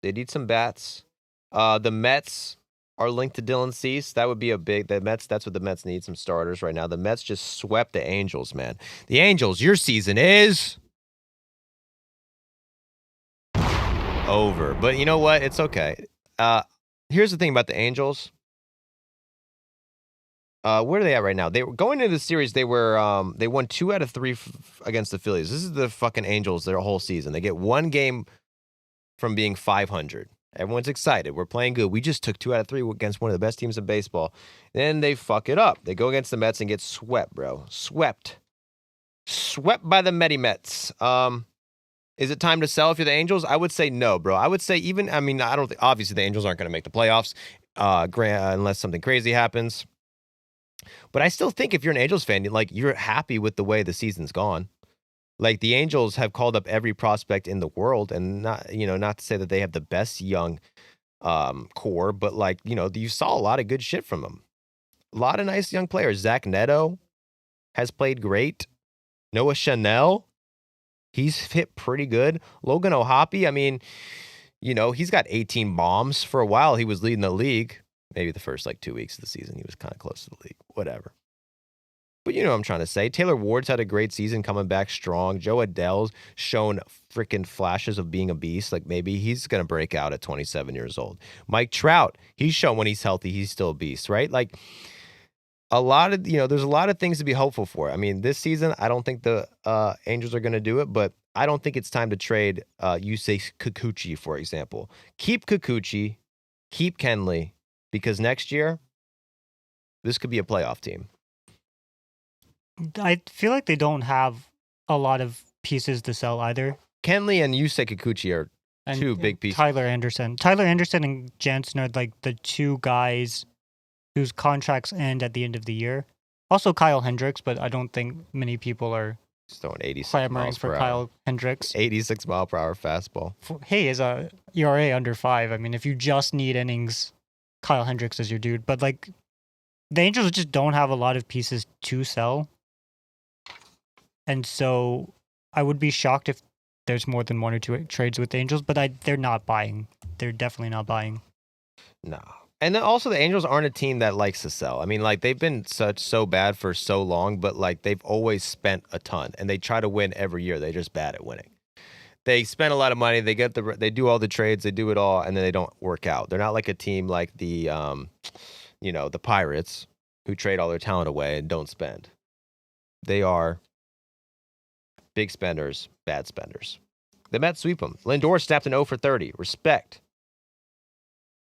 They need some bats. The Mets are linked to Dylan Cease. That would be a big. The Mets. That's what the Mets need. Some starters right now. The Mets just swept the Angels, man. The Angels. Your season is over. But you know what? It's okay. Here's the thing about the Angels. Where are they at right now? They were going into the series. They won 2 out of 3 against the Phillies. This is the fucking Angels their whole season. They get 1 game from being 500. Everyone's excited. We're playing good. We just took 2 out of 3 against one of the best teams in baseball. Then they fuck it up. They go against the Mets and get swept, bro. Swept by the Mets. Is it time to sell if you're the Angels? I would say no, bro. I would say I don't think, obviously the Angels aren't going to make the playoffs unless something crazy happens. But I still think if you're an Angels fan, you're happy with the way the season's gone. Like the Angels have called up every prospect in the world, and not to say that they have the best young core, but you saw a lot of good shit from them. A lot of nice young players. Zach Neto has played great. Noah Chanel, he's hit pretty good. Logan O'Hoppe, he's got 18 bombs. For a while, he was leading the league. Maybe the first 2 weeks of the season, he was kind of close to the league. Whatever. But you know what I'm trying to say. Taylor Ward's had a great season coming back strong. Joe Adele's shown freaking flashes of being a beast. Maybe he's going to break out at 27 years old. Mike Trout, he's shown when he's healthy, he's still a beast, right? there's a lot of things to be hopeful for. This season, I don't think the Angels are going to do it, but I don't think it's time to trade Yusei Kikuchi, for example. Keep Kikuchi, keep Kenley, because next year, this could be a playoff team. I feel like they don't have a lot of pieces to sell either. Kenley and Yusei Kikuchi are two big pieces. Tyler Anderson and Jansen are the 2 guys whose contracts end at the end of the year. Also Kyle Hendricks, but I don't think many people are throwing 86 clamoring miles for per Kyle hour. Hendricks. 86 mile per hour fastball. Hey, is a ERA under 5. If you just need innings, Kyle Hendricks is your dude. But the Angels just don't have a lot of pieces to sell. And so I would be shocked if there's more than 1 or 2 trades with the Angels, but they're not buying. They're definitely not buying. No. And then also the Angels aren't a team that likes to sell. They've been so bad for so long, but they've always spent a ton and they try to win every year. They're just bad at winning. They spend a lot of money. They they do all the trades. They do it all, and then they don't work out. They're not like a team like the Pirates who trade all their talent away and don't spend. They are big spenders, bad spenders. The Mets sweep them. Lindor snapped an 0 for 30. Respect.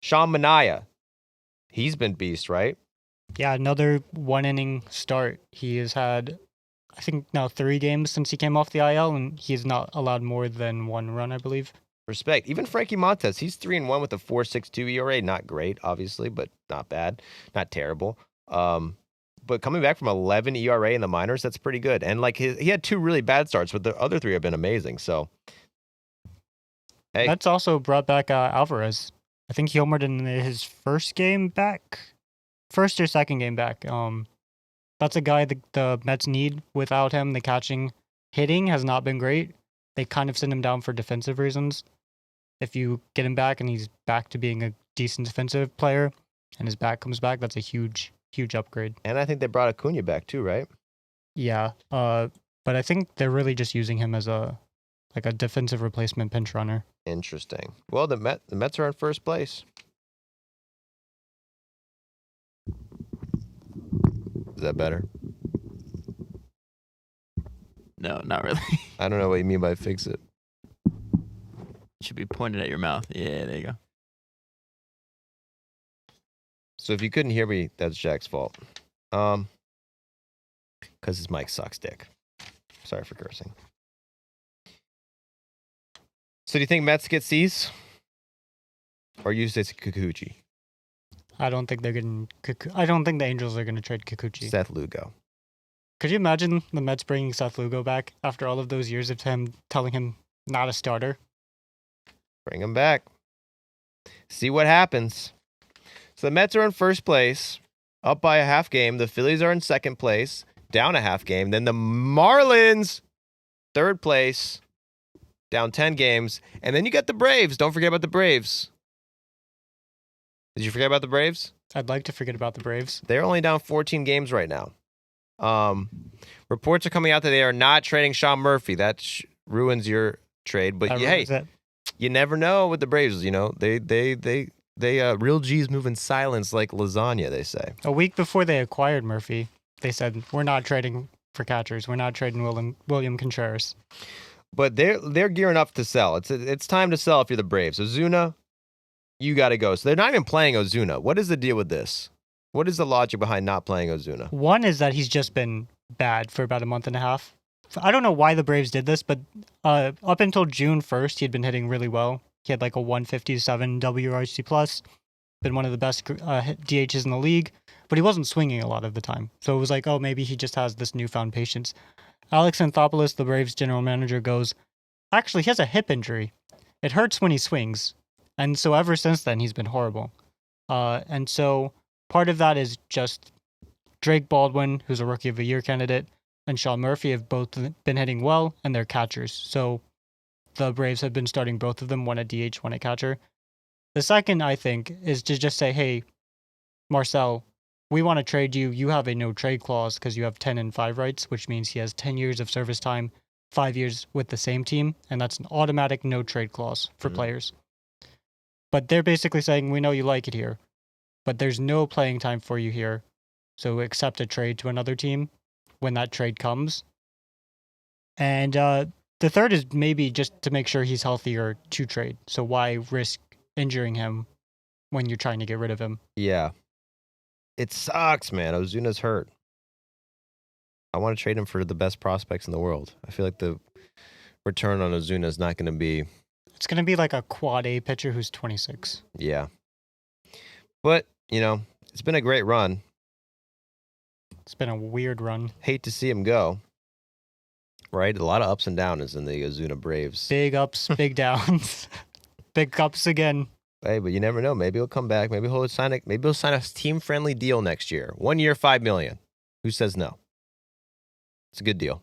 Sean Manaea. He's been beast, right? Yeah, another 1-inning start. He has had, I think, now 3 games since he came off the IL, and he's not allowed more than 1 run, I believe. Respect. Even Frankie Montes, he's 3-1 with a 4.62 ERA. Not great, obviously, but not bad. Not terrible. But coming back from 11 ERA in the minors, that's pretty good. And he had 2 really bad starts, but the other 3 have been amazing. So, hey. That's also brought back Alvarez. I think he homered in his first or second game back. That's a guy the Mets need. Without him, the catching, hitting has not been great. They kind of send him down for defensive reasons. If you get him back and he's back to being a decent defensive player, and his back comes back, that's a huge upgrade. And I think they brought Acuna back too, right? Yeah. But I think they're really just using him as a defensive replacement pinch runner. Interesting. Well, the Mets are in first place. Is that better? No, not really. I don't know what you mean by fix it. Should be pointed at your mouth. Yeah, there you go. So if you couldn't hear me, that's Jack's fault. Because his mic sucks dick. Sorry for cursing. So do you think Mets get C's? Or you say it's Kikuchi? I don't think they're getting. I don't think the Angels are going to trade Kikuchi. Seth Lugo. Could you imagine the Mets bringing Seth Lugo back after all of those years of him telling him not a starter? Bring him back. See what happens. So the Mets are in first place, up by a half game. The Phillies are in second place, down a half game. Then the Marlins, third place, down 10 games. And then you got the Braves. Don't forget about the Braves. Did you forget about the Braves? I'd like to forget about the Braves. They're only down 14 games right now. Reports are coming out that they are not trading Sean Murphy. That ruins your trade. But hey, you never know with the Braves. You know, they real G's move in silence like lasagna, they say. A week before they acquired Murphy, they said, we're not trading for catchers. We're not trading William Contreras. But they're gearing up to sell. It's time to sell if you're the Braves. Ozuna, you got to go. So they're not even playing Ozuna. What is the deal with this? What is the logic behind not playing Ozuna? One is that he's just been bad for about a month and a half. I don't know why the Braves did this, but up until June 1st, he had been hitting really well. He had like a 157 WRC plus, been one of the best DHs in the league, but he wasn't swinging a lot of the time. So it was like, oh, maybe he just has this newfound patience. Alex Anthopoulos, the Braves general manager, goes, actually, he has a hip injury. It hurts when he swings. And so ever since then, he's been horrible. And so part of that is just Drake Baldwin, who's a Rookie of the Year candidate, and Sean Murphy have both been hitting well, and they're catchers. So the Braves have been starting both of them, one at DH, one at catcher. The second, I think, is to just say, hey, Marcel, we want to trade you. You have a no-trade clause because you have 10 and 5 rights, which means he has 10 years of service time, 5 years with the same team, and that's an automatic no-trade clause for players. But they're basically saying, we know you like it here, but there's no playing time for you here, so accept a trade to another team when that trade comes. And the third is maybe just to make sure he's healthier to trade. So why risk injuring him when you're trying to get rid of him? Yeah. It sucks, man. Ozuna's hurt. I want to trade him for the best prospects in the world. I feel like the return on Ozuna is not going to be... It's going to be like a quad A pitcher who's 26. Yeah. But, you know, it's been a great run. It's been a weird run. Hate to see him go. Right? A lot of ups and downs in the Ozuna Braves. Big ups, big downs. Big ups again. Hey, but you never know. Maybe he'll come back. Maybe he'll sign a team-friendly deal next year. 1 year, $5 million. Who says no? It's a good deal.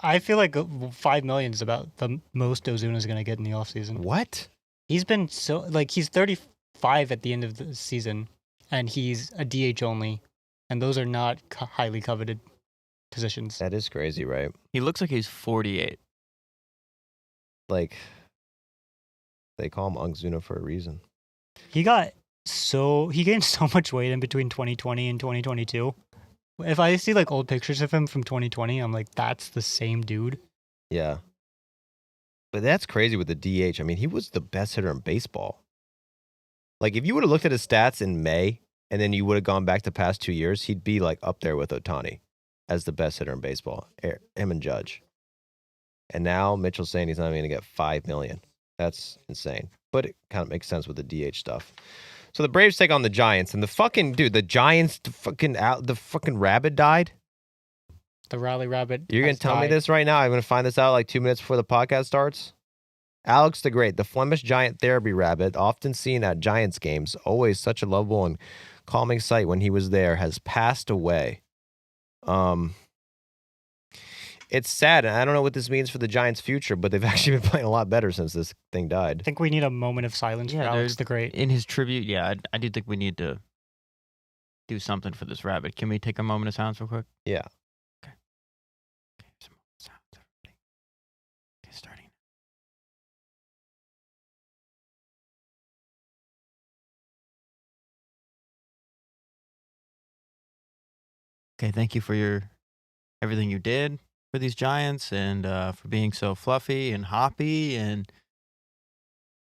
I feel like $5 million is about the most Ozuna's going to get in the offseason. What? He's been he's 35 at the end of the season, and he's a DH only, and those are not highly coveted positions. That is crazy, right? He looks like he's 48. Like, they call him Ozuna for a reason. He gained so much weight in between 2020 and 2022. If I see like old pictures of him from 2020, I'm like, that's the same dude. Yeah. But that's crazy with the DH. I mean, he was the best hitter in baseball. Like, if you would have looked at his stats in May and then you would have gone back the past 2 years, he'd be like up there with Ohtani as the best hitter in baseball. Him and Judge. And now Mitchell's saying he's not even going to get $5 million. That's insane. But it kind of makes sense with the DH stuff. So the Braves take on the Giants, and the Giants, the fucking rabbit died. The Raleigh Rabbit. You're going to tell me this right now? I'm going to find this out like 2 minutes before the podcast starts. Alex the Great, the Flemish giant therapy rabbit, often seen at Giants games, always such a lovable and calming sight when he was there, has passed away. It's sad, and I don't know what this means for the Giants' future, but they've actually been playing a lot better since this thing died. I think we need a moment of silence for Alex the Great. In his tribute, I do think we need to do something for this rabbit. Can we take a moment of silence real quick? Yeah. Okay, some sounds, everybody. Okay, starting. Okay, thank you for everything you did for these Giants and for being so fluffy and hoppy and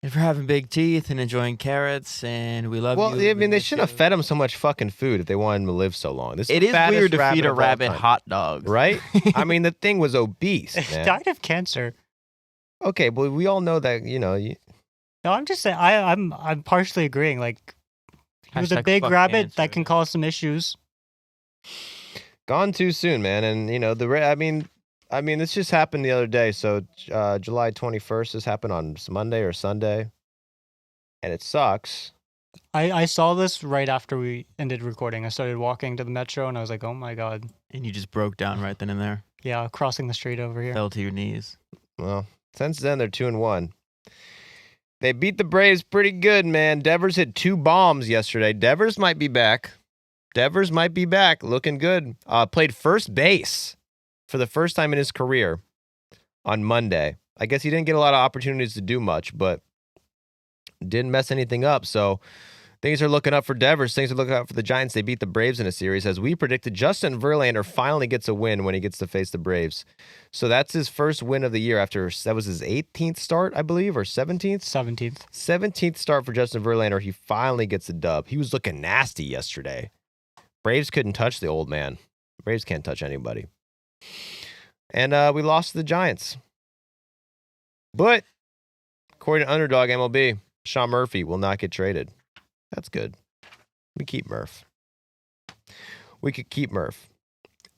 If you're having big teeth and enjoying carrots, and we love you. Well, I we mean, they miss shouldn't have you. fed him so much fucking food if they wanted him to live so long. This It the is fattest weird to feed a of all rabbit time, hot dogs, right? I mean, the thing was obese, It man. died of cancer. Okay, but we all know that, you know, No, I'm just saying. I'm partially agreeing. Like, he was a Hashtag big fuck rabbit cancer. that can cause some issues. gone too soon, man. And, you know, I mean, this just happened the other day. So July 21st, this happened on Monday or Sunday. And it sucks. I saw this right after we ended recording. I started walking to the metro, and I was like, "Oh my god!" and you just broke down right then and there. Yeah, crossing the street over here. Fell to your knees. Well, since then, they're 2-1. They beat the Braves pretty good, man. Devers hit 2 bombs yesterday. Devers might be back. Looking good. Played first base for the first time in his career on Monday. I guess he didn't get a lot of opportunities to do much, but didn't mess anything up. So things are looking up for Devers. Things are looking up for the Giants. They beat the Braves in a series. As we predicted, Justin Verlander finally gets a win when he gets to face the Braves. So that's his first win of the year after that was his 18th start, I believe, or 17th? 17th. 17th start for Justin Verlander. He finally gets a dub. He was looking nasty yesterday. Braves couldn't touch the old man. Braves can't touch anybody. And we lost to the Giants. But according to Underdog MLB, Sean Murphy will not get traded. That's good. We keep Murph. We could keep Murph.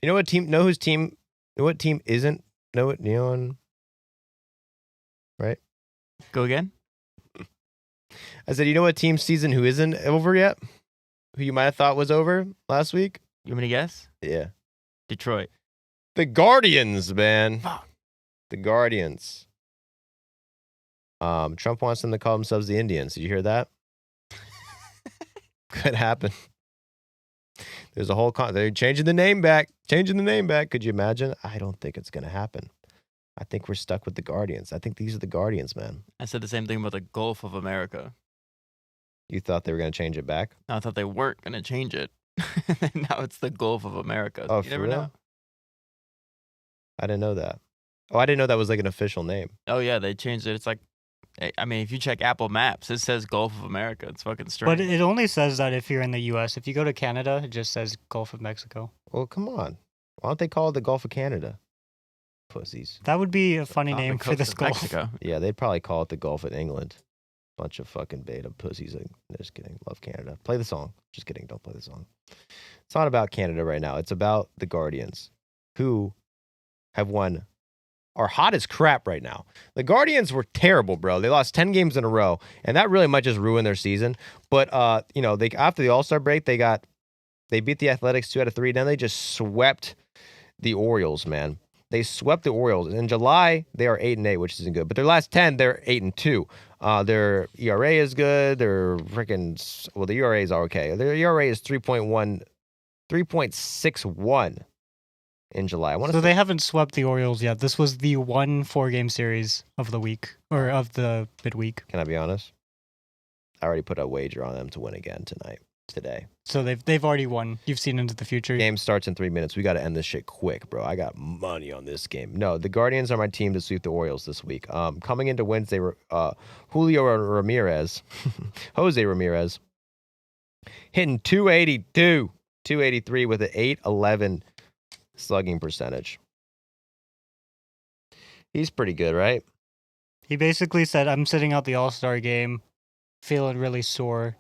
You know what team? Know whose team? Know what team isn't? Know what Neon? Right? Go again. I said, you know what team season who isn't over yet? Who you might have thought was over last week? You want me to guess? Yeah. Detroit. The Guardians, man. Fuck. The Guardians. Trump wants them to call themselves the Indians. Did you hear that? Could happen. There's a whole they're changing the name back. Could you imagine? I don't think it's going to happen. I think we're stuck with the Guardians. I think these are the Guardians, man. I said the same thing about the Gulf of America. You thought they were going to change it back? I thought they weren't going to change it. Now it's the Gulf of America. Oh, You for never real? know. I didn't know that. Oh, I didn't know that was like an official name. Oh yeah, they changed it. It's like, I mean, if you check Apple Maps, it says Gulf of America. It's fucking strange. But it only says that if you're in the U.S. If you go to Canada, it just says Gulf of Mexico. Well, come on. Why don't they call it the Gulf of Canada? Pussies. That would be a funny Off the name for coast this of Gulf. Mexico. Yeah, they'd probably call it the Gulf of England. Bunch of fucking beta pussies. Just kidding. Love Canada. Play the song. Just kidding. Don't play the song. It's not about Canada right now. It's about the Guardians, who have won, are hot as crap right now. The Guardians were terrible, bro. They lost 10 games in a row, and that really might just ruin their season. But you know, they after the All-Star break, they beat the Athletics 2 out of 3. Then they just swept the Orioles, man. They swept the Orioles. In July, they are 8-8, which isn't good. But their last 10, they're 8-2. Their ERA is good. Their the ERAs are okay. Their ERA is 3.61 in July. So they haven't swept the Orioles yet. This was the 1 4-game series of the week, or of the midweek. Can I be honest? I already put a wager on them to win again today. So they've already won. You've seen into the future. Game starts in 3 minutes. We got to end this shit quick, bro. I got money on this game. No, the Guardians are my team to sweep the Orioles this week. Coming into Wednesday, Julio Ramirez, Jose Ramirez, hitting 283 with an 811 slugging percentage. He's pretty good, right? He basically said, I'm sitting out the All-Star game, feeling really sore.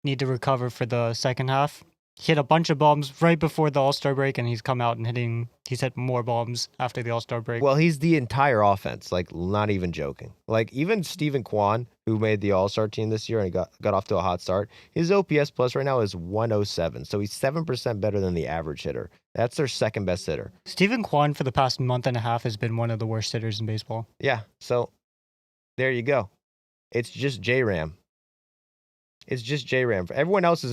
Need to recover for the second half. He hit a bunch of bombs right before the All-Star break, and he's come out and he's hit more bombs after the All-Star break. Well, he's the entire offense, like, not even joking. Like, even Steven Kwan, who made the All-Star team this year and got off to a hot start, his OPS plus right now is 107. So he's 7% better than the average hitter. That's their second best hitter. Steven Kwan for the past month and a half has been one of the worst hitters in baseball. Yeah, so there you go. It's just J-Ram. It's just J-Ram. Everyone else is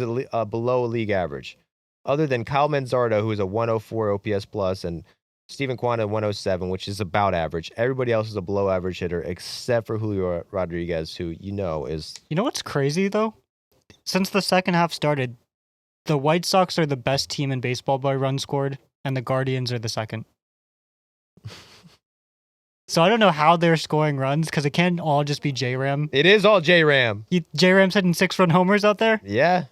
below league average, other than Kyle Manzardo, who is a 104 OPS plus, and Steven Kwan at 107, which is about average. Everybody else is a below average hitter, except for Julio Rodriguez, who is... You know what's crazy, though? Since the second half started, the White Sox are the best team in baseball by runs scored, and the Guardians are the second. So I don't know how they're scoring runs because it can't all just be J-Ram. It is all J-Ram. J-Ram's hitting 6-run homers out there. Yeah.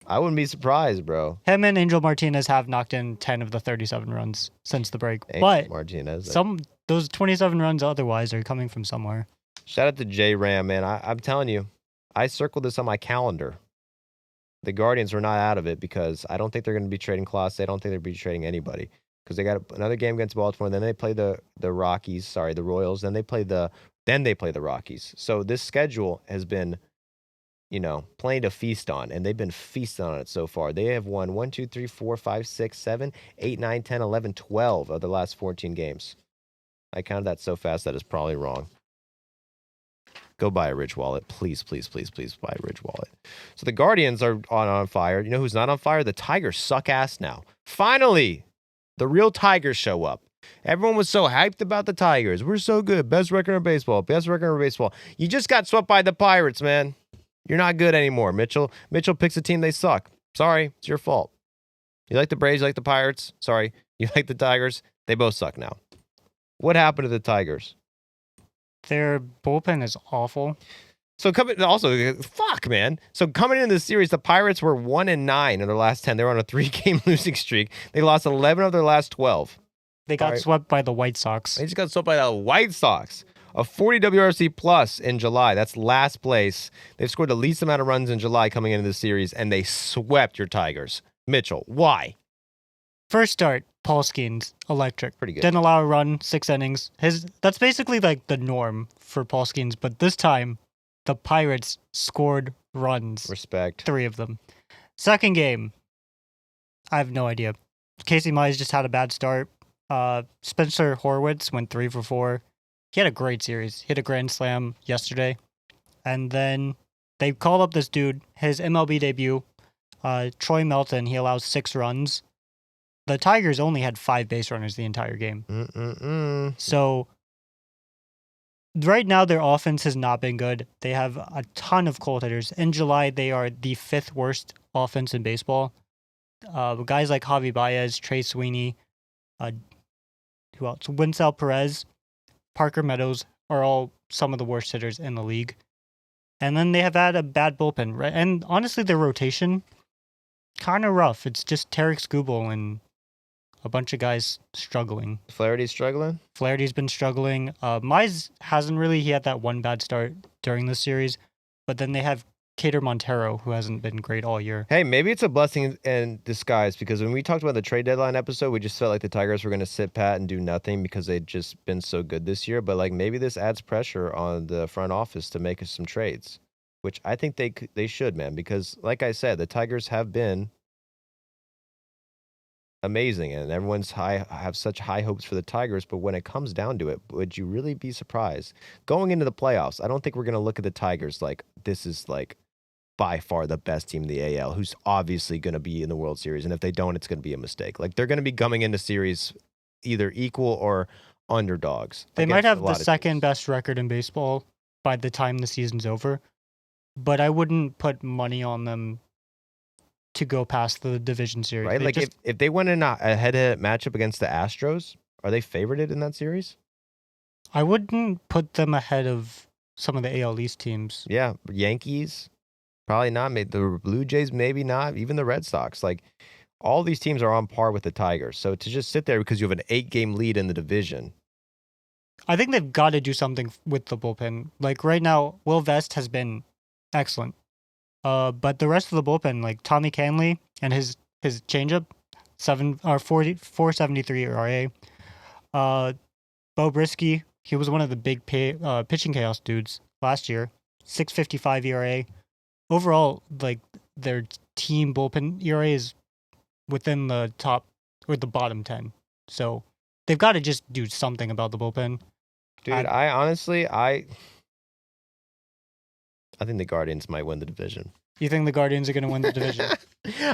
I wouldn't be surprised, bro. Him and Angel Martinez have knocked in 10 of the 37 runs since the break. Angel But Martinez. those 27 runs otherwise are coming from somewhere. Shout out to J-Ram, man. I'm telling you, I circled this on my calendar. The Guardians were not out of it because I don't think they're going to be trading Klaus. I don't think they're going to be trading anybody because they got another game against Baltimore. Then they play the Rockies. Sorry, the Royals. Then they play the Rockies. So this schedule has been, plenty to feast on, and they've been feasting on it so far. They have won 1, 2, 3, 4, 5, 6, 7, 8, 9, 10, 11, 12 of the last 14 games. I counted that so fast that is probably wrong. Go buy a Ridge wallet. Please, please, please, please buy a Ridge wallet. So the Guardians are on fire. You know who's not on fire? The Tigers suck ass now. Finally, the real Tigers show up. Everyone was so hyped about the Tigers. We're so good. Best record in baseball. Best record in baseball. You just got swept by the Pirates, man. You're not good anymore. Mitchell picks a team they suck. Sorry, it's your fault. You like the Braves, you like the Pirates. Sorry, you like the Tigers. They both suck now. What happened to the Tigers? Their bullpen is awful. So coming man. So coming into this series, the Pirates were 1-9 in their last 10. They were on a 3-game losing streak. They lost 11 of their last 12. They got swept by the White Sox. They just got swept by the White Sox. A 40 WRC plus in July. That's last place. They've scored the least amount of runs in July coming into the series, and they swept your Tigers. Mitchell, why? First start, Paul Skeens, electric. Pretty good. Didn't allow a run, 6 innings. That's basically like the norm for Paul Skeens, but this time, the Pirates scored runs. Respect. 3 of them. Second game, I have no idea. Casey Mize just had a bad start. Spencer Horwitz went 3 for 4. He had a great series. Hit a grand slam yesterday. And then they called up this dude, his MLB debut, Troy Melton. He allows 6 runs. The Tigers only had 5 base runners the entire game. So right now their offense has not been good. They have a ton of cold hitters. In July, they are the 5th worst offense in baseball. Guys like Javi Baez, Trey Sweeney, who else? Winsell Perez, Parker Meadows are all some of the worst hitters in the league. And then they have had a bad bullpen. Right? And honestly, their rotation, kind of rough. It's just Tarek Skubal and a bunch of guys struggling. Flaherty's struggling? Flaherty's been struggling. Mize hasn't really. He had that one bad start during the series. But then they have Cater Montero, who hasn't been great all year. Hey, maybe it's a blessing in disguise because when we talked about the trade deadline episode, we just felt like the Tigers were going to sit pat and do nothing because they'd just been so good this year. But maybe this adds pressure on the front office to make some trades, which I think they should, man. Because like I said, the Tigers have been amazing, and everyone's have such high hopes for the Tigers. But when it comes down to it, would you really be surprised going into the playoffs? I don't think we're going to look at the Tigers like this is by far the best team in the AL, who's obviously going to be in the World Series. And if they don't, it's going to be a mistake. They're going to be coming into series either equal or underdogs. They might have the second best record in baseball by the time the season's over, but I wouldn't put money on them to go past the division series. Right? If they went in a head-to-head matchup against the Astros, are they favorited in that series? I wouldn't put them ahead of some of the AL East teams. Yeah, Yankees. Probably not. The Blue Jays, maybe not. Even the Red Sox. All these teams are on par with the Tigers. So to just sit there because you have an 8-game lead in the division. I think they've got to do something with the bullpen. Right now, Will Vest has been excellent. But the rest of the bullpen, Tommy Canley and his changeup, 4.73 ERA. Bo Brisky, he was one of the big pitching chaos dudes last year, 6.55 ERA. Overall, their team bullpen ERA is within the top or the bottom 10. So they've got to just do something about the bullpen. Dude, I honestly think the Guardians might win the division. You think the Guardians are going to win the division?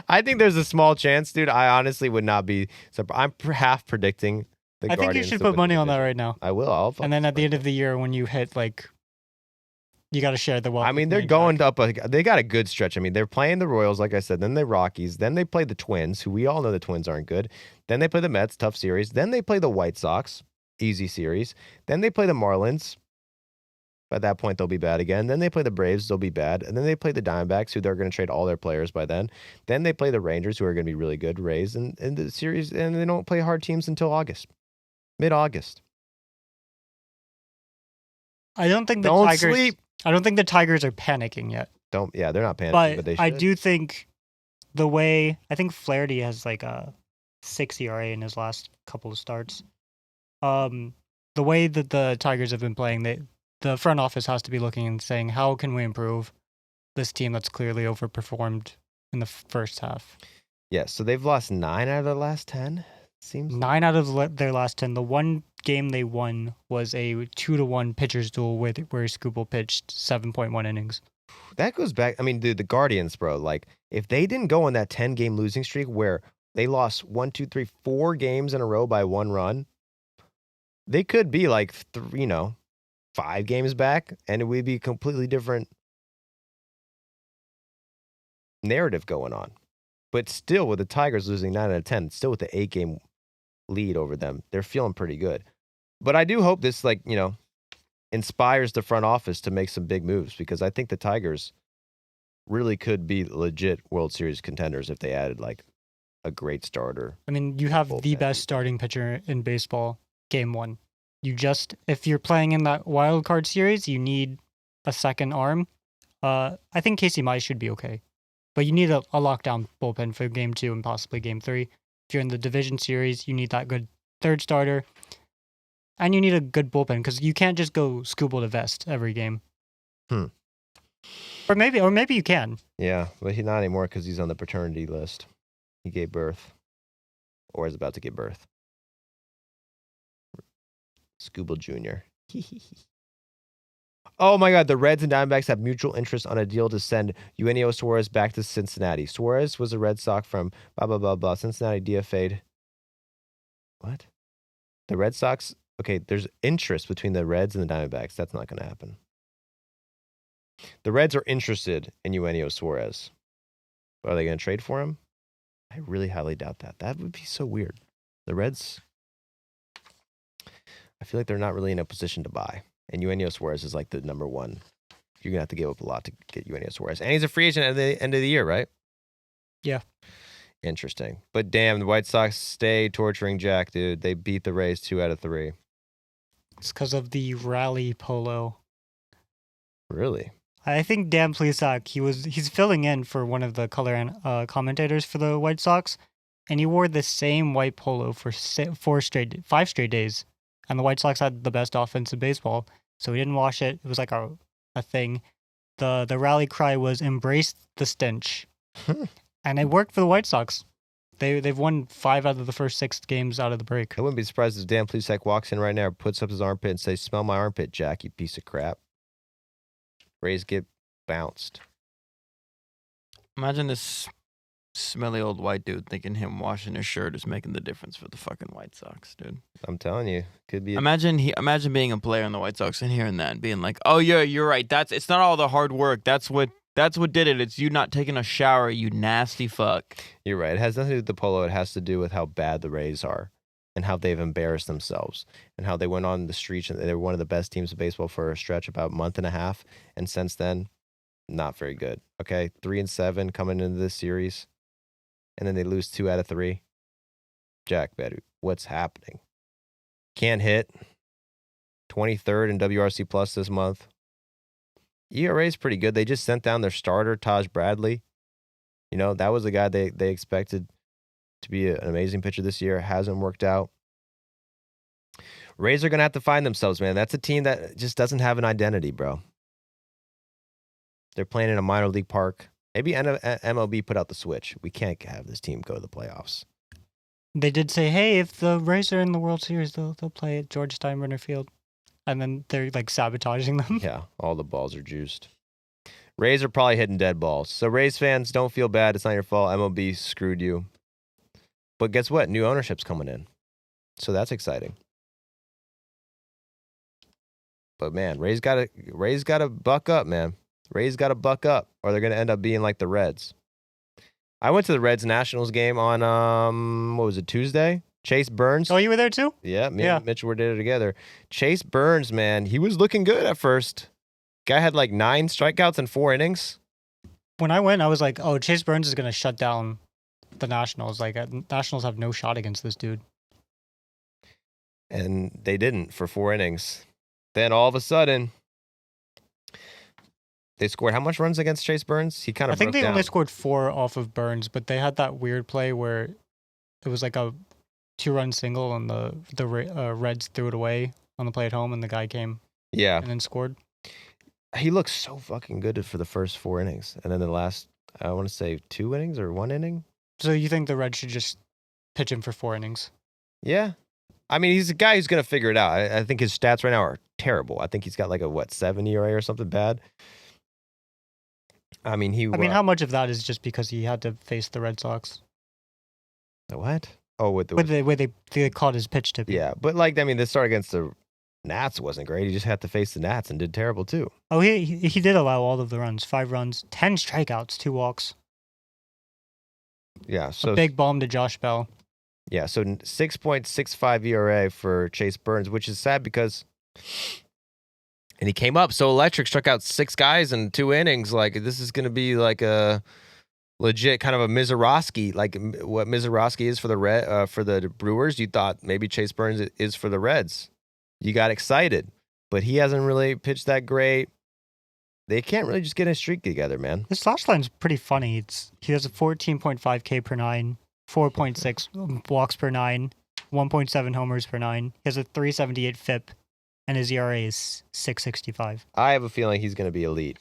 I think there's a small chance, dude. I honestly would not be surprised. I'm half predicting the Guardians. I think you should put money on that right now. I will. And then at the end of the year, when you hit you got to share the wealth. I mean, they're going up. They got a good stretch. I mean, they're playing the Royals, like I said. Then the Rockies. Then they play the Twins, who we all know the Twins aren't good. Then they play the Mets, tough series. Then they play the White Sox. easy series. Then they play the Marlins. By that point, they'll be bad again. Then they play the Braves, they'll be bad. And then they play the Diamondbacks, who they're going to trade all their players by then. Then they play the Rangers, who are going to be really good, Rays, and the series, and they don't play hard teams until August, mid-August. I don't think the Don't Tigers. sleep. I don't think the Tigers are panicking yet. Yeah, they're not panicking, but they should. I do think I think Flaherty has like a 6 ERA in his last couple of starts. The way that the Tigers have been playing, the front office has to be looking and saying, how can we improve this team that's clearly overperformed in the first half? Yeah, so they've lost 9 out of their last 10, seems. 9 out of their last 10. The one game they won was a 2-1 pitcher's duel where Skubal pitched 7.1 innings. That goes back. I mean, dude, the Guardians, bro. Like, if they didn't go on that 10-game losing streak where they lost 4 games in a row by 1 run, they could be like, 5 games back, and it would be a completely different narrative going on. But still, with the Tigers losing 9 out of 10, still with the 8-game lead over them, they're feeling pretty good. But I do hope this, inspires the front office to make some big moves, because I think the Tigers really could be legit World Series contenders if they added, a great starter. I mean, you have the best starting pitcher in baseball, game 1. If you're playing in that wild card series, you need a second arm. I think Casey Mize should be okay. But you need a lockdown bullpen for game 2 and possibly game 3. If you're in the division series, you need that good third starter. And you need a good bullpen, because you can't just go Skubal to Vest every game. Or maybe you can. Yeah, but he's not anymore because he's on the paternity list. He gave birth. Or is about to give birth. Skubal Jr. Oh my God, the Reds and Diamondbacks have mutual interest on a deal to send Eugenio Suarez back to Cincinnati. Suarez was a Red Sox from blah, blah, blah, blah. Cincinnati DFA'd. What? The Red Sox? Okay, there's interest between the Reds and the Diamondbacks. That's not going to happen. The Reds are interested in Eugenio Suarez. Are they going to trade for him? I really highly doubt that. That would be so weird. The Reds, I feel like they're not really in a position to buy. And Eugenio Suarez is like the number one. You're going to have to give up a lot to get Eugenio Suarez. And he's a free agent at the end of the year, right? Yeah. Interesting. But damn, the White Sox stay torturing Jack, dude. They beat the Rays 2 out of 3. It's because of the rally polo. Really? I think Dan Plesac, he's filling in for one of the color commentators for the White Sox, and he wore the same white polo for 5 straight days. And the White Sox had the best offense in baseball, so he didn't wash it. It was like a thing. The rally cry was "Embrace the stench," and it worked for the White Sox. They've won 5 out of the first 6 games out of the break. I wouldn't be surprised if Dan Plesac walks in right now, puts up his armpit, and says, "Smell my armpit, Jack, you piece of crap." Rays get bounced. Imagine this smelly old white dude thinking him washing his shirt is making the difference for the fucking White Sox, dude. I'm telling you, could be. Imagine being a player in the White Sox and hearing that and being like, "Oh yeah, you're right. It's not all the hard work. That's what did it. It's you not taking a shower, you nasty fuck." You're right. It has nothing to do with the polo. It has to do with how bad the Rays are and how they've embarrassed themselves and how they went on the streets and they were one of the best teams of baseball for a stretch about a month and a half. And since then, not very good. Okay. 3-7 coming into this series. And then they lose 2 out of 3. Jack, what's happening? Can't hit. 23rd in WRC plus this month. ERA is pretty good. They just sent down their starter, Taj Bradley. That was the guy they expected to be an amazing pitcher this year. It hasn't worked out. Rays are going to have to find themselves, man. That's a team that just doesn't have an identity, bro. They're playing in a minor league park. Maybe MLB put out the switch. We can't have this team go to the playoffs. They did say, hey, if the Rays are in the World Series, they'll play at George Steinbrenner Field. And then they're sabotaging them. Yeah, all the balls are juiced. Rays are probably hitting dead balls. So Rays fans, don't feel bad. It's not your fault. MLB screwed you. But guess what? New ownership's coming in. So that's exciting. But man, Rays gotta buck up, man. Rays gotta buck up, or they're gonna end up being like the Reds. I went to the Reds Nationals game on Tuesday? Chase Burns. Oh, you were there too? Yeah, me Yeah. and Mitch were there together. Chase Burns, man, he was looking good at first. Guy had like 9 strikeouts in 4 innings. When I went, I was like, oh, Chase Burns is going to shut down the Nationals. Like, Nationals have no shot against this dude. And they didn't for 4 innings. Then all of a sudden, they scored how much runs against Chase Burns? He kind of I think broke they down. only scored 4 off of Burns, but they had that weird play where it was like a 2-run single and the Reds threw it away on the play at home and the guy came Yeah, and then scored. he looked so fucking good for the first 4 innings. And then the last, I want to say 2 innings or 1 inning. So you think the Reds should just pitch him for 4 innings? Yeah. I mean, he's a guy who's going to figure it out. I think his stats right now are terrible. I think he's got like a, 7 ERA or something bad. I mean, how much of that is just because he had to face the Red Sox? The what? Oh, with the... With the way they caught his pitch tipping. Yeah, but like, I mean, the start against the Nats wasn't great. He just had to face the Nats and did terrible too. Oh, he did allow all of the runs. 5 runs, 10 strikeouts, 2 walks. Yeah, so A big bomb to Josh Bell. yeah, so 6.65 ERA for Chase Burns, which is sad because, and he came up so electric, struck out 6 guys in 2 innings. Like, this is going to be like a legit kind of a Mizorowski, like what Mizorowski is for the Brewers. You thought maybe Chase Burns is for the Reds. You got excited, but he hasn't really pitched that great. They can't really just get a streak together, man. His slash line's pretty funny. He has a 14.5 K per 9, 4.6 walks per 9, 1.7 homers per 9. He has a 378 FIP, and his ERA is 6.65. I have a feeling he's going to be elite,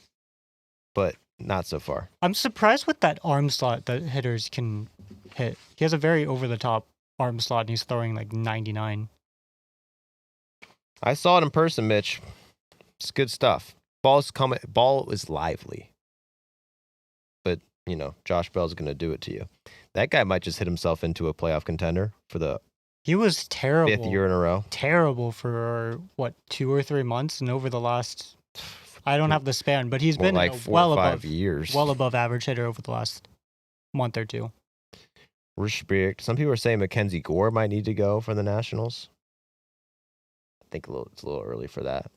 but not so far. I'm surprised with that arm slot that hitters can hit. He has a very over-the-top arm slot, and he's throwing like 99. I saw it in person, Mitch. It's good stuff. Ball is lively. But, Josh Bell's going to do it to you. That guy might just hit himself into a playoff contender for the He was terrible. 5th year in a row. Terrible for, 2 or 3 months, and over the last... I don't have the span, but he's More been like a 4 or 5 years. well above average hitter over the last month or 2. Respect. Some people are saying Mackenzie Gore might need to go for the Nationals. I think it's a little early for that.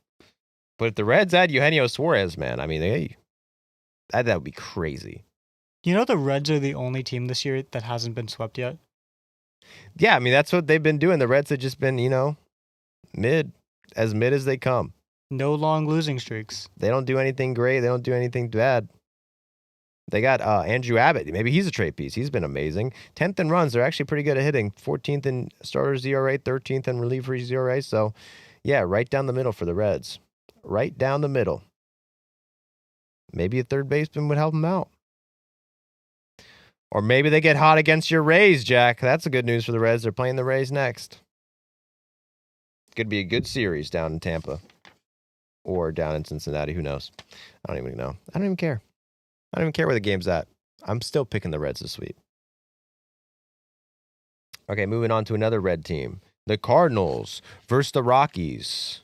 But if the Reds add Eugenio Suarez, man, I mean, that would be crazy. You know the Reds are the only team this year that hasn't been swept yet? Yeah, I mean, that's what they've been doing. The Reds have just been, mid as they come. No long losing streaks. They don't do anything great. They don't do anything bad. They got Andrew Abbott. Maybe he's a trade piece. He's been amazing. 10th in runs. They're actually pretty good at hitting. 14th in starters ERA, 13th in relievers ERA. So, yeah, right down the middle for the Reds. Right down the middle. Maybe a third baseman would help them out. Or maybe they get hot against your Rays, Jack. That's the good news for the Reds. They're playing the Rays next. Could be a good series down in Tampa. Or down in Cincinnati. Who knows? I don't even know. I don't even care. I don't even care where the game's at. I'm still picking the Reds to sweep. Okay, moving on to another red team. The Cardinals versus the Rockies.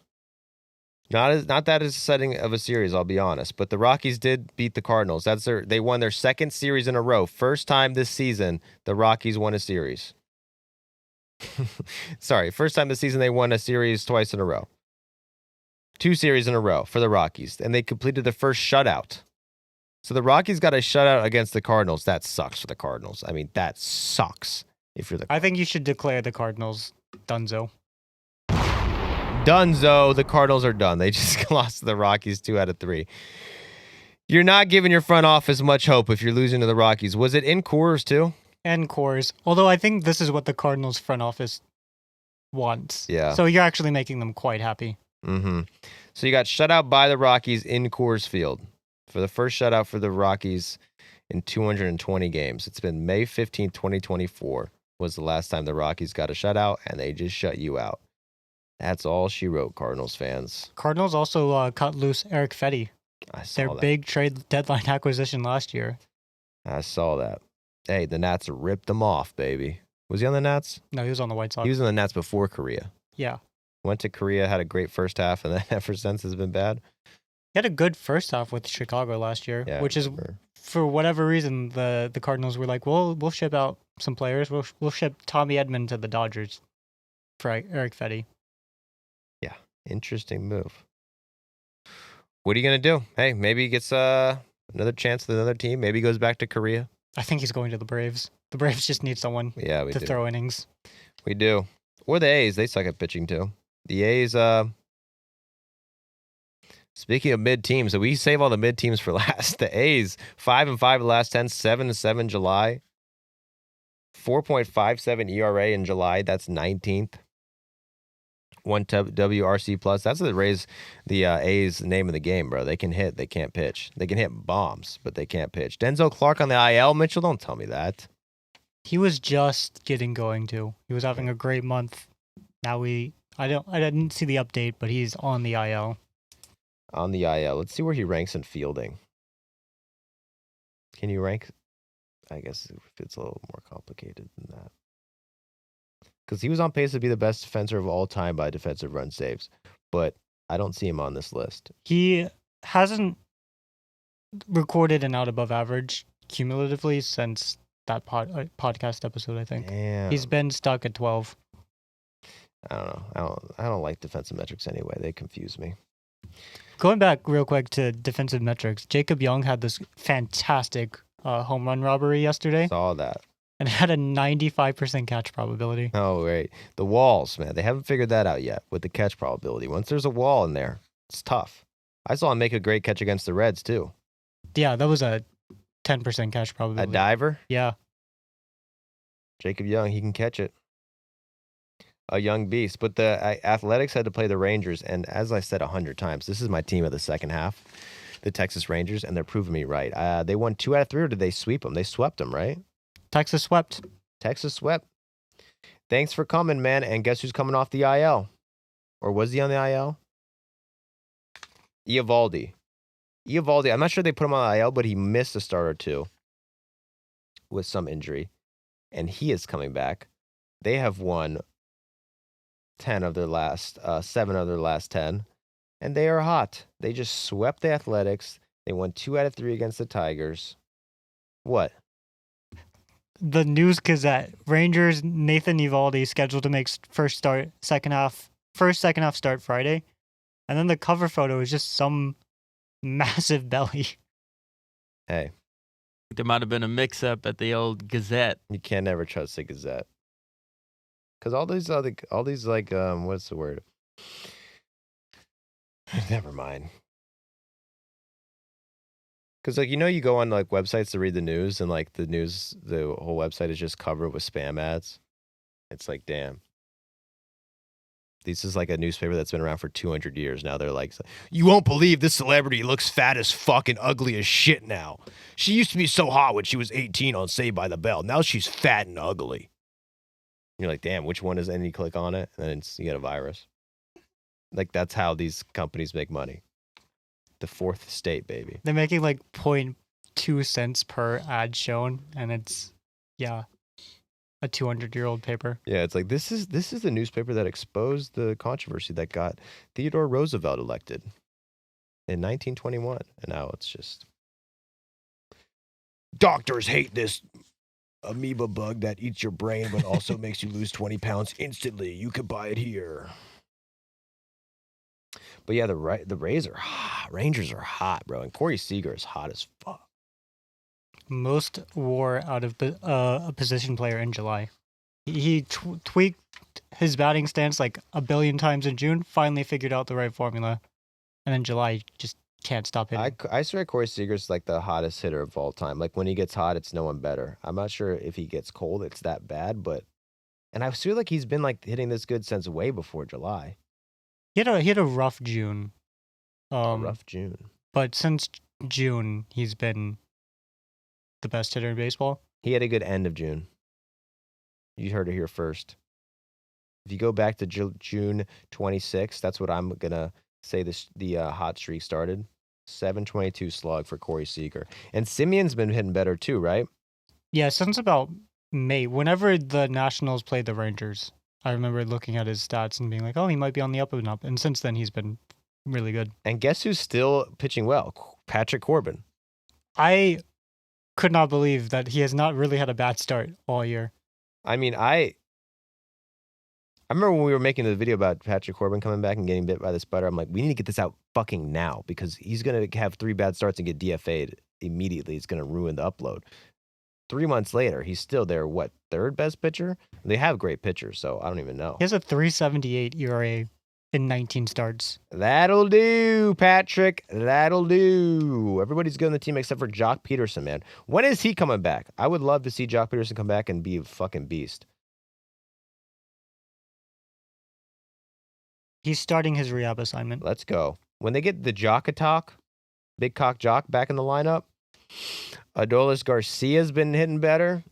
Not that as setting of a series, I'll be honest. But the Rockies did beat the Cardinals. They won their 2nd series in a row. First time this season, the Rockies won a series. Sorry, first time this season they won a series twice in a row. 2 series in a row for the Rockies. And they completed the first shutout. So the Rockies got a shutout against the Cardinals. That sucks for the Cardinals. I mean, that sucks if you're the I think you should declare the Cardinals dunzo. Dunzo. The Cardinals are done. They just lost to the Rockies 2 out of 3. You're not giving your front office much hope if you're losing to the Rockies. Was it in Coors too? And Coors. Although I think this is what the Cardinals front office wants. Yeah. So you're actually making them quite happy. Mm-hmm. So you got shut out by the Rockies in Coors Field for the first shutout for the Rockies in 220 games. It's been May 15th, 2024 was the last time the Rockies got a shutout, and they just shut you out. That's all she wrote, Cardinals fans. Cardinals also cut loose Eric Fetty, I saw their that. big trade deadline acquisition last year. I saw that. Hey, the Nats ripped them off, baby. Was he on the Nats? No, he was on the White Sox. He was on the Nats before Korea. Yeah. Went to Korea, had a great first half, and then ever since has been bad. He had a good first half with Chicago last year, Yeah, which is, I remember. for whatever reason, the Cardinals were like, we'll ship out some players. We'll ship Tommy Edman to the Dodgers for Eric Fetty. Yeah, interesting move. What are you gonna do? Hey, maybe he gets another chance with another team. Maybe he goes back to Korea. I think he's going to the Braves. The Braves just need someone Yeah, we to do. throw innings. We do. Or the A's. They suck at pitching too. The A's. Speaking of mid teams, so we save all the mid teams for last. The A's 5-5 the last 10, 7-7 July, 4.57 ERA in July. That's 19th. 1 WRC plus. That's what raise the A's name of the game, bro. They can hit, they can't pitch. They can hit bombs, but they can't pitch. Denzel Clark on the IL. Mitchell, don't tell me that. He was just getting going too. He was having a great month. Now I didn't see the update, but he's on the IL. On the IL. Let's see where he ranks in fielding. Can you rank? I guess it's a little more complicated than that. Because he was on pace to be the best defender of all time by defensive run saves. But I don't see him on this list. He hasn't recorded an out above average cumulatively since that podcast episode, I think. Damn. He's been stuck at 12. I don't know. I don't like defensive metrics anyway. They confuse me. Going back real quick to defensive metrics, Jacob Young had this fantastic home run robbery yesterday. Saw that. And it had a 95% catch probability. Oh, right. The walls, man. They haven't figured that out yet with the catch probability. Once there's a wall in there, it's tough. I saw him make a great catch against the Reds, too. Yeah, that was a 10% catch probability. A diver? Yeah. Jacob Young, he can catch it. A young beast. But the Athletics had to play the Rangers, and as I said 100 times, this is my team of the second half, the Texas Rangers, and they're proving me right. They won 2 out of 3, or did they sweep them? They swept them, right? Texas swept. Texas swept. Thanks for coming, man. And guess who's coming off the IL? Or was he on the IL? Eovaldi. I'm not sure they put him on the IL, but he missed a start or two with some injury. And he is coming back. They have won 7 of their last 10. And they are hot. They just swept the Athletics. They won 2 out of 3 against the Tigers. What? The News Gazette. Rangers Nathan Eovaldi scheduled to make first second half start Friday. And then the cover photo is just some massive belly. Hey. There might have been a mix-up at the old Gazette. You can't never trust the Gazette. Because all these what's the word? Never mind. Because you go on like websites to read the news, and like the whole website is just covered with spam ads. It's like, damn. This is like a newspaper that's been around for 200 years now. They're like, you won't believe this celebrity looks fat as fuck and ugly as shit now. She used to be so hot when she was 18 on Saved by the Bell. Now she's fat and ugly. You're like, damn, which one is? And you click on it, and then you get a virus. Like, that's how these companies make money. The fourth state, baby. They're making like 0.2 cents per ad shown, and it's, a 200-year-old paper. Yeah, it's like, this is the newspaper that exposed the controversy that got Theodore Roosevelt elected in 1921. And now it's just, doctors hate this amoeba bug that eats your brain but also makes you lose 20 pounds instantly. You could buy it here. But yeah, the Rays are hot. Rangers are hot, bro. And Corey Seager is hot as fuck. Most WAR out of a position player in July. He tweaked his batting stance like a billion times in June, finally figured out the right formula. And in July, just can't stop hitting. I swear Corey Seager's like the hottest hitter of all time. Like when he gets hot, it's no one better. I'm not sure if he gets cold, it's that bad, but... And I feel like he's been like hitting this good since way before July. He had a rough June. Rough June. But since June, he's been the best hitter in baseball. He had a good end of June. You heard it here first. If you go back to June 26th, that's what I'm going to say the hot streak started. 722 slug for Corey Seager. And Simeon's been hitting better too, right? Yeah, since about May. Whenever the Nationals played the Rangers, I remember looking at his stats and being like, oh, he might be on the up and up. And since then, he's been really good. And guess who's still pitching well? Patrick Corbin. I could not believe that he has not really had a bad start all year. I mean, I remember when we were making the video about Patrick Corbin coming back and getting bit by the spider. I'm like, we need to get this out fucking now because he's gonna have 3 bad starts and get DFA'd immediately. It's gonna ruin the upload. 3 months later, he's still their third best pitcher? They have great pitchers, so I don't even know. He has a 3.78 ERA in 19 starts. That'll do, Patrick. That'll do. Everybody's good on the team except for Jock Peterson, man. When is he coming back? I would love to see Jock Peterson come back and be a fucking beast. He's starting his rehab assignment. Let's go. When they get the Jock-a-talk, Big Cock Jock back in the lineup, Adolis Garcia's been hitting better.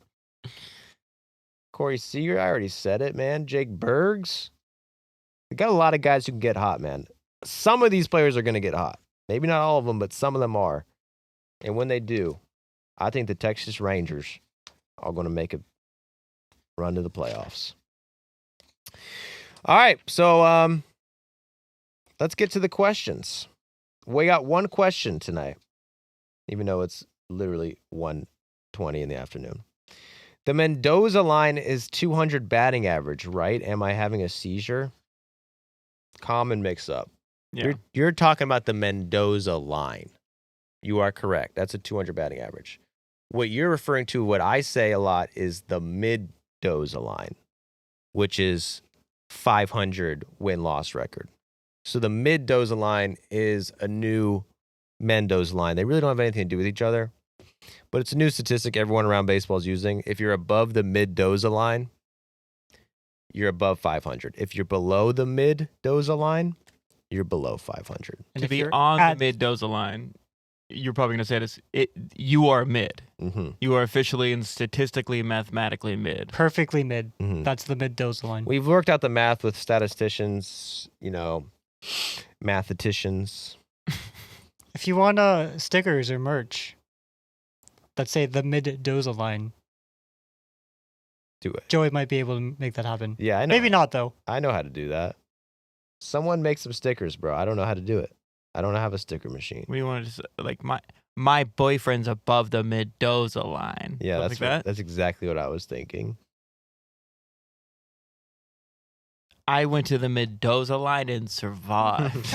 Corey Seager, I already said it, man. Jake Bergs. They got a lot of guys who can get hot, man. Some of these players are going to get hot. Maybe not all of them, but some of them are. And when they do, I think the Texas Rangers are going to make a run to the playoffs. All right, so let's get to the questions. We got one question tonight, even though it's literally 1:20 in the afternoon. The Mendoza line is 200 batting average, right? Am I having a seizure? Common mix-up. Yeah. You're talking about the Mendoza line. You are correct. That's a 200 batting average. What you're referring to, what I say a lot, is the Mendoza line, which is 500 win-loss record. So the Mendoza line is a new Mendoza line. They really don't have anything to do with each other, but it's a new statistic everyone around baseball is using. If you're above the Mendoza line, you're above 500. If you're below the Mendoza line, you're below 500. And To if be you're on at- the mid-Doza line, you're probably going to say this. You are mid. Mm-hmm. You are officially and statistically, mathematically mid. perfectly mid. Mm-hmm. That's the Mendoza line. We've worked out the math with statisticians, mathematicians. If you want stickers or merch that say the Mendoza line, Do it. Joey might be able to make that happen. Yeah, I know. Maybe not, though. I know how to do that. Someone make some stickers, bro. I don't know how to do it. I don't have a sticker machine. What do you want to say? Like, my boyfriend's above the mid-Doza line. Yeah, Stuff that's like that. that's exactly what I was thinking. I went to the mid-Doza line and survived.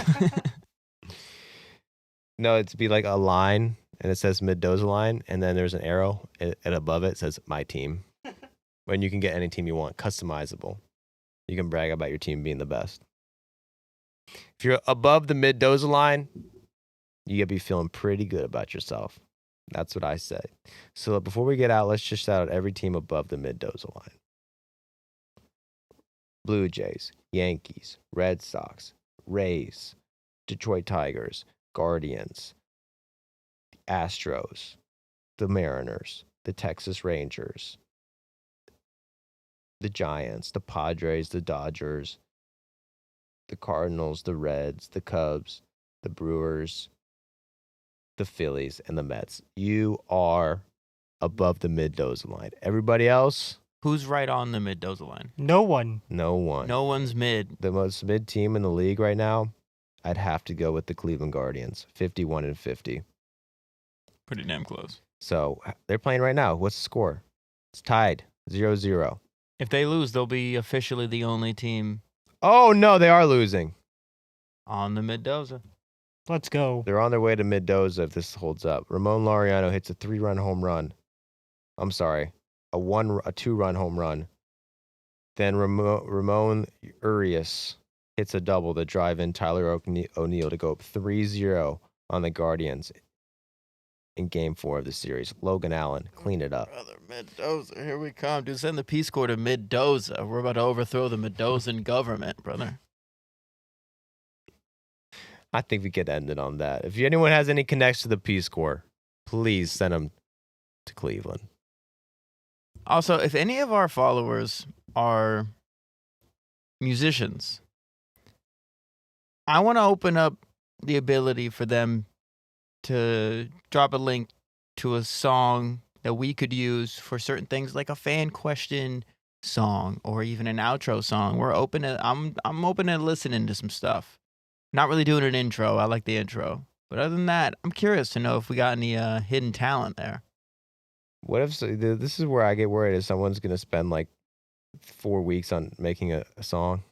No, it'd be like a line, and it says Mendoza line, and then there's an arrow, and above it says my team. When you can get any team you want, customizable. You can brag about your team being the best. If you're above the Mendoza line, you gotta be feeling pretty good about yourself. That's what I say. So before we get out, let's just shout out every team above the Mendoza line. Blue Jays, Yankees, Red Sox, Rays, Detroit Tigers, Guardians, Astros, the Mariners, the Texas Rangers, the Giants, the Padres, the Dodgers, the Cardinals, the Reds, the Cubs, the Brewers, the Phillies, and the Mets. You are above the Mendoza line. Everybody else, Who's right on the mid-Doza line? No one. no one. No one's mid. The most mid team in the league right now, I'd have to go with the Cleveland Guardians, 51-50. Pretty damn close. So they're playing right now. What's the score? It's tied 0-0. If they lose, they'll be officially the only team Oh, no, they are losing. on the mid-Doza. Let's go. They're on their way to Mendoza if this holds up. Ramon Laureano hits a 3-run home run. I'm sorry, a 2-run home run. Then Ramon Urias hits a double to drive in Tyler O'Neill to go up 3-0 on the Guardians in Game 4 of the series. Logan Allen, clean it up. Brother, mid-Doza, here we come. Dude, send the Peace Corps to mid-Doza. We're about to overthrow the Mendozan government, brother. I think we could end it on that. If anyone has any connects to the Peace Corps, please send them to Cleveland. Also, if any of our followers are musicians, I want to open up the ability for them to drop a link to a song that we could use for certain things, like a fan question song or even an outro song. We're open to, I'm open to listening to some stuff. Not really doing an intro. I like the intro. But other than that, I'm curious to know if we got any hidden talent there. What if this is where I get worried? Is someone's gonna spend like 4 weeks on making a song,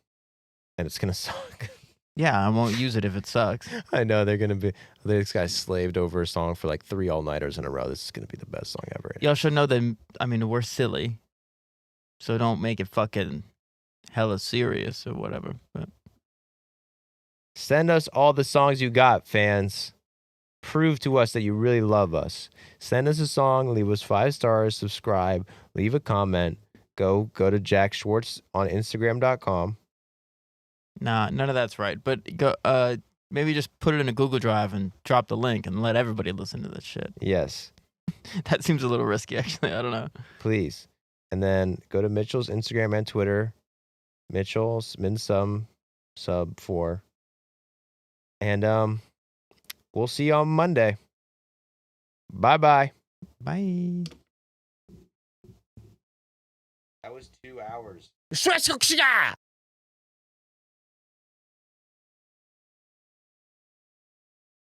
and it's gonna suck. Yeah, I won't use it if it sucks. I know they're gonna be. This guy slaved over a song for like 3 all-nighters in a row. This is gonna be the best song ever. Y'all should know that. I mean, we're silly, so don't make it fucking hella serious or whatever. But Send us all the songs you got, fans. Prove to us that you really love us. Send us a song, leave us 5 stars, subscribe, leave a comment. Go to Jack Schwartz on Instagram.com. nah, none of that's right. But go, maybe just put it in a Google Drive and drop the link and let everybody listen to this shit. Yes, That seems a little risky, actually. I don't know. please. And then go to Mitchell's Instagram and Twitter. Mitchell's Minsum sub 4. And we'll see you on Monday. Bye-bye. Bye. That was 2 hours. Schwarz,